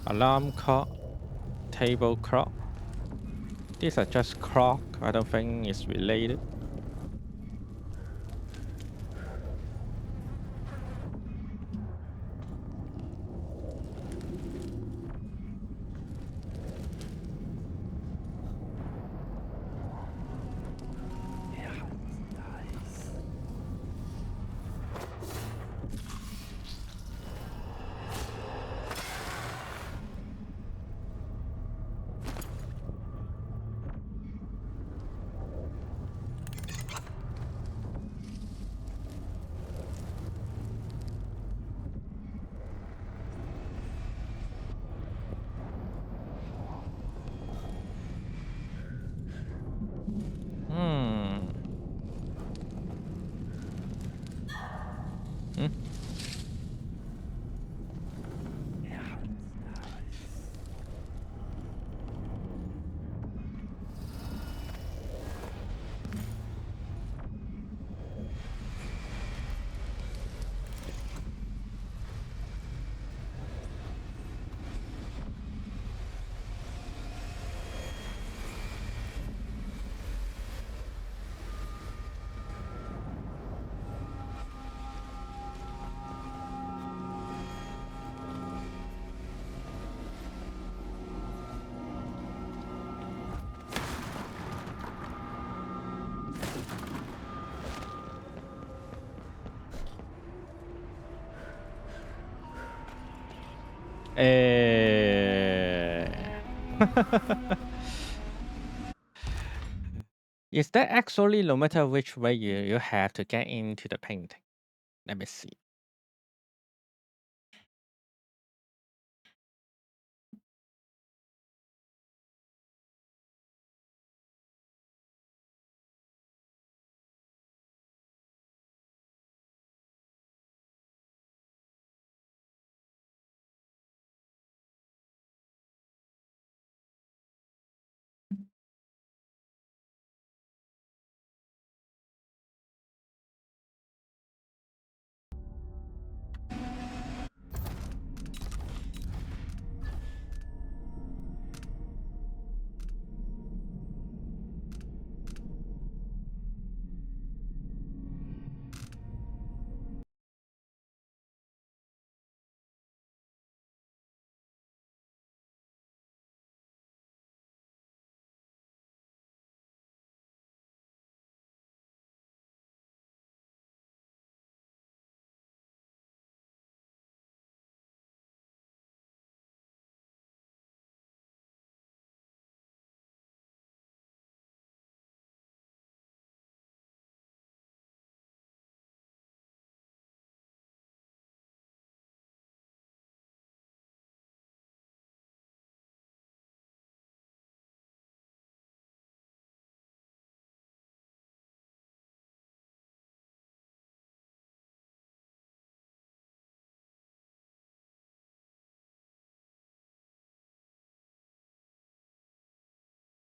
Alarm clock, table clock. These are just clock. I don't think it's related. Is that actually no matter which way you have to get into the painting? Let me see.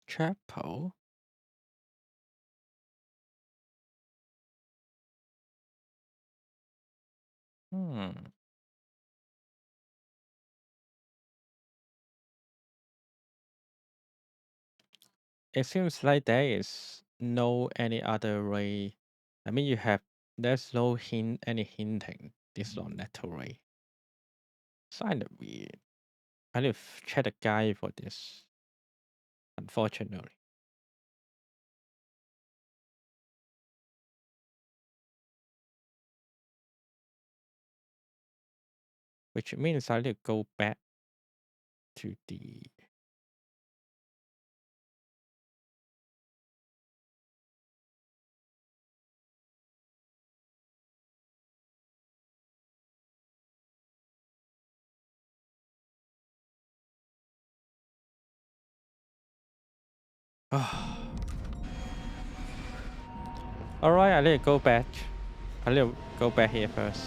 Chapel? It seems like there is no any other way. I mean, you have there's no any hinting this on letter ray. It's kind of weird. I need to check the guide for this. Unfortunately. Which means I need to go back to the Alright, I need to go back. I need to go back here first.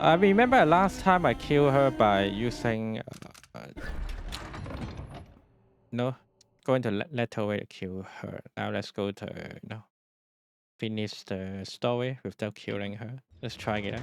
I remember last time I killed her by using no, going to letter way to kill her. Now let's go to finish the story without killing her. Let's try again.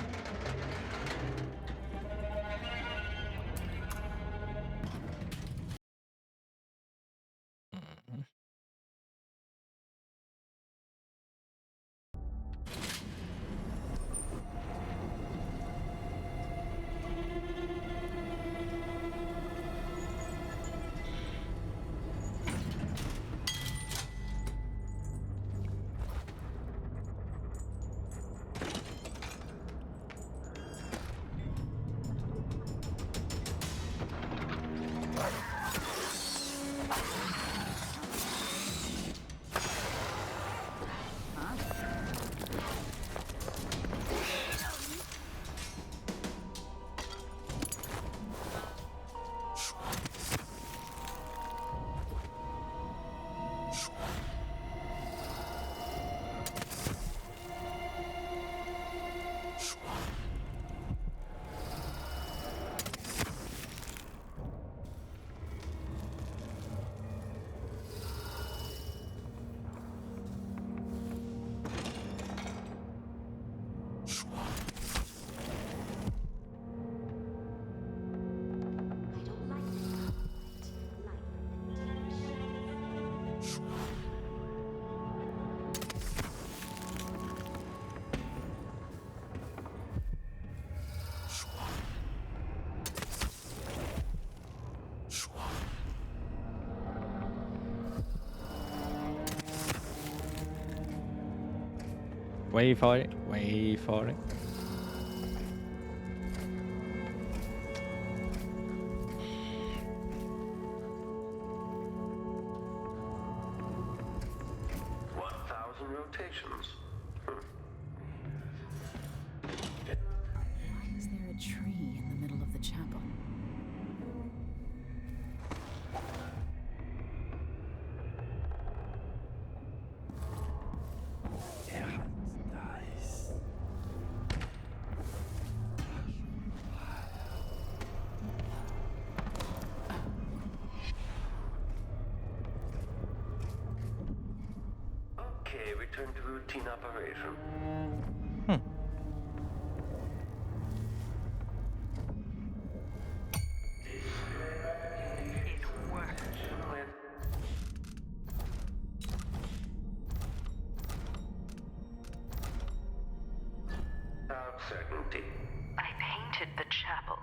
Wait for it. Wait for it. Rotations. Why is there a tree in the middle of the chapel? Okay, return to routine operation. Certainty. I painted the chapel,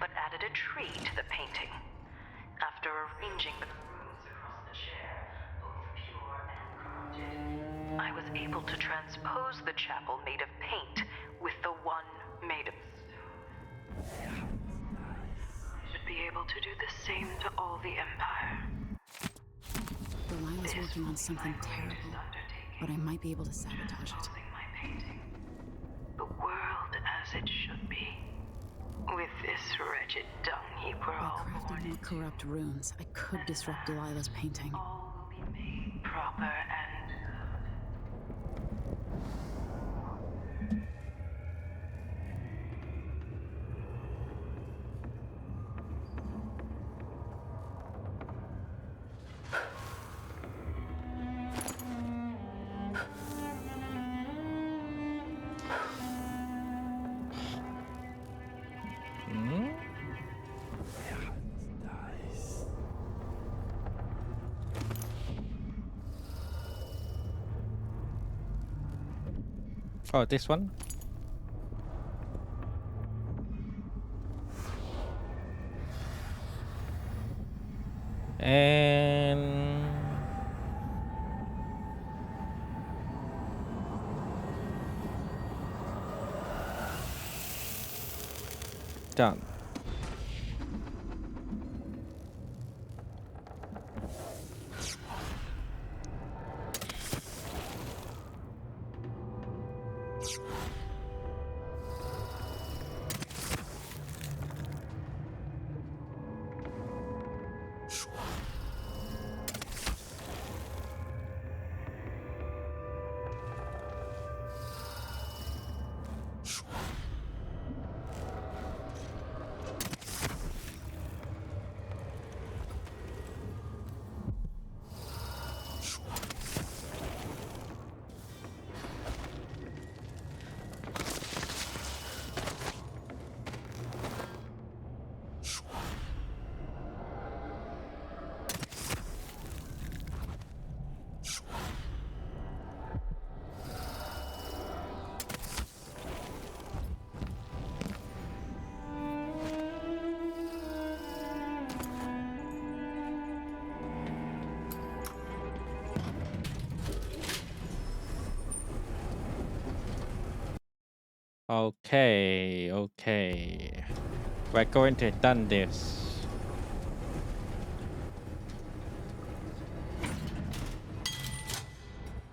but added a tree to the painting. After arranging the runes across the chair, both pure and corrupted, I was able to transpose the chapel made of paint with the one made of stone. I should be able to do the same to all the Empire. Delilah's working on something terrible, but I might be able to sabotage it. The world as it should be. With this wretched dung heap we're all By crafting more corrupt runes, I could disrupt Delilah's painting. all will be made proper and Oh, this one. And done. Okay, okay. We're going to done this.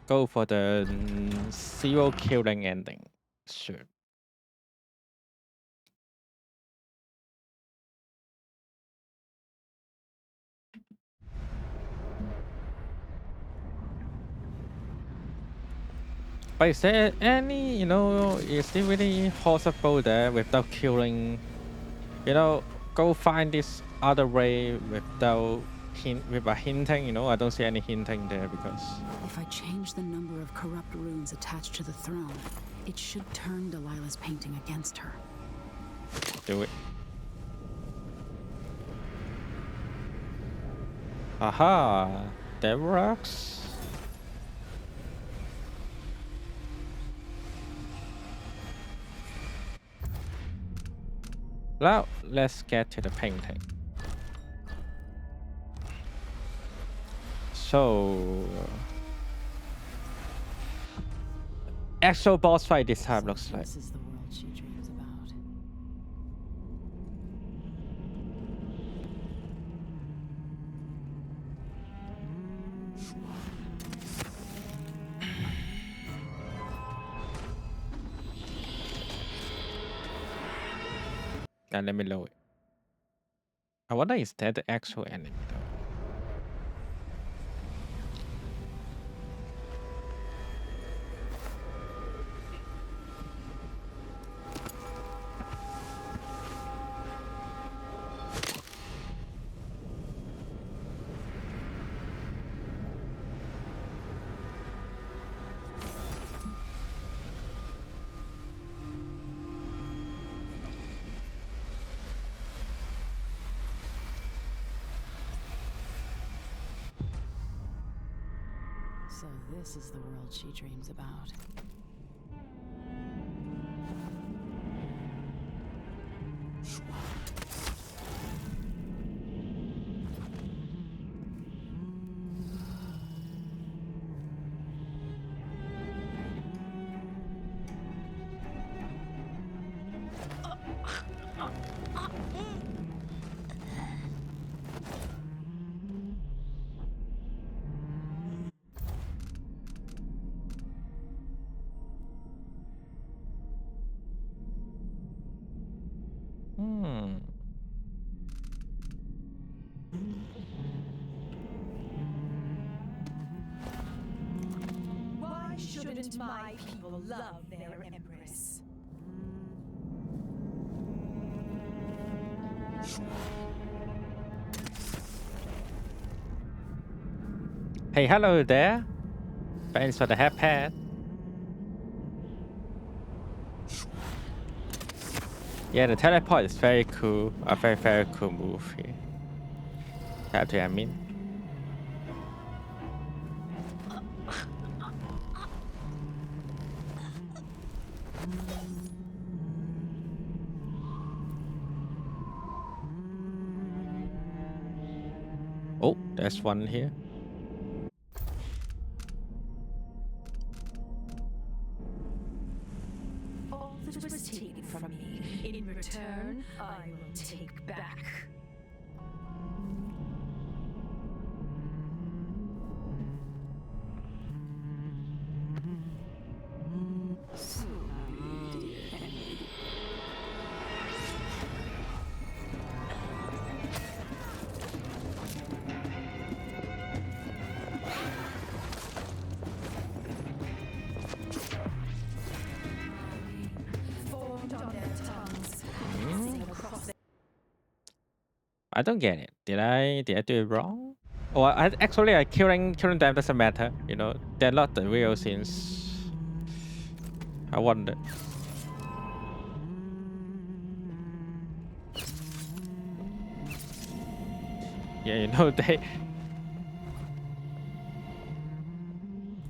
Go for the zero killing ending. Sure. But is there any, is it really possible there without killing, go find this other way without with a hinting, I don't see any hinting there because. If I change the number of corrupt runes attached to the throne, it should turn Delilah's painting against her. Do it. Aha, that works. Now, let's get to the painting. So, actual boss fight this time looks like. This is the world she dreams about. And let me lower it. I wonder is that the actual enemy though? So this is the world she dreams about. Why shouldn't my people love their empress? Hey, hello there. Thanks for the hat pad. Yeah, the teleport is very cool. A very, very cool move here. Have to admit. Oh, there's one here. All that was taken from me, in return, I will take back. I don't get it. Did I do it wrong? Or actually killing them doesn't matter. You know, they're not the real scenes. I wonder. Yeah, you know they.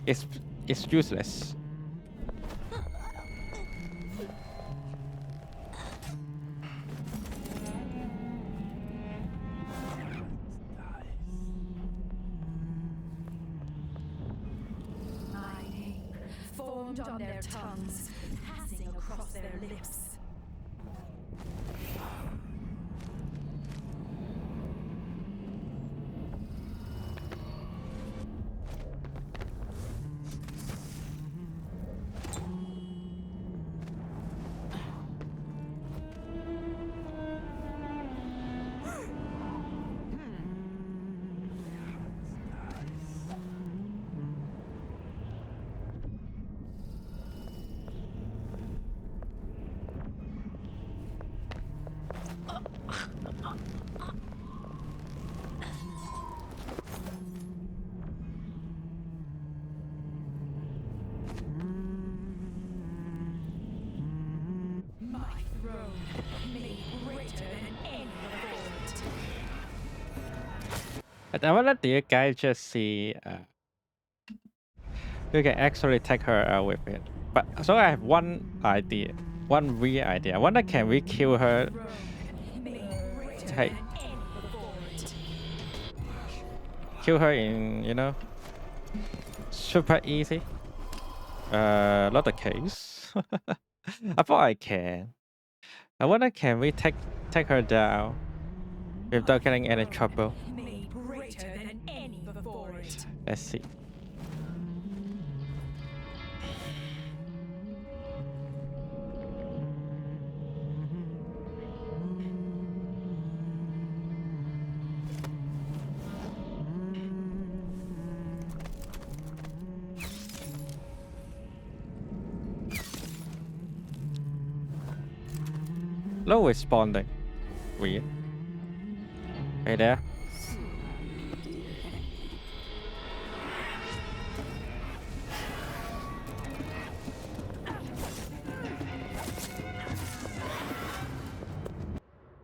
It's useless. My name formed on their tongues, passing across their lips. My throne made greater than any before it. I wonder, do you guys just see? You can actually take her out with it. But so I have one idea, one weird idea. I wonder, can we kill her? Hey, kill her in, you know, super easy. Not the case. I thought I can. I wonder, can we take her down without getting any trouble? Let's see. No responding. Weird. Hey there.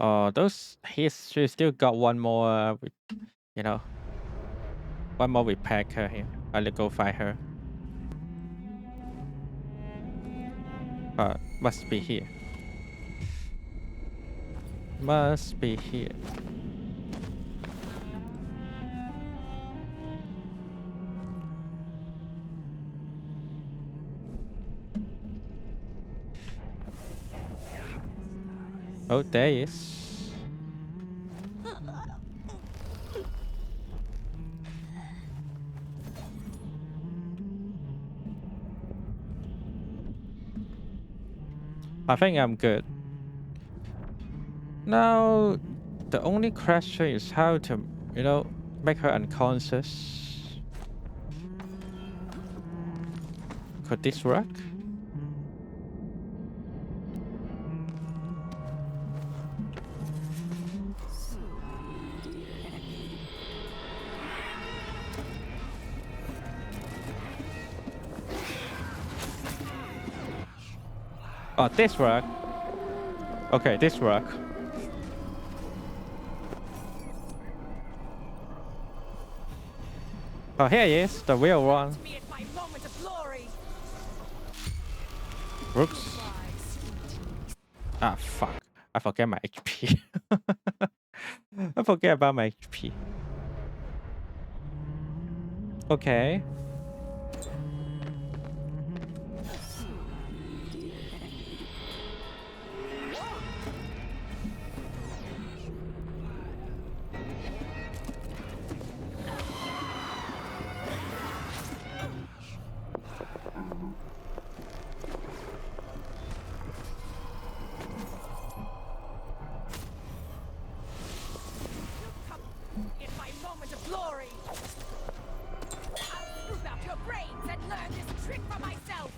Oh, she still got one more, you know, one more repacker here. I'll go find her. Must be here. Must be here. Oh, there he is. I think I'm good. Now, the only question is how to, you know, make her unconscious. Could this work? Oh, this work. Okay, this work. Oh, here he is, the real one. Oops. Ah, fuck. I forget my HP. I forget about my HP. Okay. In my moment of glory, I'll scoop out your brains and learn this trick for myself.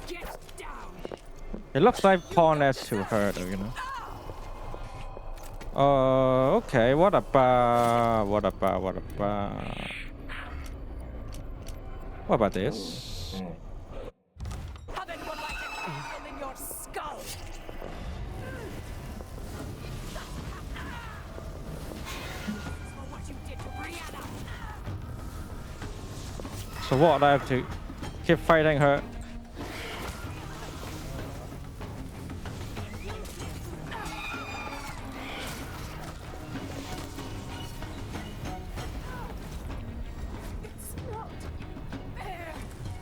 Get down. It looks like pointless to her, though, you know. Okay. What about this? Oven would like a candle in your skull. For what you did to Brianna. So what? I have to keep fighting her.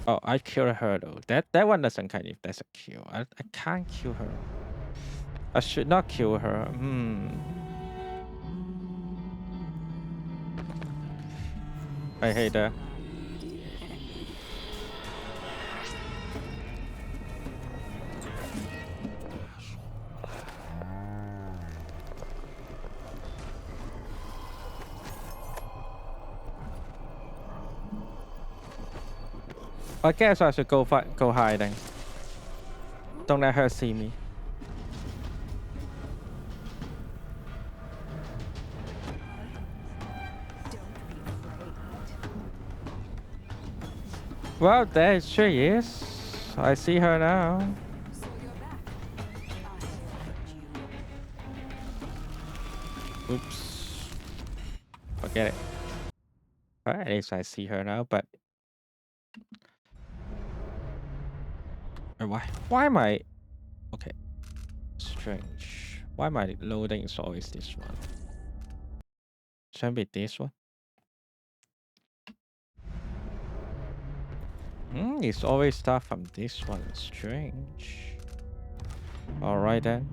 Oh, I killed her though. That one doesn't count if that's a kill. I can't kill her. I should not kill her. I hate that. I guess I should go hiding. Don't let her see me. Well, there she is. I see her now. Oops. Forget it. Well, at least I see her now, but why am I okay? Strange. Why my loading is always this one? Should be this one? It's always stuff from this one. Strange. Alright then.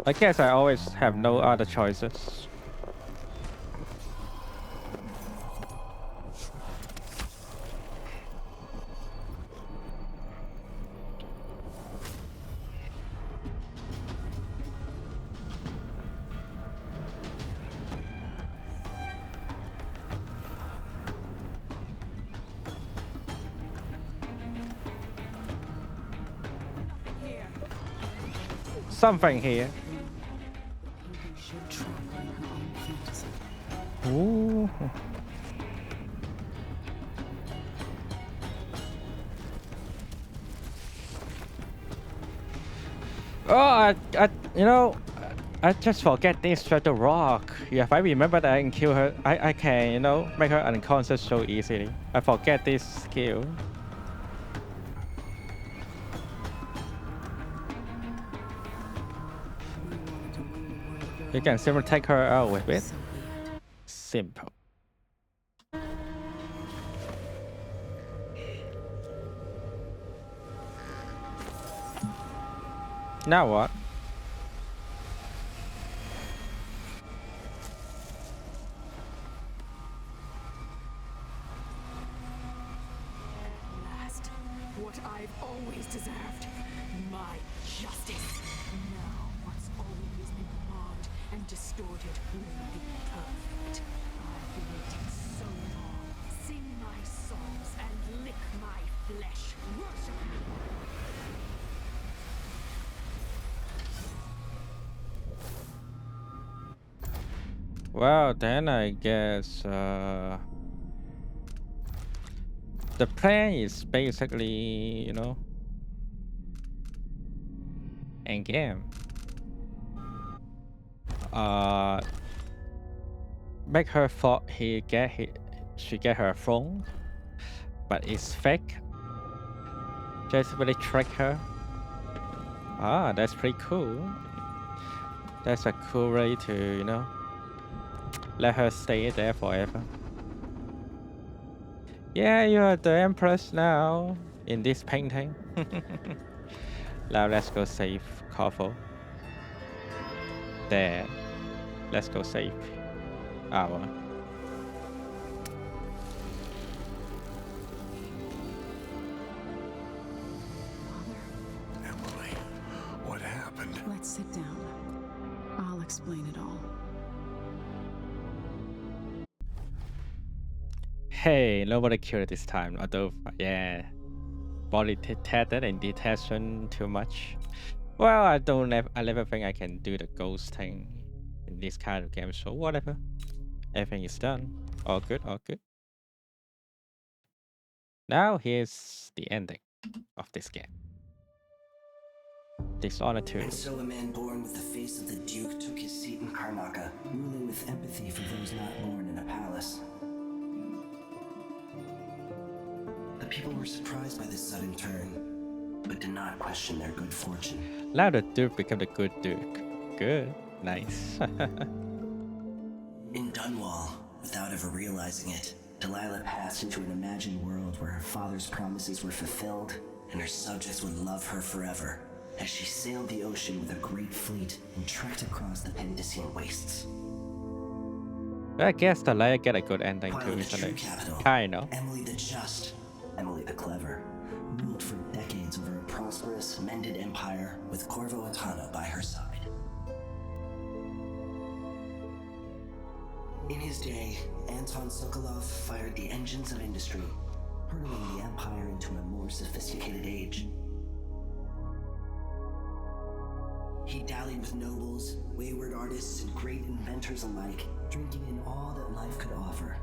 I guess I always have no other choices. Something here. Ooh. Oh, you know, I just forget this with the rock. Yeah, if I remember that I can kill her, I can, you know, make her unconscious so easily. I forget this skill. You can simply take her out with it. Simple. Now what? Last, what I've always deserved. My justice. Now what's always been marred and distorted will be perfect. I've been waiting so long. Sing my songs and lick my flesh. Worship me. Well, then I guess the plan is basically, you know, endgame. Make her thought she get her phone, but it's fake. Just really trick her. Ah, that's pretty cool. That's a cool way to, let her stay there forever. Yeah, you're the empress now in this painting. Now let's go save Corvo. There. Let's go save our. Emily, what happened? Let's sit down. I'll explain it all. Hey, nobody killed this time. Although, yeah, body tatted and detection too much. Well, I never think I can do the ghost thing in this kind of game. So whatever. Everything is done. All good, all good. Now here's the ending of this game. Dishonored 2. And so a man born with the face of the Duke took his seat in Karnaca, ruling with empathy for those not born in a palace. The people were surprised by this sudden turn, but did not question their good fortune. Now the Duke became the good Duke. Good. Nice. In Dunwall, without ever realizing it, Delilah passed into an imagined world where her father's promises were fulfilled and her subjects would love her forever, as she sailed the ocean with a great fleet and trekked across the Pendician wastes. I guess the layer get a good ending While too, in the isn't true it? capital, Kind of. Emily the Just, Emily the Clever, ruled for decades over a prosperous, mended empire with Corvo Atana by her side. In his day, Anton Sokolov fired the engines of industry, hurtling the empire into a more sophisticated age. He dallied with nobles, wayward artists, and great inventors alike, drinking in all that life could offer.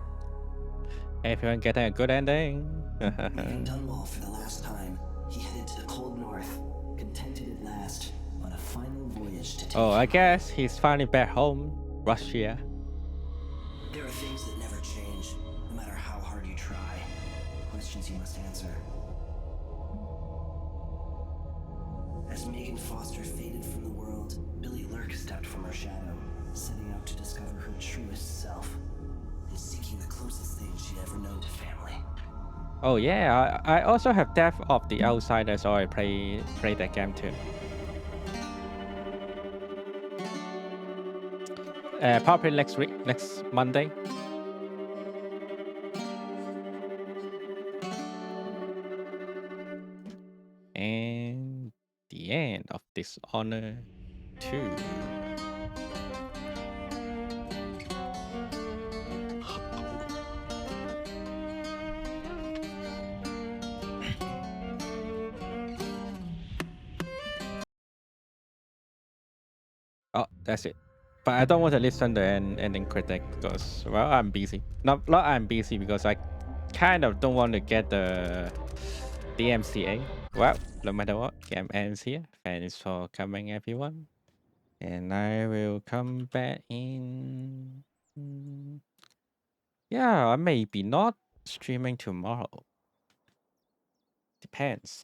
Everyone getting a good ending. Leaving Dunwall for the last time, he headed to the cold north, contented at last, on a final voyage to take Oh, I guess he's finally back home, Russia. There are things that never change, no matter how hard you try. Questions you must answer. As Megan Foster faded from the world, Billy Lurk stepped from her shadow, setting out to discover her truest self, and seeking the closest thing she'd ever known to family. Oh yeah, I also have Death of the Outsiders, so I play that game too. Probably next week, next Monday. And the end of Dishonored 2. Oh, that's it. But I don't want to listen to an ending critic because, well, I'm busy. Not I'm busy because I kind of don't want to get the DMCA. Well, no matter what, game ends here. Thanks for coming, everyone. And I will come back in. Yeah, maybe not streaming tomorrow. Depends.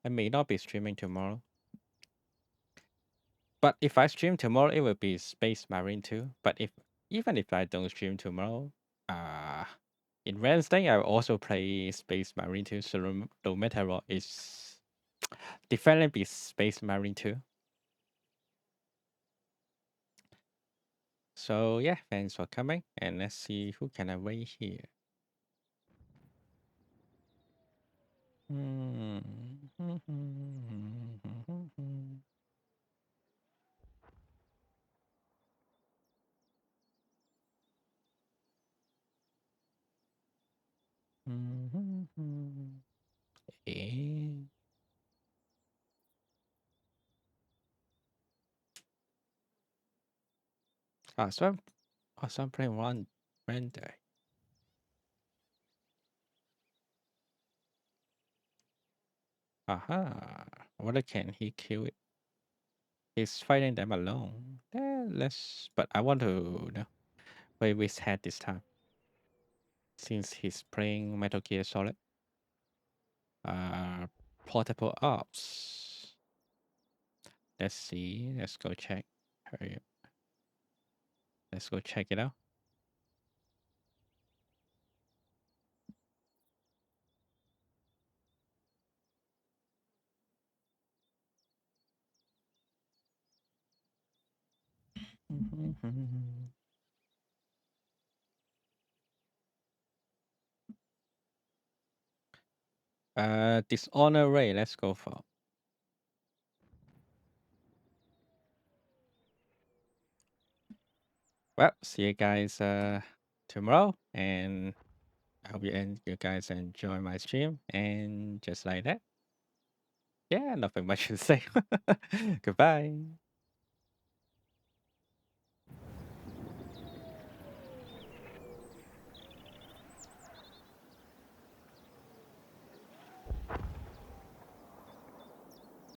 I may not be streaming tomorrow. But if I stream tomorrow, it will be Space Marine 2. But even if I don't stream tomorrow, in Wednesday I will also play Space Marine 2. So no matter what, it's definitely be Space Marine 2. So yeah, thanks for coming, and let's see who can I wait here. Eh. So I'm playing one render. Aha! What can he kill it? He's fighting them alone. But I want to play with head this time. Since he's playing Metal Gear Solid. portable ops. Let's see. Let's go check. Hurry up. Let's go check it out. Dishonor Ray. Let's go for. Well, see you guys tomorrow, and I hope you guys enjoy my stream. And just like that, yeah, nothing much to say. Goodbye.